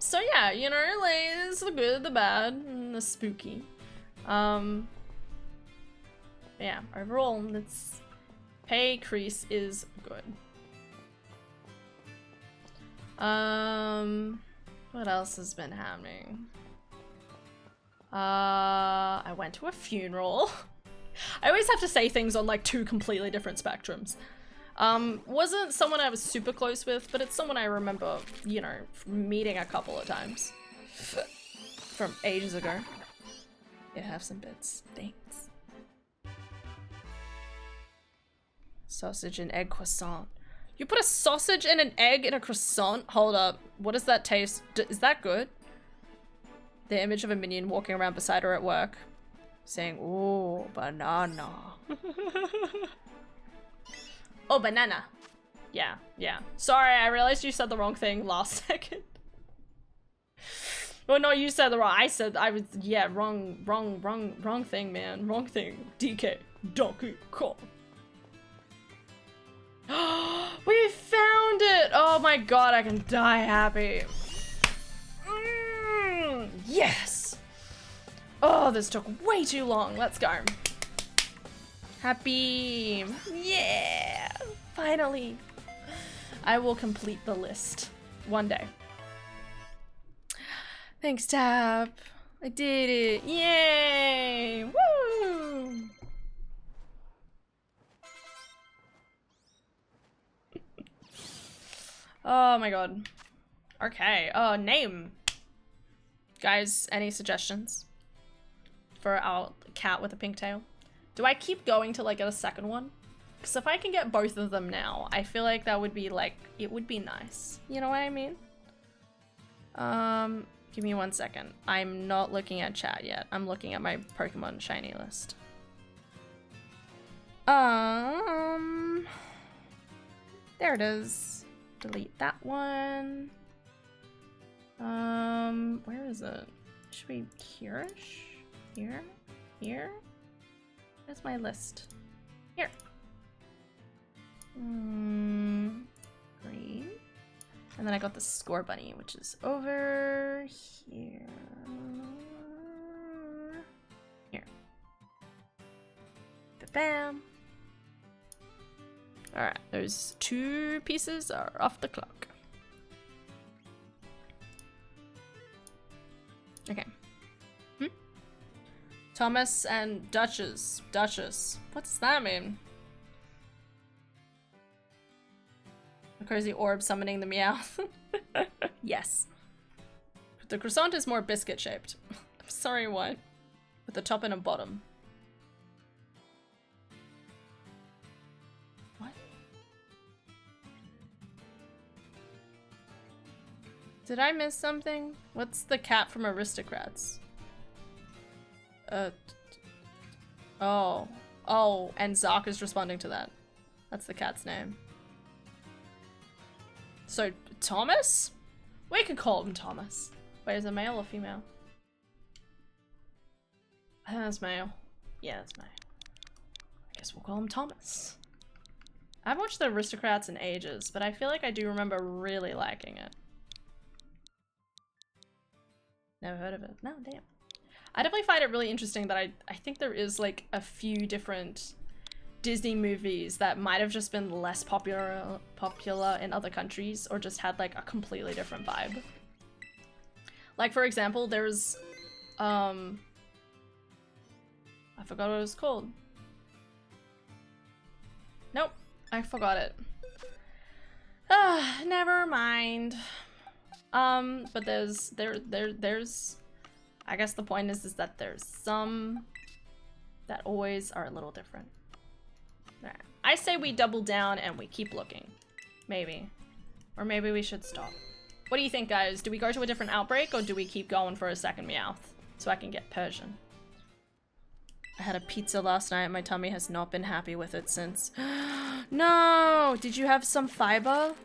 So yeah, you know, like, it's the good, the bad, and the spooky. Yeah, overall, its pay crease is good. What else has been happening? I went to a funeral. I always have to say things on like two completely different spectrums. Wasn't someone I was super close with, but it's someone I remember, you know, meeting a couple of times. From ages ago. Yeah, have some bits. Thanks. Sausage and egg croissant. You put a sausage and an egg in a croissant? Hold up. What does that taste? Is that good? The image of a minion walking around beside her at work. Saying, ooh, banana. Oh, banana. Yeah, yeah. Sorry, I realized you said the wrong thing last second. Well, no, you said the wrong. I was, yeah, wrong thing, man. Wrong thing. DK. Donkey Kong. We found it! Oh my god, I can die happy. Yes! Oh, this took way too long. Let's go. Happy. Yeah! Finally. I will complete the list one day. Thanks, Tab. I did it. Yay! Woo! Oh my god. Okay. Name. Guys, any suggestions for our cat with a pink tail? Do I keep going till I get a second one? Because if I can get both of them now, I feel like that would be like, it would be nice. You know what I mean? Give me 1 second. I'm not looking at chat yet. I'm looking at my Pokemon shiny list. There it is. Delete that one. Where is it? Should we here-ish? Here? Here? Where's my list? Here. Green. And then I got the score bunny, which is over here. Here. Bam. Alright, those 2 pieces are off the clock. Okay. Thomas and Duchess. Duchess. What does that mean? A crazy orb summoning the Meowth. Yes. The croissant is more biscuit shaped. I'm sorry, what? With a top and a bottom. What? Did I miss something? What's the cat from Aristocrats? Oh, and Zark is responding to that. That's the cat's name. So, Thomas? We could call him Thomas. Wait, is it male or female? I think that's male. Yeah, that's male. I guess we'll call him Thomas. I haven't watched the Aristocrats in ages, but I feel like I do remember really liking it. Never heard of it. No, damn. I definitely find it really interesting that I think there is like a few different Disney movies that might have just been less popular in other countries or just had like a completely different vibe. Like for example, there's I forgot what it was called. Nope, I forgot it. Never mind. But there's I guess the point is that there's some that always are a little different. Alright. I say we double down and we keep looking. Maybe. Or maybe we should stop. What do you think, guys? Do we go to a different outbreak or do we keep going for a second Meowth? So I can get Persian. I had a pizza last night and my tummy has not been happy with it since. No! Did you have some fiber?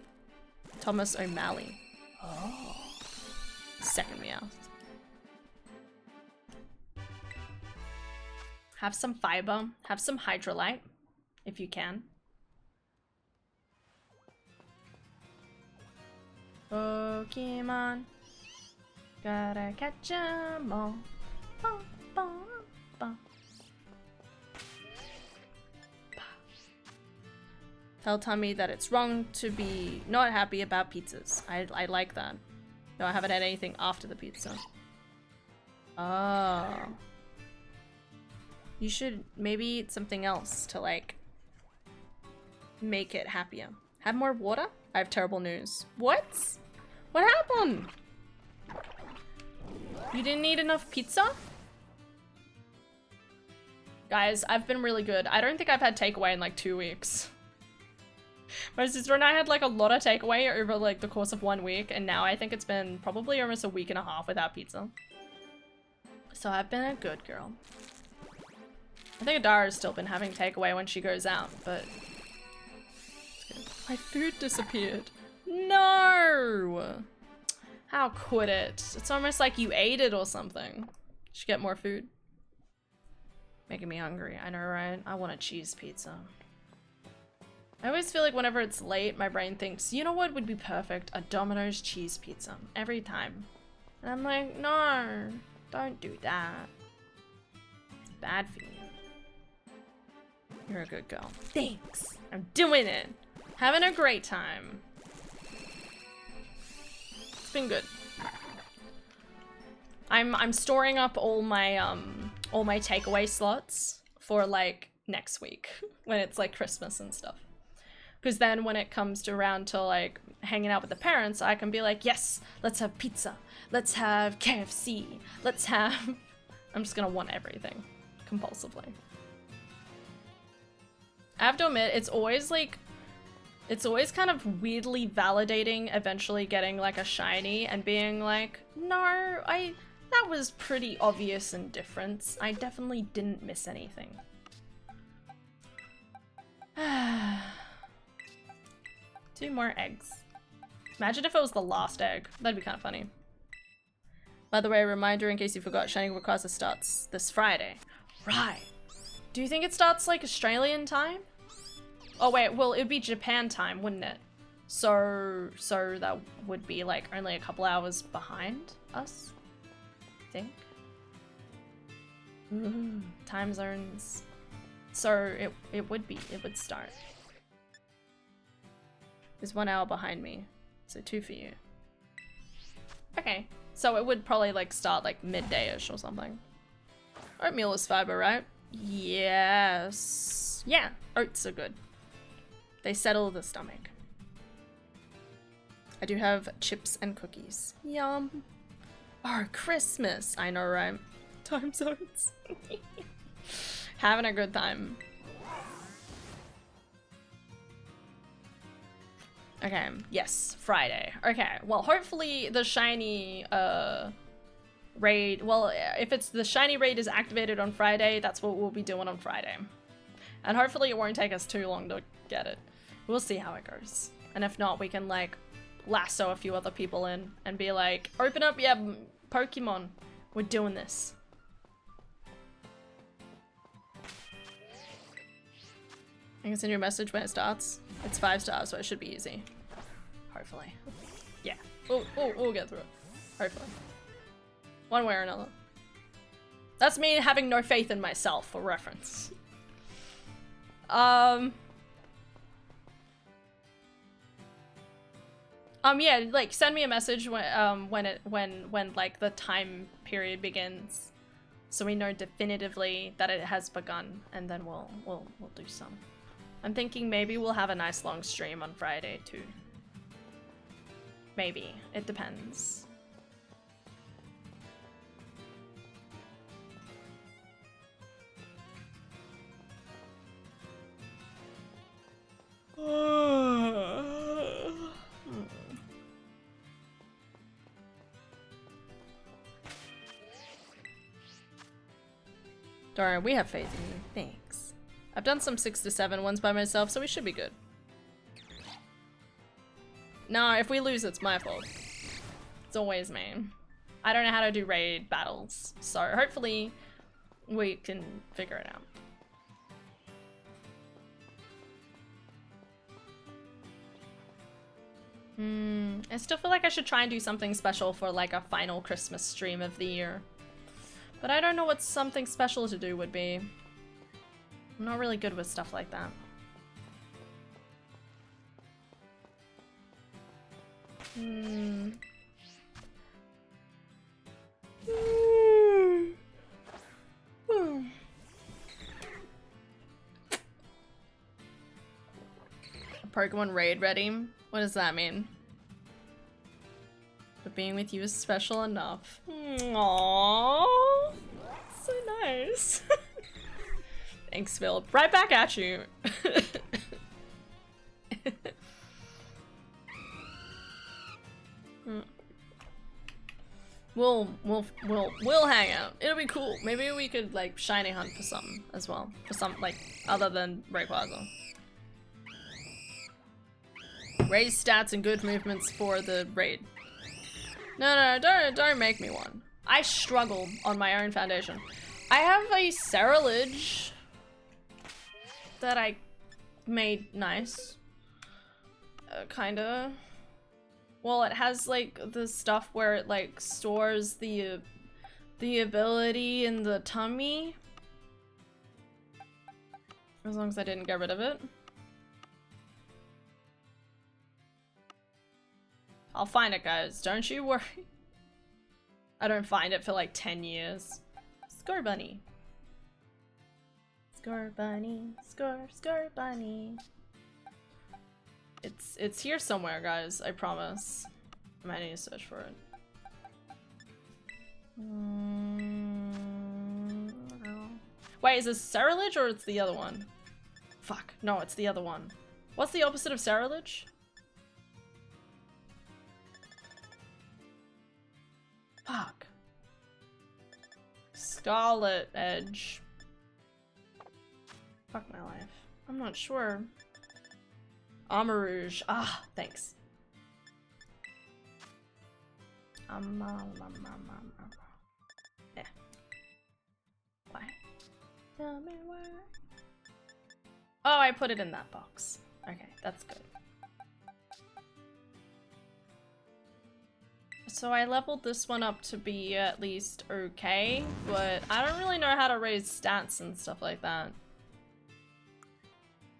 Thomas O'Malley. Oh. Second Meowth. Have some fiber. Have some hydrolyte, if you can. Pokemon. Gotta catch 'em all. Bum, bum, bum. Tell Tommy that it's wrong to be not happy about pizzas. I like that. No, I haven't had anything after the pizza. Oh. You should maybe eat something else to like make it happier. Have more water? I have terrible news. What? What happened? You didn't eat enough pizza? Guys, I've been really good. I don't think I've had takeaway in like 2 weeks. My sister and I had like a lot of takeaway over like the course of 1 week, and now I think it's been probably almost a week and a half without pizza. So I've been a good girl. I think Adara's still been having takeaway when she goes out, but... My food disappeared. No! How could it? It's almost like you ate it or something. Should get more food. Making me hungry, I know, right? I want a cheese pizza. I always feel like whenever it's late, my brain thinks, you know what would be perfect? A Domino's cheese pizza. Every time. And I'm like, no, don't do that. It's bad for you. You're a good girl. Thanks. I'm doing it. Having a great time. It's been good. I'm storing up all my takeaway slots for like next week when it's like Christmas and stuff. Because then when it comes to around to like hanging out with the parents, I can be like, yes, let's have pizza. Let's have KFC. Let's have... I'm just gonna want everything compulsively. I have to admit, it's always kind of weirdly validating eventually getting like a shiny and being like, no, that was pretty obvious indifference. I definitely didn't miss anything. 2 more eggs. Imagine if it was the last egg. That'd be kind of funny. By the way, a reminder in case you forgot, Shining Wakasa starts this Friday. Right. Do you think it starts like Australian time? Oh wait, well it'd be Japan time, wouldn't it? So that would be like only a couple hours behind us, I think. Ooh, time zones. So it would start. There's 1 hour behind me, so 2 for you. Okay, so it would probably like start like midday-ish or something. Oatmeal is fiber, right? Yes. Yeah, oats are good. They settle the stomach. I do have chips and cookies. Yum. Oh, Christmas. I know, right? Time zones. Having a good time. Okay, yes, Friday. Okay, well, hopefully the shiny raid, well, if it's the shiny raid is activated on Friday, that's what we'll be doing on Friday. And hopefully it won't take us too long to get it. We'll see how it goes. And if not, we can like lasso a few other people in and be like, open up, yeah, Pokemon. We're doing this. I can send you a message when it starts. It's 5 stars, so it should be easy. Hopefully. Yeah, we'll get through it. Hopefully. One way or another. That's me having no faith in myself, for reference. Yeah, like send me a message when like the time period begins, so we know definitively that it has begun, and then we'll do some. I'm thinking maybe we'll have a nice long stream on Friday too. Maybe. It depends. Don't worry, we have faith in you. Thanks. I've done some 6 to 7 ones by myself, so we should be good. No, if we lose, it's my fault. It's always me. I don't know how to do raid battles, so hopefully we can figure it out. I still feel like I should try and do something special for like a final Christmas stream of the year. But I don't know what something special to do would be. I'm not really good with stuff like that. Pokemon raid ready? What does that mean? But being with you is special enough. Aww, so nice. Thanks, Phil. Right back at you. We'll hang out. It'll be cool. Maybe we could like shiny hunt for something as well. For something like other than Rayquaza. Raise stats and good movements for the raid. No, don't make me one. I struggle on my own foundation. I have a Scarlet that I made nice. Kinda. Well, it has like the stuff where it like stores the ability in the tummy. As long as I didn't get rid of it. I'll find it, guys. Don't you worry. I don't find it for like 10 years. Score bunny. Score bunny. Score bunny. It's here somewhere, guys. I promise. I might need to search for it. Wait, is this Scarlet or it's the other one? Fuck. No, it's the other one. What's the opposite of Scarlet? Fuck. Scarlet Edge. Fuck my life. I'm not sure. Armor Rouge. Ah, thanks. Yeah. Why? Tell me why. Oh, I put it in that box. Okay, that's good. So I leveled this one up to be at least okay, but I don't really know how to raise stats and stuff like that.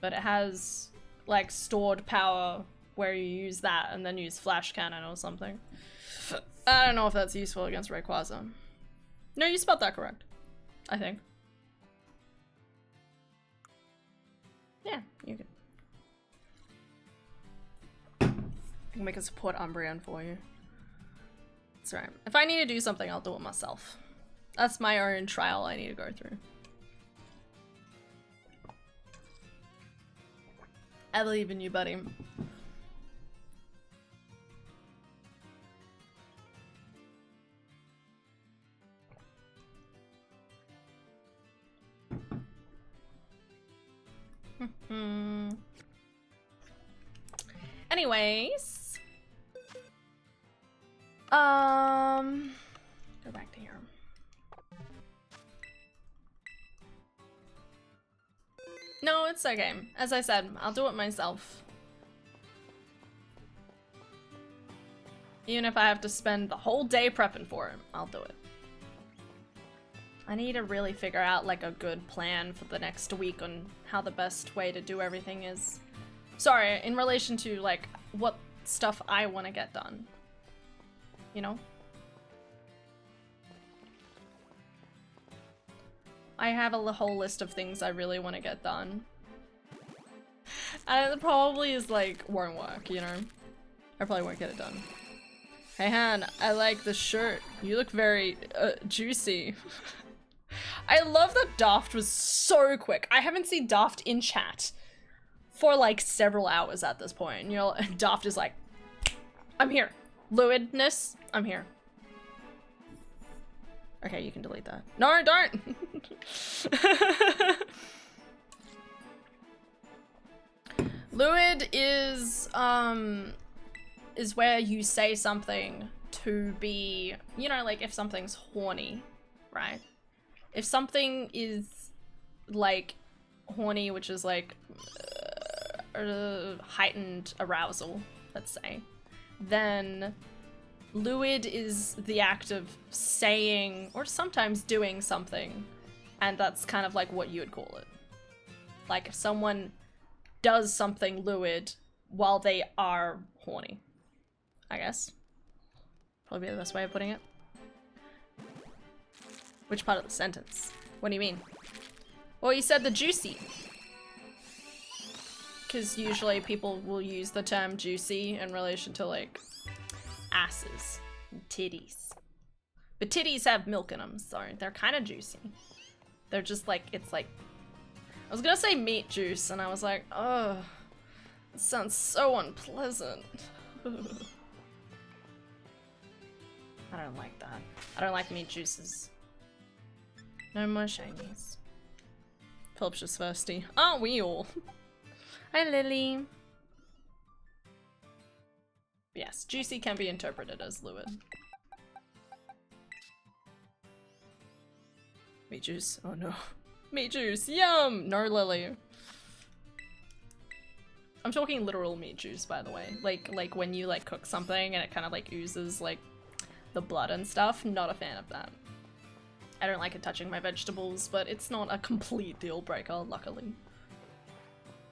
But it has like stored power where you use that and then use flash cannon or something. I don't know if that's useful against Rayquaza. No, you spelled that correct, I think. Yeah, you can. I can make a support Umbreon for you. That's right. If I need to do something, I'll do it myself. That's my own trial I need to go through. I believe in you, buddy. Anyways. Go back to here. No, it's okay. As I said, I'll do it myself. Even if I have to spend the whole day prepping for it, I'll do it. I need to really figure out like a good plan for the next week on how the best way to do everything is. Sorry, in relation to like what stuff I want to get done. You know? I have a whole list of things I really want to get done. And it probably is like, won't work, you know? I probably won't get it done. Hey Han, I like the shirt. You look very juicy. I love that Daft was so quick. I haven't seen Daft in chat for like several hours at this point. You know, Daft is like, I'm here. Luidness, I'm here. Okay, you can delete that. No, don't! Luid is where you say something to be, you know, like if something's horny, right? If something is like horny, which is like heightened arousal, let's say, then lewd is the act of saying or sometimes doing something, and that's kind of like what you would call it. Like if someone does something lewd while they are horny, I guess. Probably the best way of putting it. Which part of the sentence? What do you mean? Well, you said the juicy. Because usually people will use the term juicy in relation to like asses and titties. But titties have milk in them, so they're kind of juicy. They're just like, it's like, I was gonna say meat juice, and I was like, oh, it sounds so unpleasant. I don't like that. I don't like meat juices. No more shinies. Philip's just thirsty. Aren't we all? Hi, Lily. Yes, juicy can be interpreted as lewd. Meat juice. Oh no. Meat juice. Yum! No, Lily. I'm talking literal meat juice, by the way. Like when you like cook something and it kind of like oozes like the blood and stuff. Not a fan of that. I don't like it touching my vegetables, but it's not a complete deal breaker, luckily.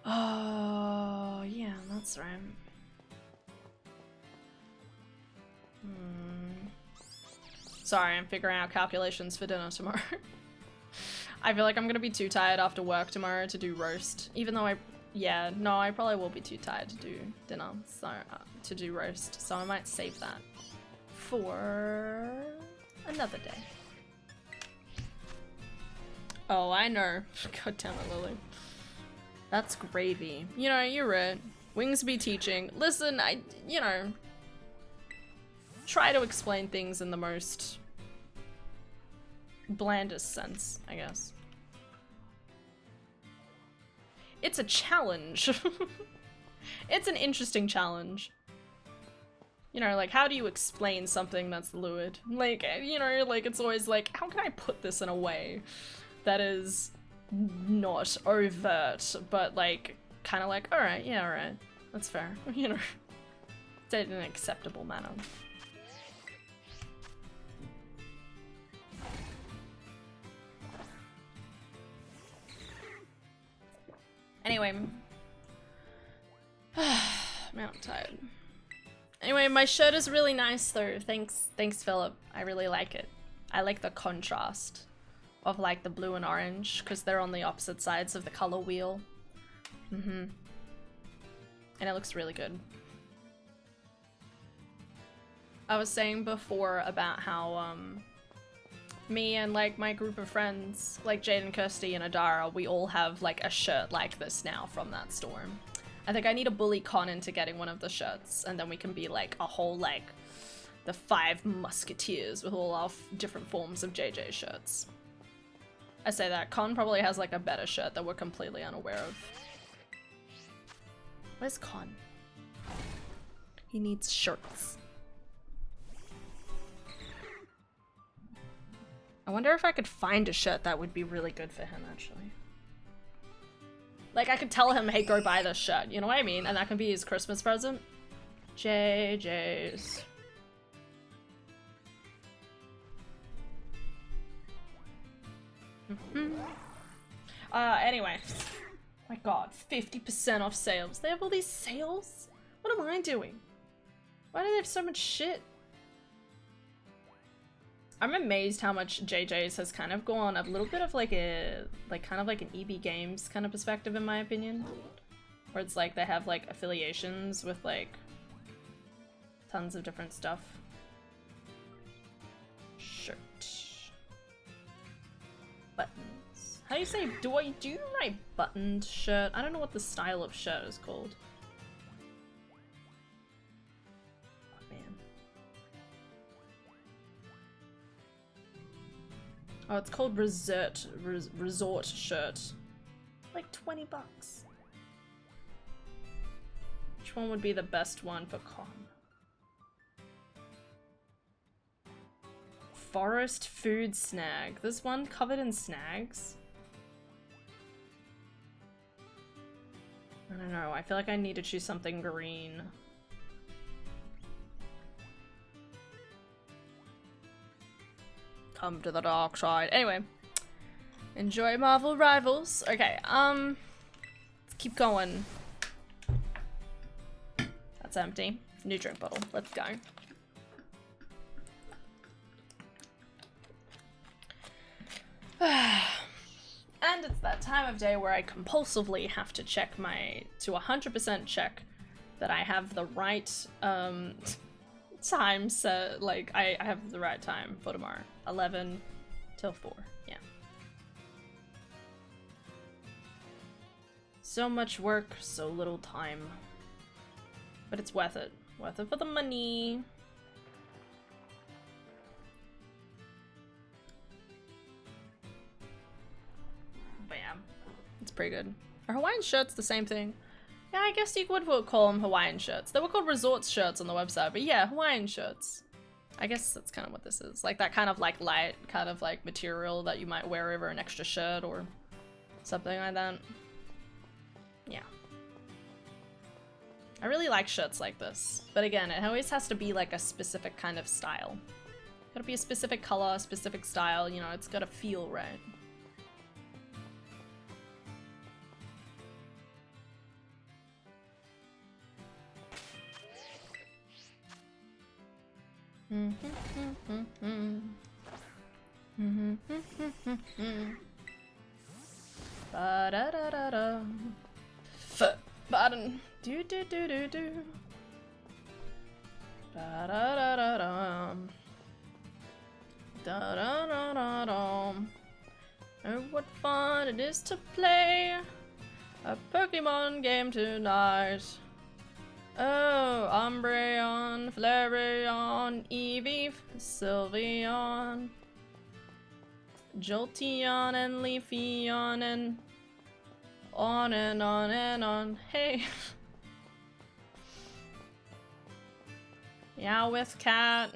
Oh, yeah, that's right. Sorry, I'm figuring out calculations for dinner tomorrow. I feel like I'm gonna be too tired after work tomorrow to do roast. Even though I probably will be too tired to do dinner, so to do roast. So I might save that for another day. Oh, I know. God damn it, Lily. That's gravy. You know, you're right. Wings be teaching. Listen, you know, try to explain things in the most blandest sense, I guess. It's a challenge. It's an interesting challenge. You know, like, how do you explain something that's lewd? Like, you know, like, it's always like, how can I put this in a way that is not overt, but like, kind of like, alright, yeah, alright, that's fair, you know, said in an acceptable manner. Anyway, man, I'm tired. Anyway, my shirt is really nice though. Thanks, Philip. I really like it. I like the contrast of like the blue and orange because they're on the opposite sides of the color wheel. And it looks really good. I was saying before about how me and like my group of friends, like Jade and Kirsty and Adara, we all have like a shirt like this now from that store. I think I need to bully Con into getting one of the shirts, and then we can be like a whole like the 5 musketeers with all our different forms of JJ shirts. I say that, Con probably has like a better shirt that we're completely unaware of. Where's Con? He needs shirts. I wonder if I could find a shirt that would be really good for him, actually. Like, I could tell him, hey, go buy this shirt, you know what I mean? And that can be his Christmas present. JJ's. Anyway. My god, 50% off sales. They have all these sales? What am I doing? Why do they have so much shit? I'm amazed how much JJ's has kind of gone a little bit of like a, kind of like an EB Games kind of perspective in my opinion. Where it's like they have like affiliations with like tons of different stuff. Shirt. Buttons. How do you say, do my buttoned shirt? I don't know what the style of shirt is called. Oh, it's called Resort Shirt. Like 20 bucks. Which one would be the best one for Con? Forest food snag. This one covered in snags? I don't know. I feel like I need to choose something green. Come to the dark side. Anyway. Enjoy Marvel Rivals. Okay, let's keep going. That's empty. New drink bottle. Let's go. And it's that time of day where I compulsively have to check to 100% check that I have the right, time set, like, I have the right time for tomorrow. 11 till 4, yeah. So much work, so little time. But it's worth it. Worth it for the money. But yeah, it's pretty good. Are Hawaiian shirts the same thing? Yeah, I guess you would call them Hawaiian shirts. They were called resort shirts on the website, but yeah, Hawaiian shirts. I guess that's kind of what this is. Like that kind of like light kind of like material that you might wear over an extra shirt or something like that. Yeah. I really like shirts like this. But again, it always has to be like a specific kind of style. Gotta be a specific color, a specific style, you know, it's gotta feel right. Ba-da-da-da-da. Button. Do do do do do. Da-da-da-da-da. Da-da-da-da-da. Oh, what fun it is to play a Pokemon game tonight. Oh, Umbreon, Flareon, Eevee, Sylveon, Jolteon, and Leafeon, and on and on and on. Hey. Meowth cat.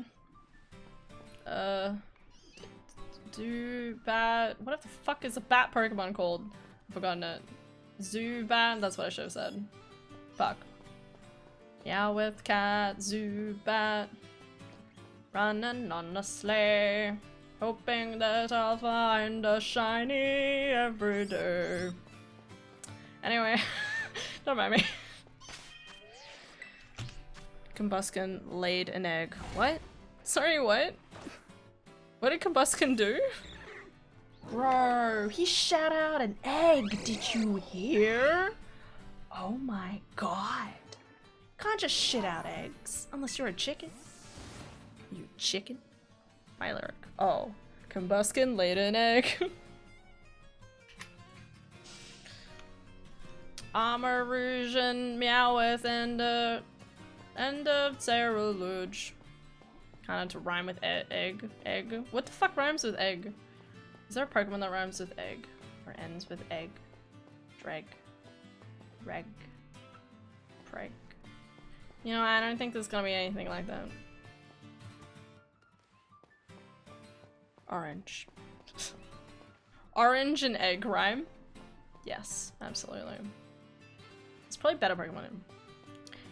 Zubat. What the fuck is a bat Pokemon called? I've forgotten it. Zubat. That's what I should have said. Fuck. Meowth cat. Zubat. Running on a sleigh. Hoping that I'll find a shiny every day. Anyway, don't mind me. Combuskin laid an egg. What? Sorry, what? What did Combuskin do? Bro, he shot out an egg. Did you hear? Oh my god. Can't just shit out eggs. Unless you're a chicken. You chicken? My lyric. Oh. Combuskin laid an egg. Armarouge, Meowth, and Ceruledge. Kind of to rhyme with egg. Egg. What the fuck rhymes with egg? Is there a Pokemon that rhymes with egg? Or ends with egg? Dreg. Reg. Preg. You know, I don't think there's gonna be anything like that. Orange. Orange and egg rhyme? Yes, absolutely. It's probably better Pokemon.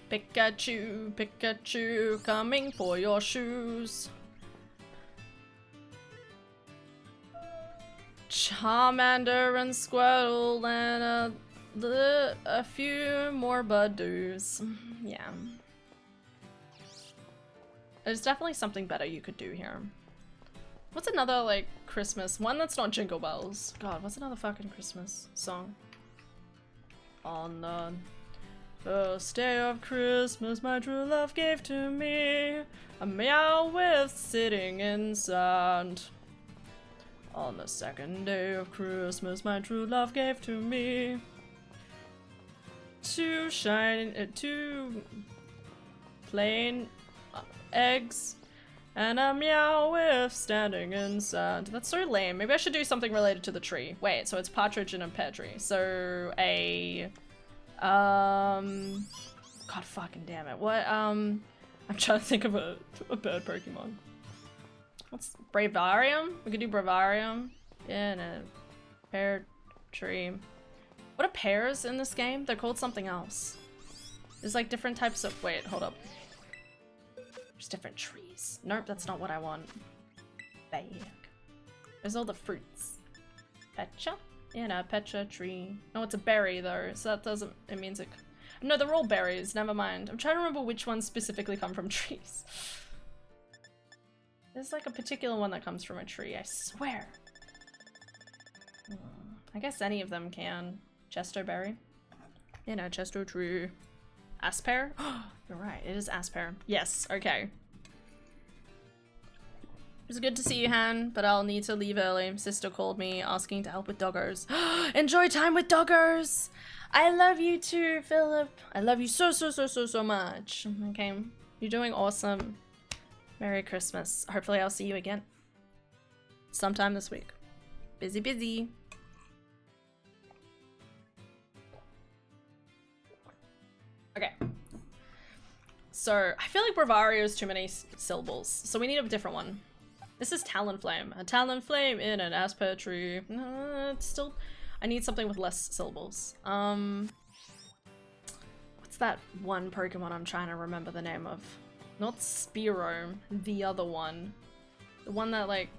Pikachu, Pikachu, coming for your shoes. Charmander and Squirtle and a few more Badoos. Yeah. There's definitely something better you could do here. What's another, like, Christmas? One that's not Jingle Bells. God, what's another fucking Christmas song? On the first day of Christmas, my true love gave to me a Meowth sitting inside. On the second day of Christmas, my true love gave to me two plain eggs and a Meowth standing inside. That's so lame. Maybe I should do something related to the tree. Wait, so it's partridge and a pear tree. So a God fucking damn it. What I'm trying to think of a bird Pokemon. What's Bravarium? We could do Bravarium in a pear tree. What are pears in this game? They're called something else. There's like different types of- wait, hold up. There's different trees. Nope, that's not what I want. Bag. There's all the fruits. Pecha? In a pecha tree. No, it's a berry though, so that doesn't- it means it- no, they're all berries, never mind. I'm trying to remember which ones specifically come from trees. There's like a particular one that comes from a tree, I swear. I guess any of them can. Chesto berry. In a chesto tree. Asper? You're right, it is Asper. Yes, okay. It was good to see you, Han, but I'll need to leave early. Sister called me asking to help with doggers. Enjoy time with doggers! I love you too, Philip. I love you so much. Okay, you're doing awesome. Merry Christmas. Hopefully I'll see you again. Sometime this week. Busy. Okay. So, I feel like Bravario is too many syllables, so we need a different one. This is Talonflame. A Talonflame in an Asper tree. It's still... I need something with less syllables. What's that one Pokemon I'm trying to remember the name of? Not Spearow, the other one. The one that like...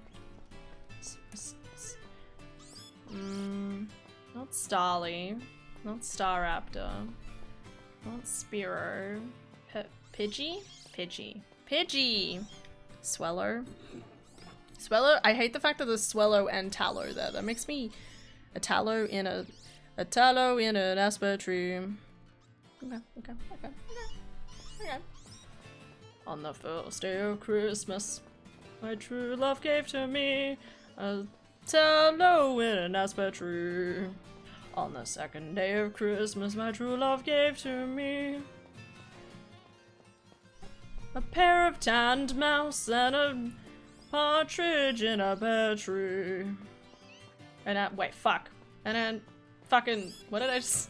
not Starly. Not Staraptor. Not Spearow. Pidgey? Pidgey! Swellow. I hate the fact that there's Swellow and Tallow there. That makes me a Tallow in an Asper tree. Okay. On the first day of Christmas, my true love gave to me a Tallow in an Asper tree. On the second day of Christmas, my true love gave to me a pair of tanned mouse and a partridge in a pear tree. And wait, fuck. And then fucking, what did I just...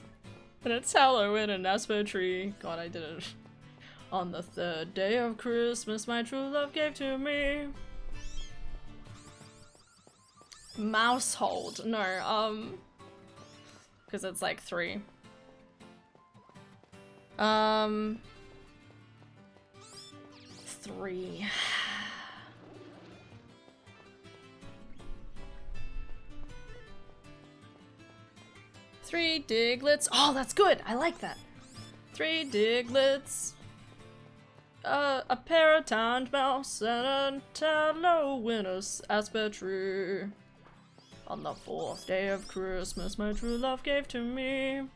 And a Tallow in an Asper tree. God, I did it. On the third day of Christmas, my true love gave to me. Mousehold. No, because it's like 3. 3. 3 Diglets. Oh, that's good. I like that. 3 Diglets. A pair of tanned mouse and a Tallow in a Asper tree. On the 4th day of Christmas, my true love gave to me.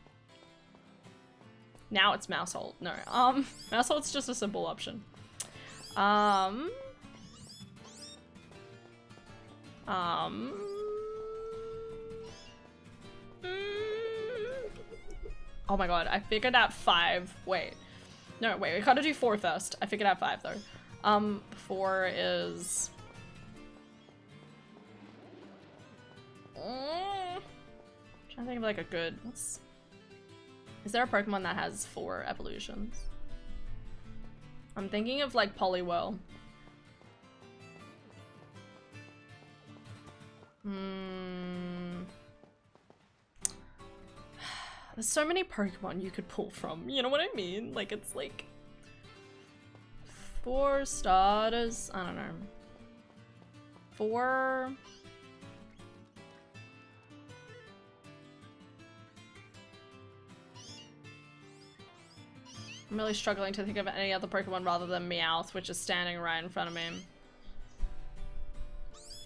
Now it's Mousehold. No, Mousehold's just a simple option. Oh my god, I figured out 5. Wait. No, wait, we gotta do 4 first. I figured out 5 though. 4 is... trying to think of like a good... Is there a Pokemon that has 4 evolutions? I'm thinking of like Poliwhirl. There's so many Pokemon you could pull from, you know what I mean? Like, it's like... 4 starters? I don't know. 4... I'm really struggling to think of any other Pokemon rather than Meowth, which is standing right in front of me.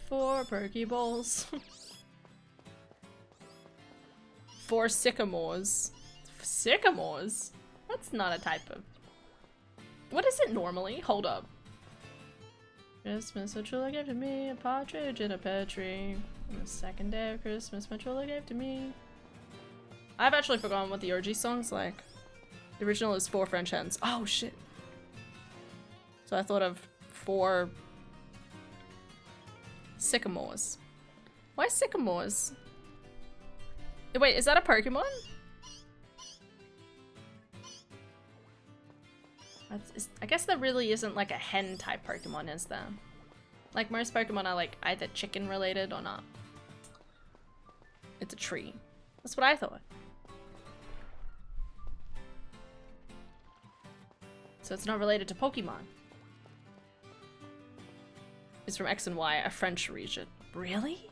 4 Pokeballs. 4 Sycamores. Sycamores? That's not a type of... What is it normally? Hold up. Christmas, my true love gave to me a partridge in a pear tree. On the second day of Christmas, my true love gave to me. I've actually forgotten what the OG song's like. The original is 4 French hens. Oh shit. So I thought of 4 Sycamores. Why Sycamores? Wait, is that a Pokemon? I guess there really isn't like a hen type Pokemon, is there? Like most Pokemon are like either chicken related or not. It's a tree. That's what I thought. So it's not related to Pokemon. It's from X and Y, a French region. Really?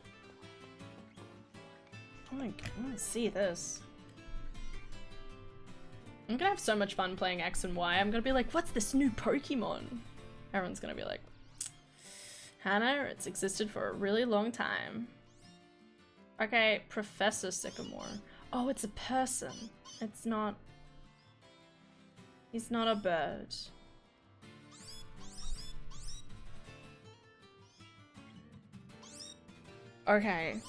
Oh my god, I wanna see this. I'm gonna have so much fun playing X and Y. I'm gonna be like, what's this new Pokemon? Everyone's gonna be like, Hannah, it's existed for a really long time. Okay, Professor Sycamore. Oh, it's a person. It's not... He's not a bird. Okay.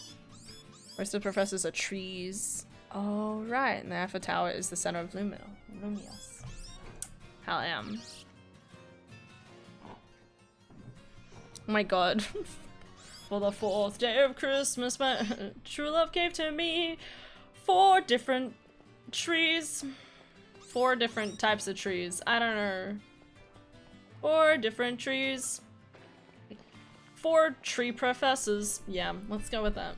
Most of the professors are trees. Oh, right. And the Eiffel Tower is the center of Lumios. Hell yeah. Oh my god. For the 4th day of Christmas, my true love gave to me 4 different trees. 4 different types of trees. I don't know. 4 different trees. 4 tree professors. Yeah, let's go with that.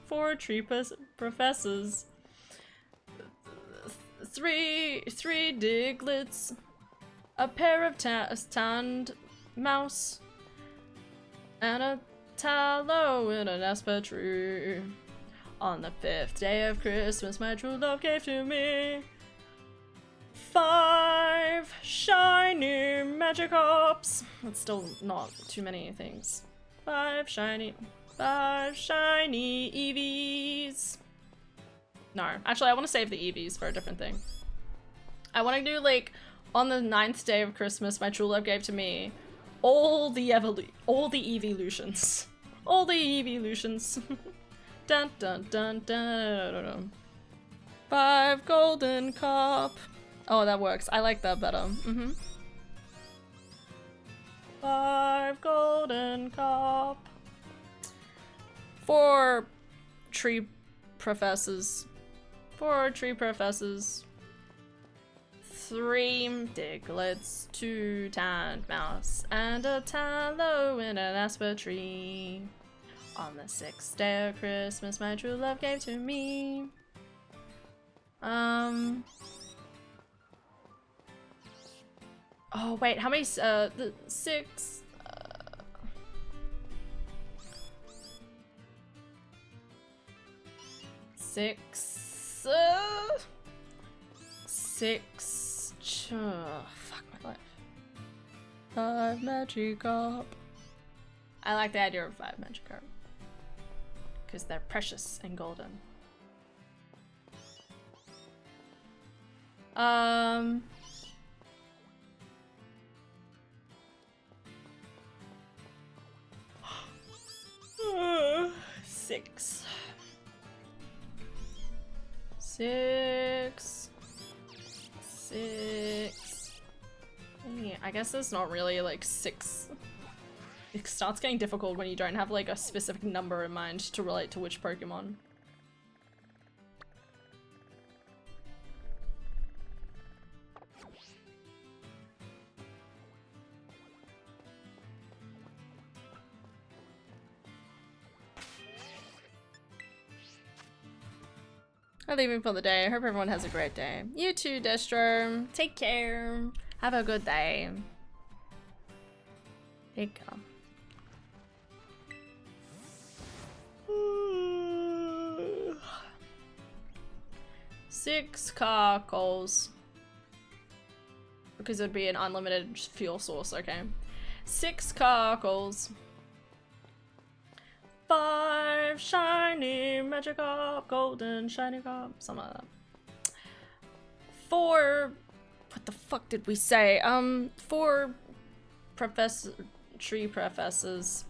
4 tree professors. 3 Diglets. A pair of tanned mouse. And a tallow in an aspen tree. On the 5th day of Christmas, my true love gave to me 5 shiny Magikarps. That's still not too many things. 5 shiny EVs. No, actually I want to save the EVs for a different thing. I want to do like, on the 9th day of Christmas, my true love gave to me all the evolutions. All the evolutions. Dun dun dun dun dun dun. 5 golden carp. Oh, that works. I like that better. 5 golden carp. 4 tree professors. 4 tree professors. 3 Diglets, 2 tanned mouse, and a tallow in an aspen tree. On the 6th day of Christmas, my true love gave to me. Oh wait, how many? The 6. 6. 6. Fuck my life. 5 Magikarp. I like the idea of 5 Magikarp. Because they're precious and golden. Six. Yeah, I guess there's not really like 6. It starts getting difficult when you don't have like a specific number in mind to relate to which Pokemon. I'm leaving for the day. I hope everyone has a great day. You too, Destro. Take care. Have a good day. Take care. 6 cockles. Because it'd be an unlimited fuel source, okay. 6 cockles. 5 shiny Magikarp, golden shiny carp, something like that. 4, what the fuck did we say? 4 tree professors.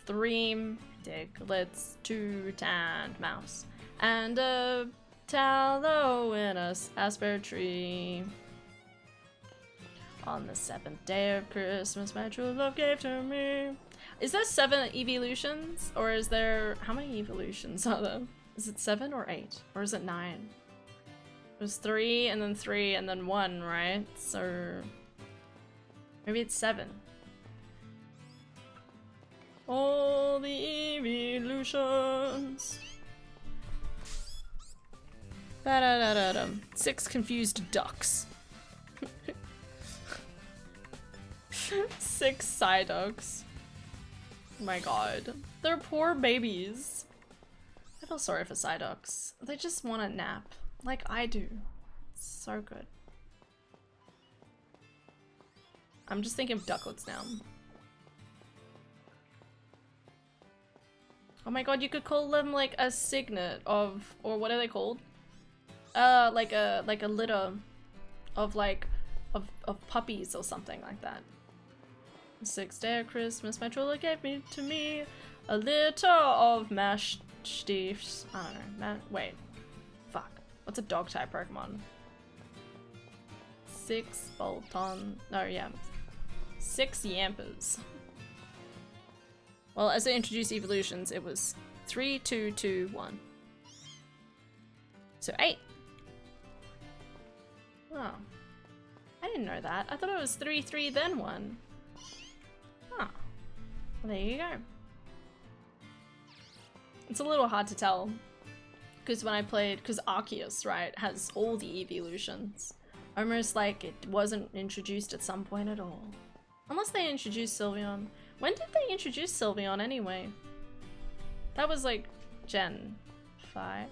3 Diglets, 2 tanned mouse, and a tallow in a aspen tree. On the 7th day of Christmas, my true love gave to me. Is there 7 evolutions? Or is there... How many evolutions are there? Is it 7 or 8? Or is it 9? It was 3 and then 1, right? So... Maybe it's 7. All the evolutions. Ba-da-da-da-dum. 6 confused ducks. 6 Psyducks. Oh my god. They're poor babies. I feel sorry for Psyducks. They just want a nap. Like I do. It's so good. I'm just thinking of ducklets now. Oh my god, you could call them like a signet of, or what are they called? Like a litter of like, of puppies or something like that. The 6th day of Christmas, my true love gave me to me a litter of mashed stiffs. I don't know, wait. Fuck. What's a dog type Pokemon? 6 Bolton. No, yeah. 6 Yampers. Well, as they introduced evolutions, it was 3, 2, 2, 1. So 8. Oh. I didn't know that. I thought it was 3, 3, then 1. Oh. Well, there you go. It's a little hard to tell. Because when I played, because Arceus, right, has all the evolutions. Almost like it wasn't introduced at some point at all. Unless they introduced Sylveon. When did they introduce Sylveon anyway? That was like Gen 5?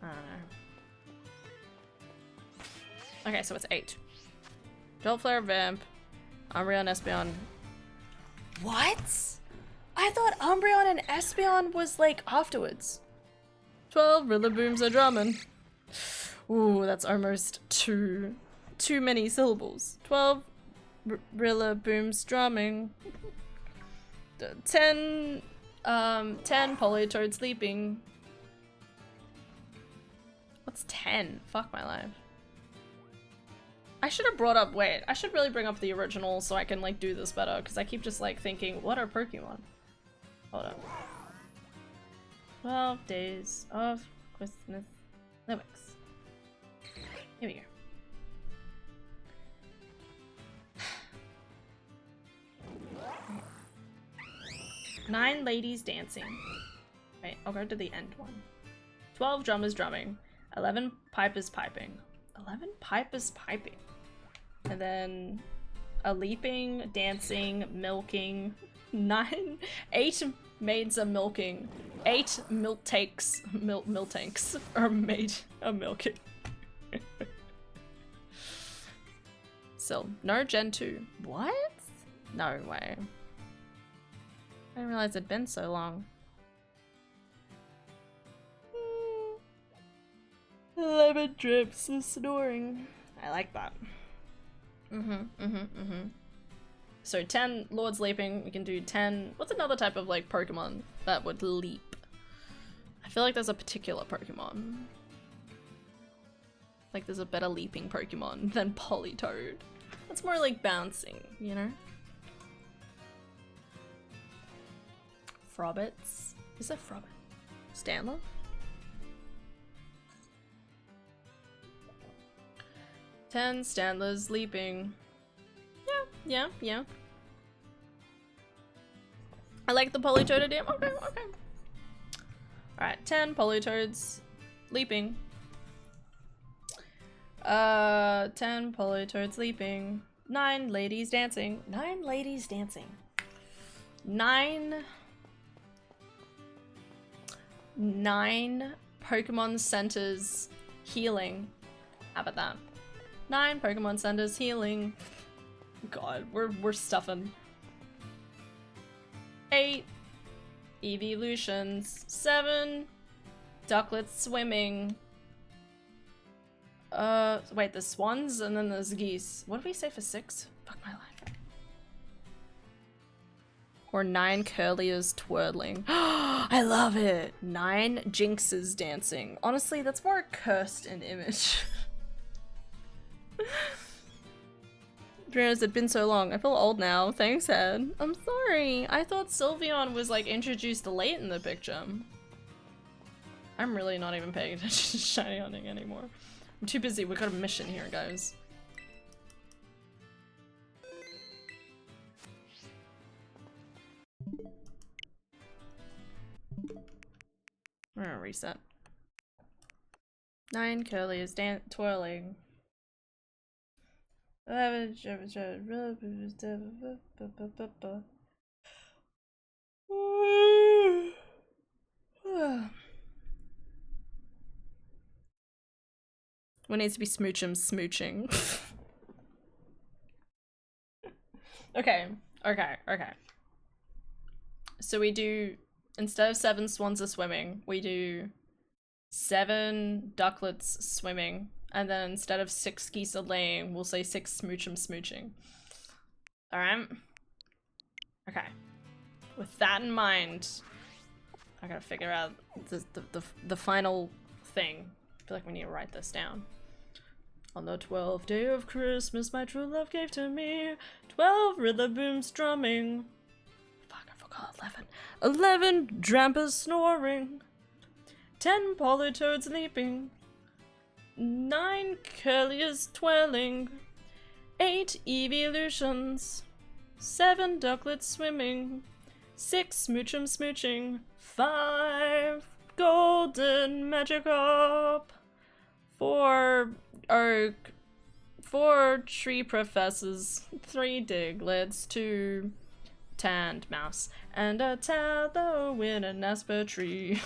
I don't know. Okay, so it's 8. Joltflare, Vamp, Umbreon, Espeon. What? I thought Umbreon and Espeon was like afterwards. 12 Rillabooms are drumming. Ooh, that's almost too many syllables. 12 Rillabooms drumming. 10 Politoed sleeping. What's 10? Fuck my life. I should have brought up, wait, I should really bring up the original so I can like do this better, because I keep just like thinking, what are Pokemon? Hold up. 12 days of Christmas lyrics. Here we go. 9 ladies dancing. Wait, I'll go to the end one. 12 drummers drumming. 11 pipers piping. 11 pipers piping. And then a leaping, dancing, milking. 8 maids are milking. 8 milk tanks are made are milking. Still, no Gen 2. What? No way. I didn't realize it'd been so long. 11 drips of snoring. I like that. So 10 Lords leaping. We can do 10. What's another type of like Pokemon that would leap? I feel like there's a particular Pokemon. Like there's a better leaping Pokemon than Politoed. That's more like bouncing, you know? Frobbits. Is that Frobbit? Stanler? Ten Stanlers leaping. Yeah. I like the Politoed idea. Okay. Alright, 10 Politoads leaping. 10 Politoads leaping. 9 ladies dancing. 9 ladies dancing. 9 Pokemon centers healing. How about that? 9 Pokemon centers healing. God, we're stuffing. 8 evolutions. 7 ducklets swimming. Wait, there's swans and then there's geese. What did we say for 6? Fuck my life. Or 9 curliers twirling. I love it! 9 jinxes dancing. Honestly, that's more cursed in image. Brianna, it's been so long. I feel old now. Thanks, Ed. I'm sorry. I thought Sylveon was like introduced late in the picture. I'm really not even paying attention to Shiny Hunting anymore. I'm too busy. We've got a mission here, guys. We're gonna reset. 9 curly is twirling. 11 What needs to be smooching? Okay. So we do, instead of 7 swans are swimming, we do 7 ducklets swimming, and then instead of 6 geese are laying, we'll say 6 smooching. Alright? Okay. With that in mind, I gotta figure out the final thing. I feel like we need to write this down. On the 12th day of Christmas, my true love gave to me 12 rillaboom drumming. Fuck, I forgot 11. 11 drampers snoring. 10 polytoads leaping. 9 curliers twirling. 8 evolutions. 7 ducklets swimming. 6 smooching. 5 golden Magikarp. 4 oak. 4 tree professors. 3 diglets. 2 tanned mouse. And a tallow in an asper tree.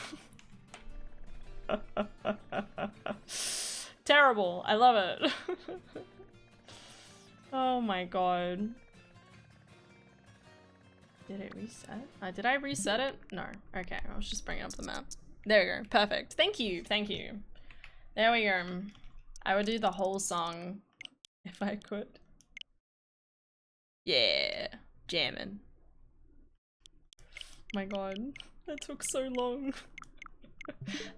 Terrible. I love it. Oh my god. Did it reset? Did I reset it? No. Okay, I was just bringing up the map. There we go. Perfect. Thank you. There we go. I would do the whole song if I could. Yeah. Jamming. My god. That took so long.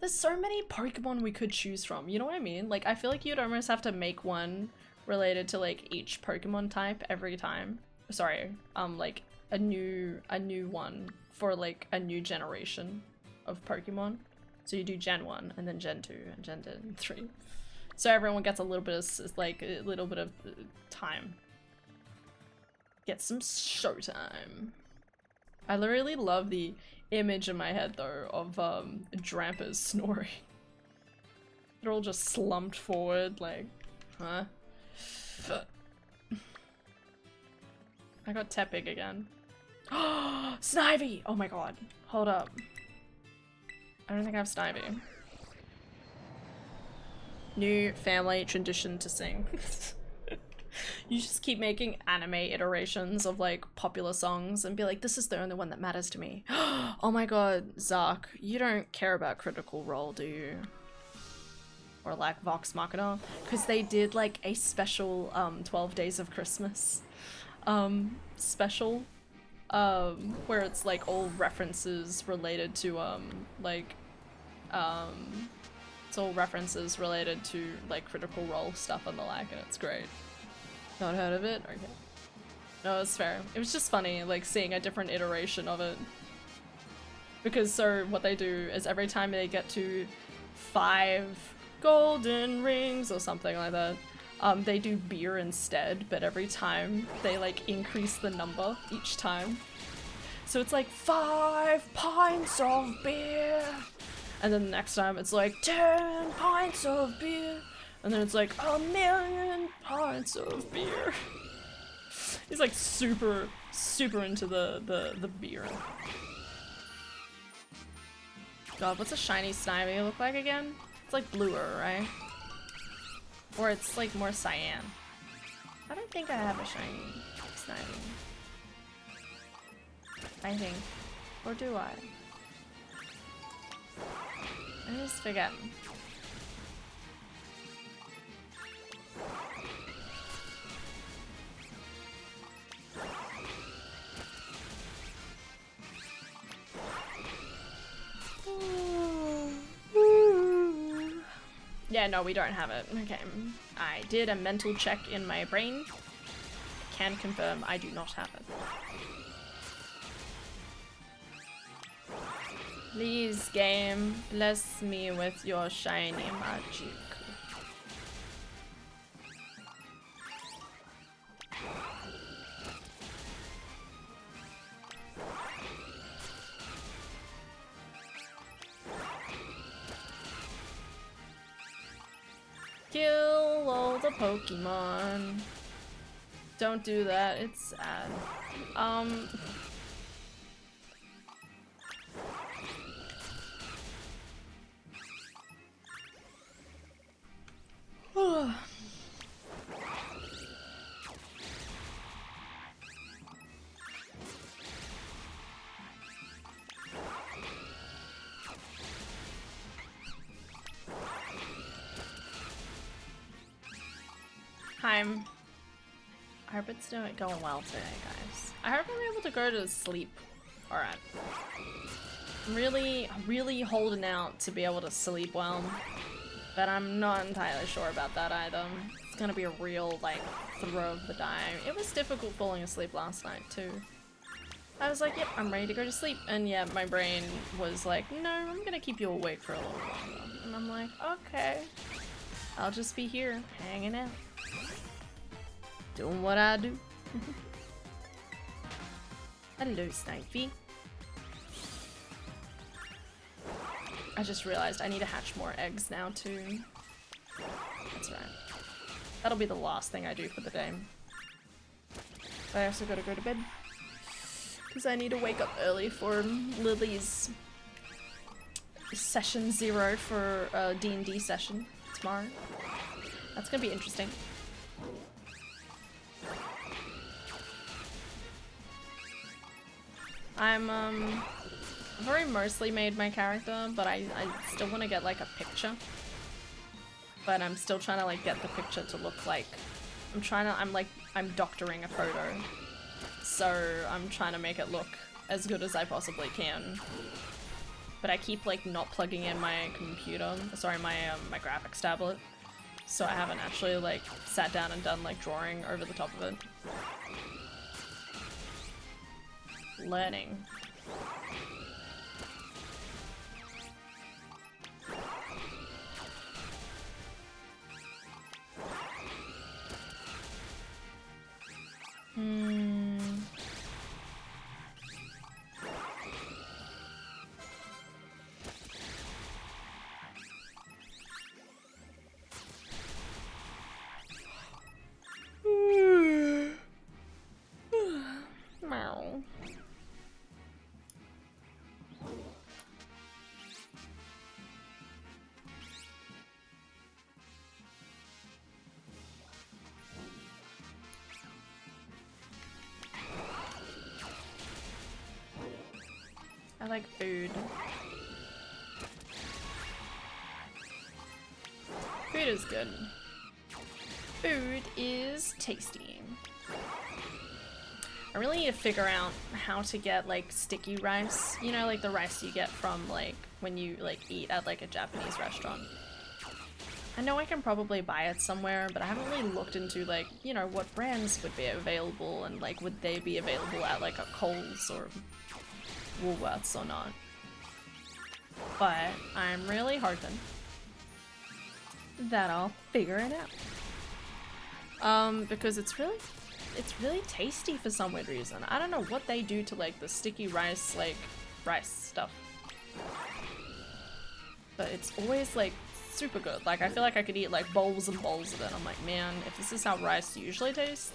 There's so many Pokemon we could choose from, you know what I mean? Like, I feel like you'd almost have to make one related to, like, each Pokemon type every time. Sorry, like, a new one for, like, a new generation of Pokemon. So you do Gen 1, and then Gen 2, and Gen 3. So everyone gets a little bit of, time. Get some showtime. I literally love the image in my head though of Drampers snoring. They're all just slumped forward, like, huh? I got Tepig again. Snivy! Oh my god. Hold up. I don't think I have Snivy. New family tradition to sing. You just keep making anime iterations of like popular songs and be like, this is the only one that matters to me. Oh my god, Zark, you don't care about Critical Role, do you? Or like Vox Machina? Because they did like a special 12 Days of Christmas special where it's like all references related to it's all references related to like Critical Role stuff and the like, and it's great. Not heard of it? Okay. No, it's fair. It was just funny, like, seeing a different iteration of it. Because, so, what they do is every time they get to 5 golden rings or something like that, they do beer instead, but every time they, like, increase the number each time. So it's like, 5 pints of beer! And then the next time it's like, 10 pints of beer! And then it's like, 1,000,000 pints of beer. He's like super into the beer. God, what's a shiny Snivy look like again? It's like bluer, right? Or it's like more cyan. I don't think I have a shiny Snivy. I think. Or do I? I just forget. Yeah, no, we don't have it. Okay. I did a mental check in my brain. Can confirm I do not have it. Please, game, bless me with your shiny magic. Pokemon. Don't do that, it's sad. I hope it's going well today, guys. I hope I'm able to go to sleep. Alright. I'm really holding out to be able to sleep well, but I'm not entirely sure about that either. It's gonna be a real, like, throw of the die. It was difficult falling asleep last night, too. I was like, yep, I'm ready to go to sleep, and yeah, my brain was like, no, I'm gonna keep you awake for a little longer. And I'm like, okay. I'll just be here, hanging out. Doing what I do. Hello, Snipey. I just realized I need to hatch more eggs now, too. That's right. That'll be the last thing I do for the day. But I also gotta go to bed. Because I need to wake up early for Lily's session 0 for a D&D session tomorrow. That's gonna be interesting. I've already mostly made my character, but I still want to get like a picture. But I'm still trying to like get the picture to look like, I'm doctoring a photo. So I'm trying to make it look as good as I possibly can. But I keep like not plugging in my computer, sorry, my graphics tablet. So I haven't actually like sat down and done like drawing over the top of it. Learning. Meow. I like food. Food is good. Food is tasty. I really need to figure out how to get like sticky rice. You know, like the rice you get from like when you like eat at like a Japanese restaurant. I know I can probably buy it somewhere, but I haven't really looked into like, you know, what brands would be available and like would they be available at like a Kohl's or Woolworths or not. But I'm really hoping that I'll figure it out. Because it's really tasty for some weird reason. I don't know what they do to like the sticky rice, like rice stuff. But it's always like super good. Like I feel like I could eat like bowls and bowls of it. I'm like, man, if this is how rice usually tastes,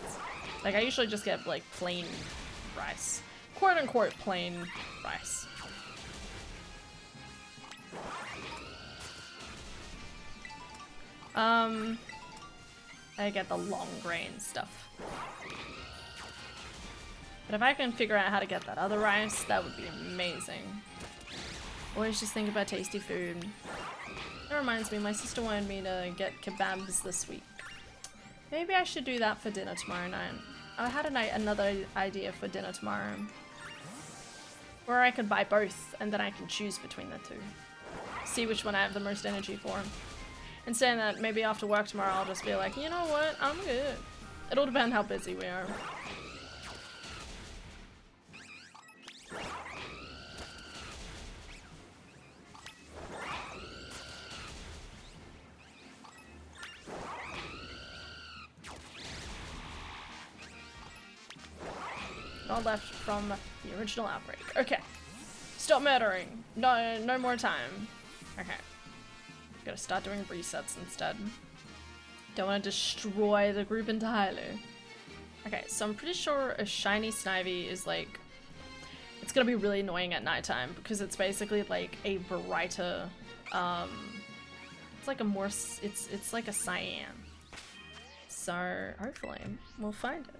like I usually just get like plain rice. Quote unquote plain rice. I get the long grain stuff. But if I can figure out how to get that other rice, that would be amazing. Always just think about tasty food. That reminds me, my sister wanted me to get kebabs this week. Maybe I should do that for dinner tomorrow night. I had another idea for dinner tomorrow. Or I could buy both, and then I can choose between the two. See which one I have the most energy for. And saying that, maybe after work tomorrow I'll just be like, you know what, I'm good. It'll depend how busy we are. All left from the original outbreak. Okay. Stop murdering. No more time. Okay. Gotta start doing resets instead. Don't want to destroy the group entirely. Okay, so I'm pretty sure a shiny Snivy is like... It's gonna be really annoying at nighttime because it's basically like a brighter... it's like a more... It's like a cyan. So, hopefully, we'll find it.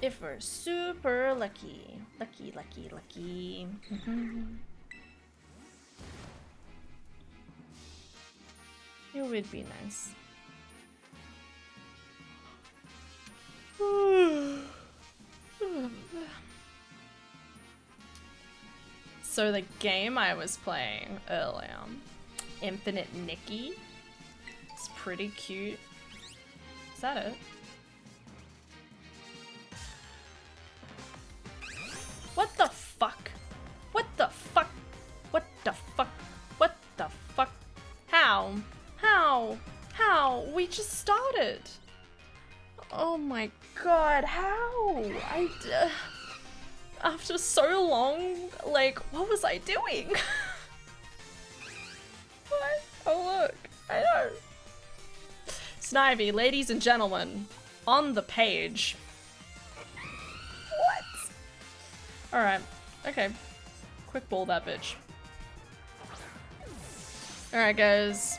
If we're super lucky. Lucky, lucky, lucky. It would be nice. So the game I was playing earlier, Infinite Nikki, it's pretty cute. Is that it? What the fuck? What the fuck? What the fuck? What the fuck? How? How? How? We just started. Oh my god, how? After so long, like, what was I doing? What? Oh look, I know. Snivy, ladies and gentlemen, on the page. What? Alright, okay. Quick ball that bitch. Alright guys.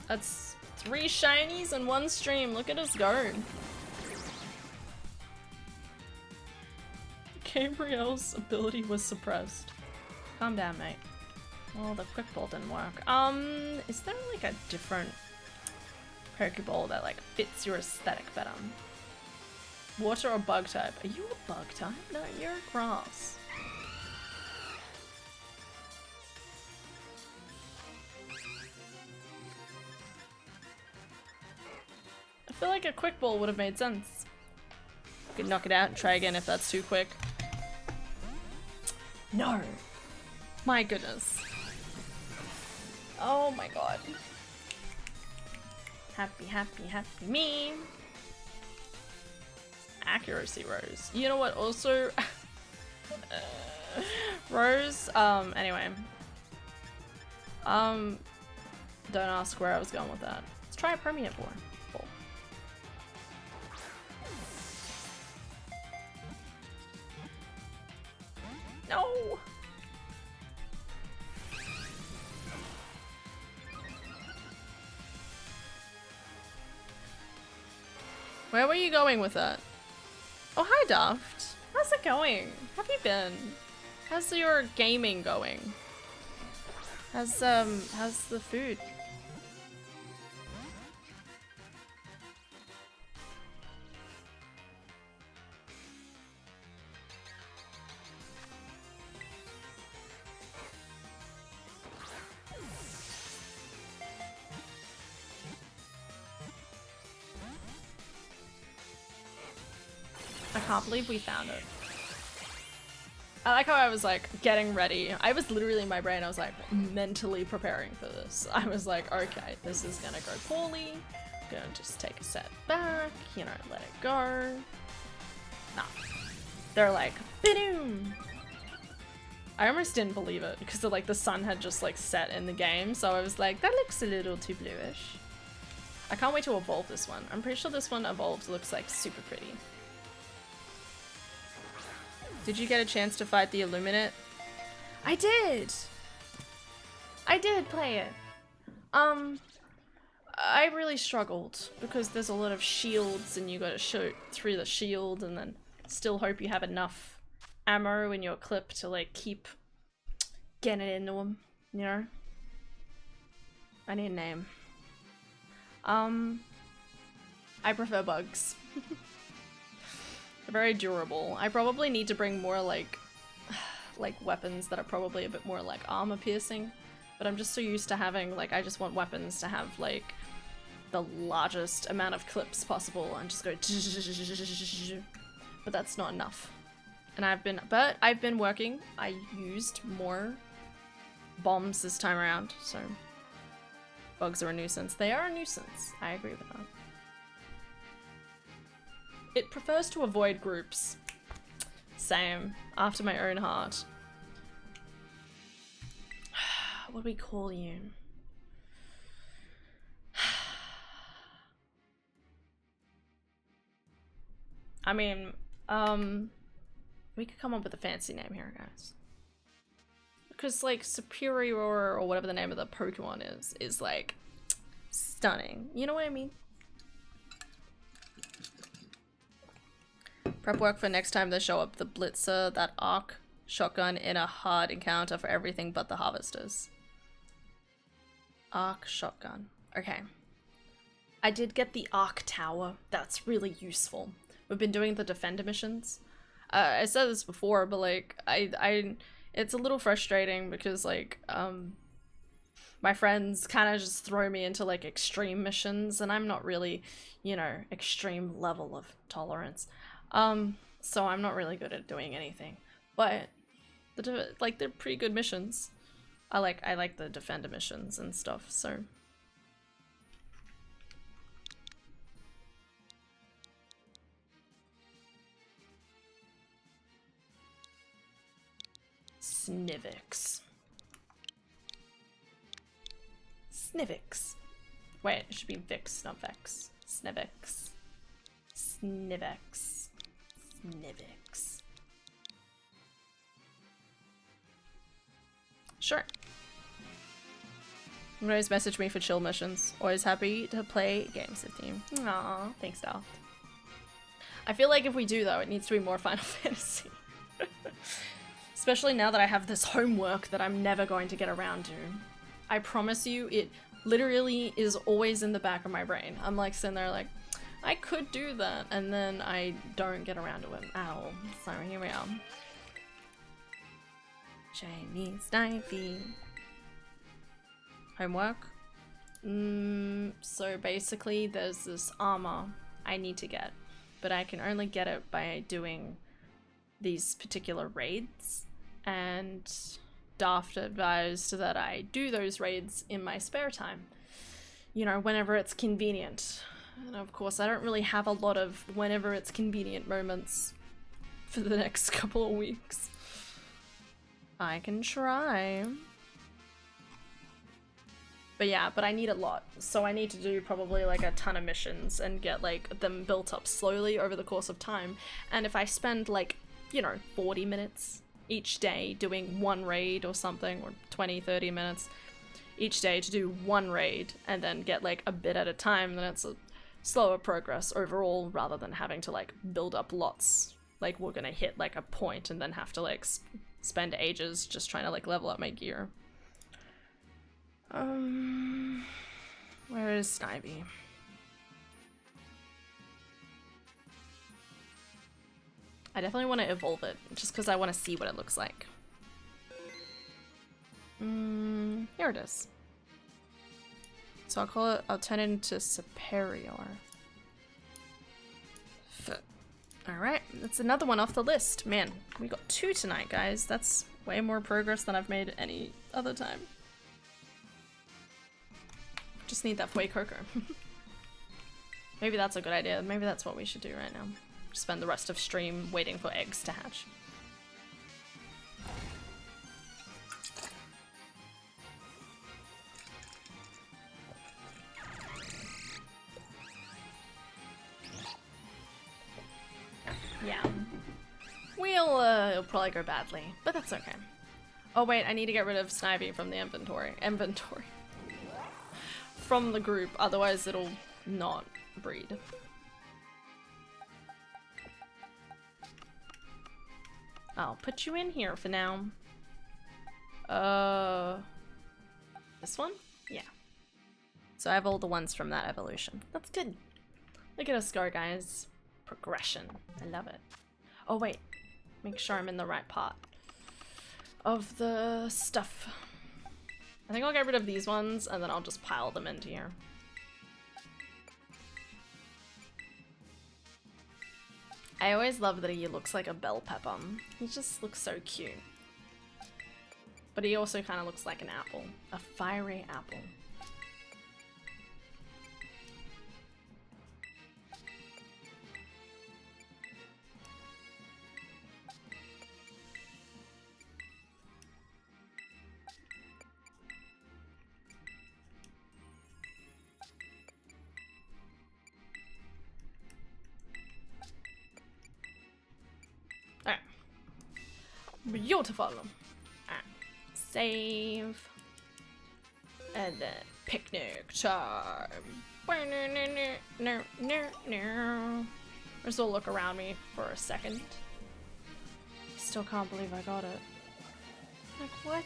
That's 3 shinies in 1 stream. Look at us go. Gabriel's ability was suppressed. Calm down, mate. Well, the quick ball didn't work. Is there like a different Pokeball that like fits your aesthetic better? Water or bug type? Are you a bug type? No, you're a grass. I feel like a quick ball would have made sense. You could knock it out and try again if that's too quick. No! My goodness. Oh my god. Happy, happy, happy me. Accuracy Rose. You know what also... Rose, anyway. Don't ask where I was going with that. Let's try a Premier Ball. No! Where were you going with that? Oh, hi Daft. How's it going? How have you been? How's your gaming going? How's the food? I can't believe we found it. I like how I was like getting ready. I was literally in my brain, I was like mentally preparing for this. I was like, okay, this is gonna go poorly. Gonna just take a step back, you know, let it go. Nah. They're like, ba-doom! I almost didn't believe it because like the sun had just like set in the game, so I was like, that looks a little too bluish. I can't wait to evolve this one. I'm pretty sure this one evolved looks like super pretty. Did you get a chance to fight the Illuminate? I did! I did play it. I really struggled because there's a lot of shields and you gotta shoot through the shield and then still hope you have enough ammo in your clip to like keep getting it into them, you know? I need a name. I prefer bugs. They're very durable. I probably need to bring more like weapons that are probably a bit more like armor piercing, but I'm just so used to having like, I just want weapons to have like the largest amount of clips possible and just go but that's not enough. And I've been working. I used more bombs this time around, so bugs are a nuisance. They are a nuisance. I agree with that. It prefers to avoid groups. Same. After my own heart. What do we call you? I mean, we could come up with a fancy name here, guys. Because, like, Superior or whatever the name of the Pokemon is like, stunning. You know what I mean? Prep work for next time they show up the Blitzer, that arc shotgun in a hard encounter for everything but the harvesters. Arc shotgun. Okay. I did get the arc tower. That's really useful. We've been doing the defender missions. I said this before, but like it's a little frustrating because like my friends kind of just throw me into like extreme missions and I'm not really, you know, extreme level of tolerance. So I'm not really good at doing anything. But they're pretty good missions. I like the defender missions and stuff, so Snivix. Snivix. Wait, it should be Vix, not Vex. Snivix. Snivix. Snivix. Sure. You can always message me for chill missions. Always happy to play games with you. Aw, thanks, Dal. I feel like if we do, though, it needs to be more Final Fantasy. Especially now that I have this homework that I'm never going to get around to. I promise you, it literally is always in the back of my brain. I'm like sitting there like, I could do that, and then I don't get around to it at all. So here we are. Chinese knifey. Homework? So basically there's this armor I need to get, but I can only get it by doing these particular raids, and Daft advised that I do those raids in my spare time. You know, whenever it's convenient. And of course I don't really have a lot of whenever it's convenient moments for the next couple of weeks. I can try. But yeah, but I need a lot. So I need to do probably like a ton of missions and get like them built up slowly over the course of time. And if I spend like, you know, 40 minutes each day doing one raid or something, or 20-30 minutes each day to do one raid and then get like a bit at a time, then it's a slower progress overall rather than having to like build up lots. Like we're gonna hit like a point and then have to like spend ages just trying to like level up my gear. Where is Snivy? I definitely want to evolve it, just because I want to see what it looks like. Here it is. So I'll turn it into Superior. Alright, that's another one off the list. Man, we got 2 tonight, guys. That's way more progress than I've made any other time. Just need that Fue Coco. Maybe that's a good idea. Maybe that's what we should do right now. Spend the rest of stream waiting for eggs to hatch. Yeah. It'll probably go badly, but that's okay. Oh wait, I need to get rid of Snivy from the inventory. From the group, otherwise it'll not breed. I'll put you in here for now. This one? Yeah. So I have all the ones from that evolution. That's good. Look at us go, guys. Progression. I love it. Oh wait. Make sure I'm in the right part of the stuff. I think I'll get rid of these ones and then I'll just pile them into here. I always love that he looks like a bell pepper. He just looks so cute. But he also kind of looks like an apple. A fiery apple. Beautiful. Alright. Save. And then picnic time. Just will look around me for a second. Still can't believe I got it. Like, what?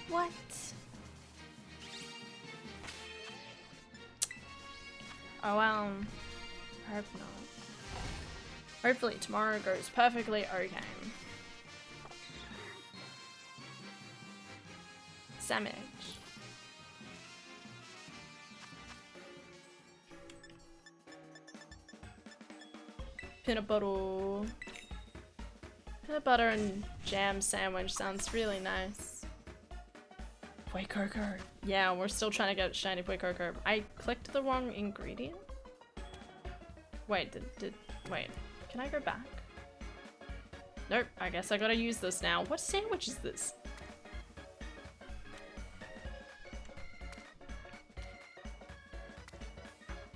What? Oh, well. Hope not. Hopefully tomorrow goes perfectly okay. Sandwich. Peanut butter. Peanut butter and jam sandwich sounds really nice. Fuecoco. Yeah, we're still trying to get shiny Fuecoco. I clicked the wrong ingredient? Wait, wait. Can I go back? Nope, I guess I gotta use this now. What sandwich is this?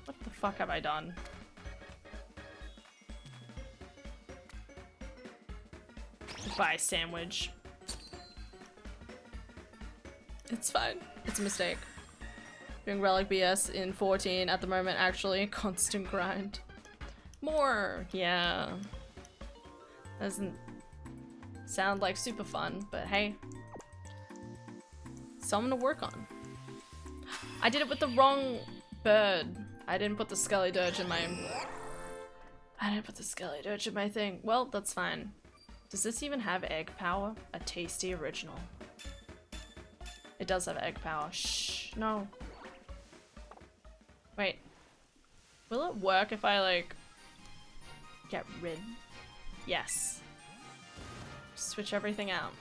What the fuck have I done? Goodbye, sandwich. It's fine. It's a mistake. Doing Relic BS in 14 at the moment, actually. Constant grind. More! Yeah. Doesn't sound like super fun, but hey. Something to work on. I did it with the wrong bird. I didn't put the Skelly Dirge in my... I didn't put the Skelly Dirge in my thing. Well, that's fine. Does this even have egg power? A tasty original. It does have egg power. Shh, no. Wait. Will it work if I, like, get rid? Yes. Switch everything out.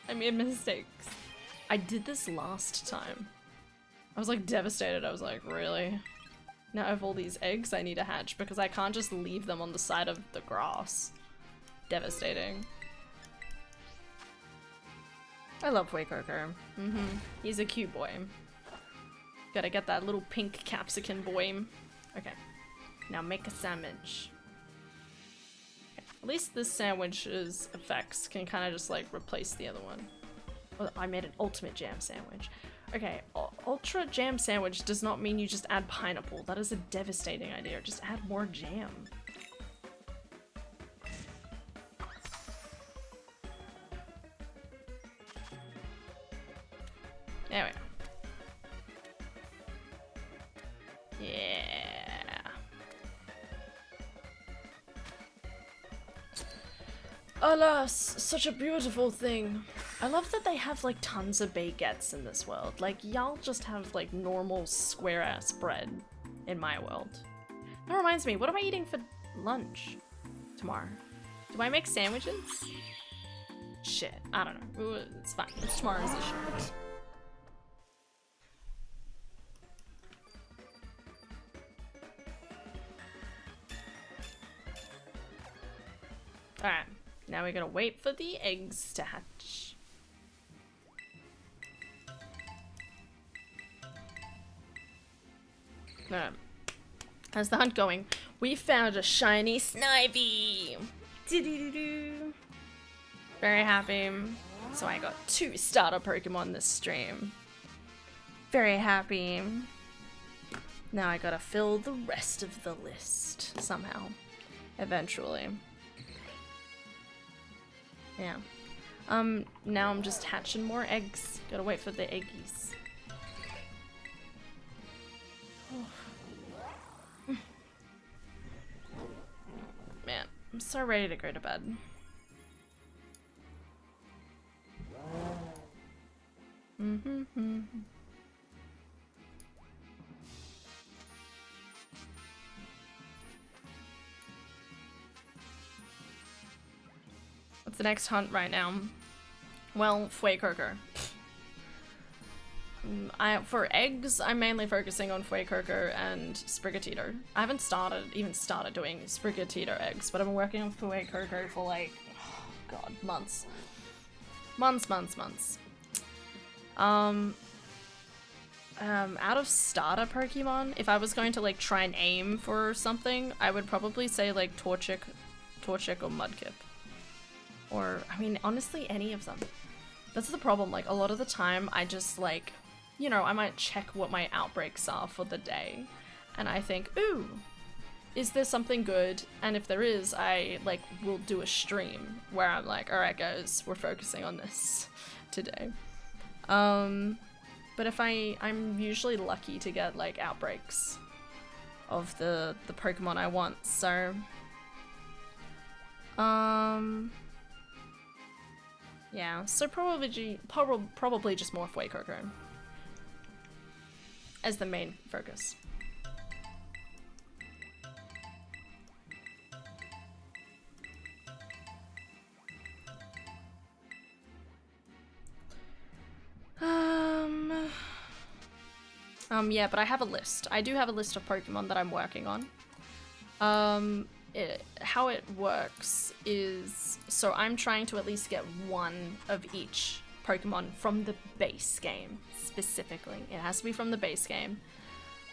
I made mistakes. I did this last time. I was, like, devastated. I was like, really? Now I have all these eggs I need to hatch because I can't just leave them on the side of the grass. Devastating. I love Fuecoco. He's a cute boy. Gotta get that little pink capsicum boy. Okay. Now make a sandwich. Okay. At least this sandwich's effects can kind of just like replace the other one. Well, I made an ultimate jam sandwich. Okay, ultra jam sandwich does not mean you just add pineapple. That is a devastating idea. Just add more jam. There we go. Yeah. Alas, such a beautiful thing. I love that they have like tons of baguettes in this world. Like y'all just have like normal square ass bread in my world. That reminds me, what am I eating for lunch tomorrow? Do I make sandwiches? Shit, I don't know. Ooh, it's fine. It's tomorrow's issue. Alright, now we're gonna wait for the eggs to hatch. Alright, how's the hunt going? We found a shiny Snivy! Doo-doo-doo-doo. Very happy. So I got 2 starter Pokemon this stream. Very happy. Now I gotta fill the rest of the list somehow. Eventually. Yeah. Now I'm just hatching more eggs. Gotta wait for the eggies. Man, I'm so ready to go to bed. What's the next hunt right now? Well, Fuecoco. For eggs, I'm mainly focusing on Fuecoco and Sprigatito. I haven't even started doing Sprigatito eggs, but I've been working on Fuecoco for like, oh god, months. Months. Out of starter Pokemon, if I was going to like try and aim for something, I would probably say like Torchic or Mudkip. Or, I mean, honestly, any of them. That's the problem, like, a lot of the time I just, like, you know, I might check what my outbreaks are for the day, and I think, ooh, is there something good? And if there is, I, like, will do a stream where I'm like, alright guys, we're focusing on this today. But if I'm usually lucky to get, like, outbreaks of the Pokemon I want, so... yeah, so probably just more Fuecoco as the main focus. Yeah, but I have a list. I do have a list of Pokemon that I'm working on. How it works is, so I'm trying to at least get one of each Pokemon from the base game, specifically. It has to be from the base game.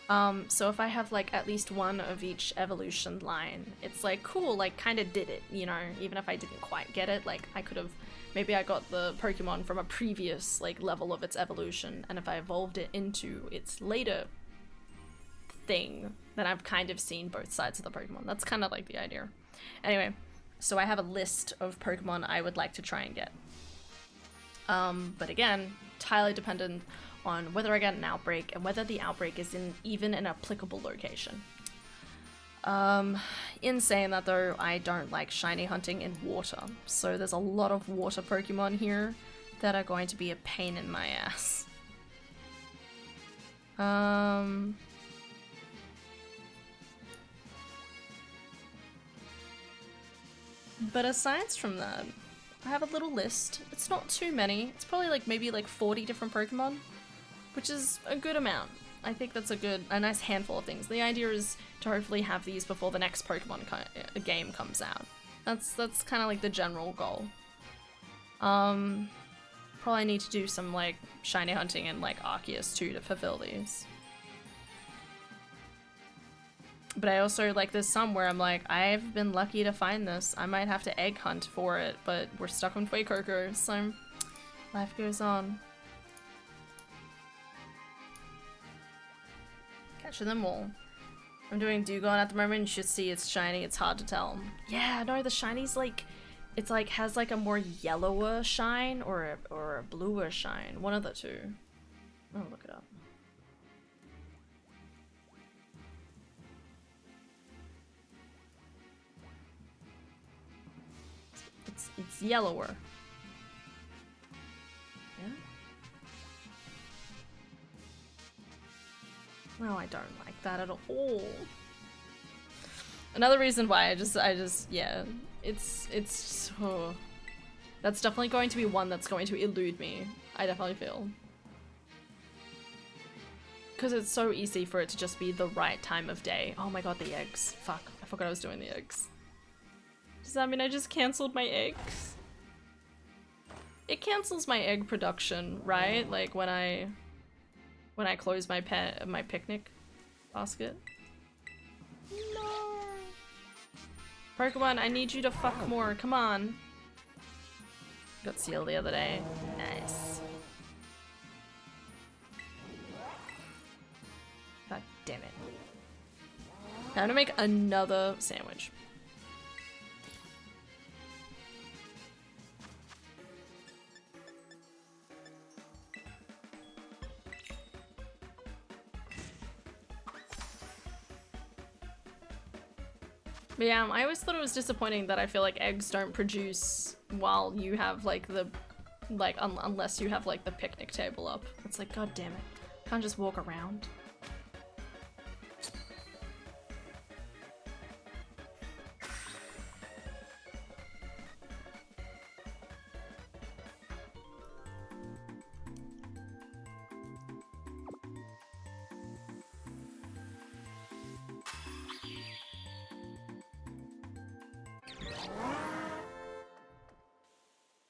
So if I have, like, at least one of each evolution line, it's like, cool, like, kind of did it, you know? Even if I didn't quite get it, like, I could have, maybe I got the Pokemon from a previous, like, level of its evolution, and if I evolved it into its later thing, then I've kind of seen both sides of the Pokemon. That's kind of like the idea. Anyway, so I have a list of Pokemon I would like to try and get. But again, entirely dependent on whether I get an outbreak and whether the outbreak is in even an applicable location. In saying that though, I don't like shiny hunting in water, so there's a lot of water Pokemon here that are going to be a pain in my ass. But aside from that, I have a little list. It's not too many. It's probably like maybe like 40 different Pokemon, which is a good amount. I think that's a nice handful of things. The idea is to hopefully have these before the next Pokemon game comes out. That's kind of like the general goal. Probably need to do some like shiny hunting and like Arceus too to fulfill these. But I also, like, there's some where I'm like, I've been lucky to find this. I might have to egg hunt for it, but we're stuck on Fuecoco, so life goes on. Catching them all. I'm doing Dewgong at the moment. You should see it's shiny. It's hard to tell. Yeah, no, the shiny's like, it's like, has like a more yellower shine or a bluer shine. One of the two. Oh, look it up. It's yellower. Yeah? No, I don't like that at all. Another reason why I just, yeah. It's, oh. That's definitely going to be one that's going to elude me. I definitely feel. Because it's so easy for it to just be the right time of day. Oh my god, the eggs. Fuck, I forgot I was doing the eggs. Does that mean I just cancelled my eggs? It cancels my egg production, right? Like when I close my picnic basket. No. Pokemon, I need you to fuck more. Come on. Got Seal the other day. Nice. God damn it. I'm gonna make another sandwich. But yeah, I always thought it was disappointing that I feel like eggs don't produce while you have like the, like unless you have like the picnic table up. It's like, god damn it. Can't just walk around.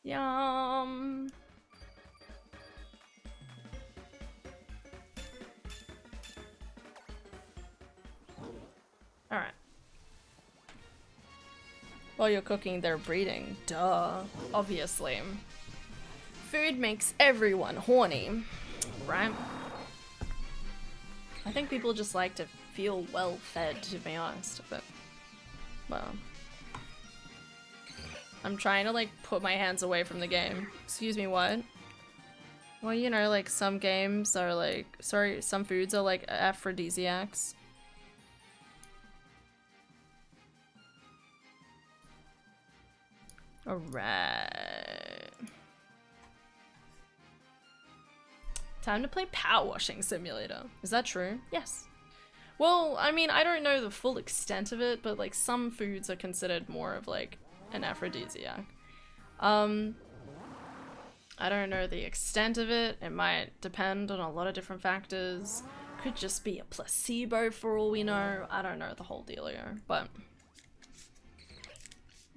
Yum. Alright. While you're cooking, they're breeding. Duh. Obviously. Food makes everyone horny, right? I think people just like to feel well fed, to be honest, but well. I'm trying to like put my hands away from the game. Excuse me, what? Well, you know, like some games are like, sorry, some foods are like aphrodisiacs. Alright. Time to play power washing simulator. Is that true? Yes. Well, I mean, I don't know the full extent of it, but like some foods are considered more of like an aphrodisiac. I don't know the extent of it. It might depend on a lot of different factors. Could just be a placebo for all we know. I don't know the whole dealio, but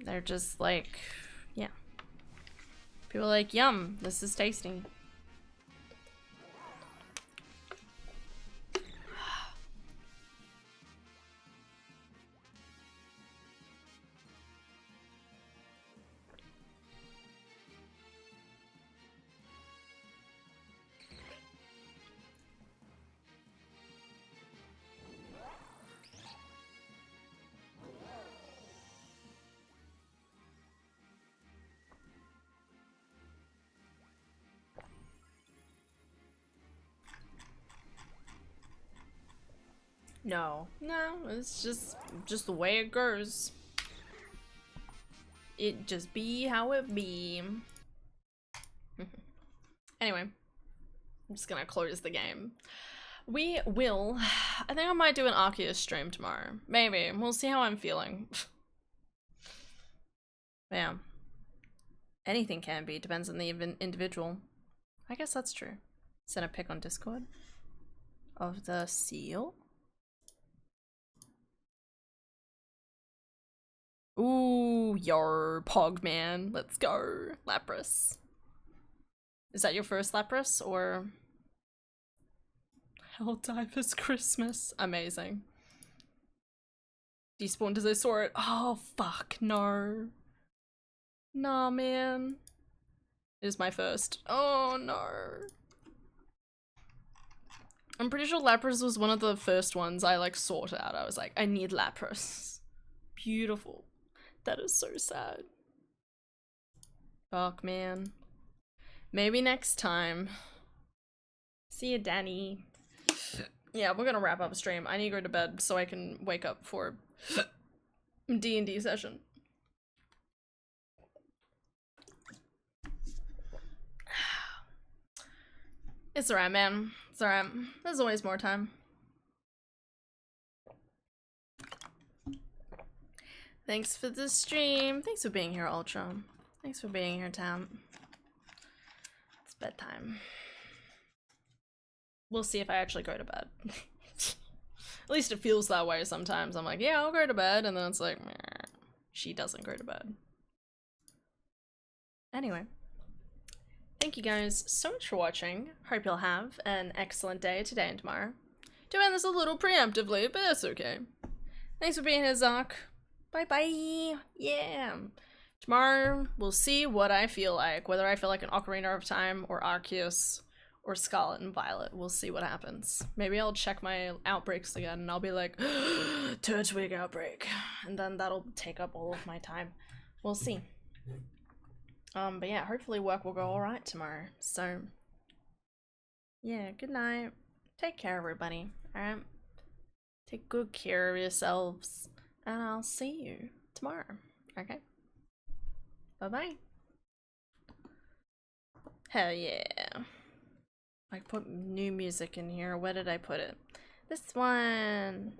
they're just like, yeah. People are like, yum, this is tasty. No, it's just the way it goes. It just be how it be. Anyway, I'm just gonna close the game. We will, I think I might do an Arceus stream tomorrow. Maybe, we'll see how I'm feeling. Yeah. Anything can be, depends on the individual. I guess that's true. Send a pic on Discord of the seal. Ooh, yar, Pogman. Let's go. Lapras. Is that your first Lapras, or? Helldivers Christmas. Amazing. Despawned as I saw it. Oh, fuck, no. Nah, man. It is my first. Oh, no. I'm pretty sure Lapras was one of the first ones I, like, sought out. I was like, I need Lapras. Beautiful. That is so sad. Fuck, man. Maybe next time. See ya, Danny. Yeah, we're gonna wrap up stream. I need to go to bed so I can wake up for D&D session. It's alright, man. It's alright. There's always more time. Thanks for the stream. Thanks for being here, Ultra. Thanks for being here, Tam. It's bedtime. We'll see if I actually go to bed. At least it feels that way sometimes. I'm like, yeah, I'll go to bed, and then it's like, meh, she doesn't go to bed. Anyway. Thank you guys so much for watching. Hope you'll have an excellent day today and tomorrow. Doing this a little preemptively, but that's okay. Thanks for being here, Zoc. Bye-bye. Yeah. Tomorrow, we'll see what I feel like. Whether I feel like an Ocarina of Time, or Arceus, or Scarlet and Violet. We'll see what happens. Maybe I'll check my outbreaks again, and I'll be like, Turtwig outbreak. And then that'll take up all of my time. We'll see. But yeah, hopefully work will go alright tomorrow. So, yeah, good night. Take care, everybody. Alright? Take good care of yourselves. And I'll see you tomorrow. Okay? Bye-bye. Hell yeah. I put new music in here. Where did I put it? This one.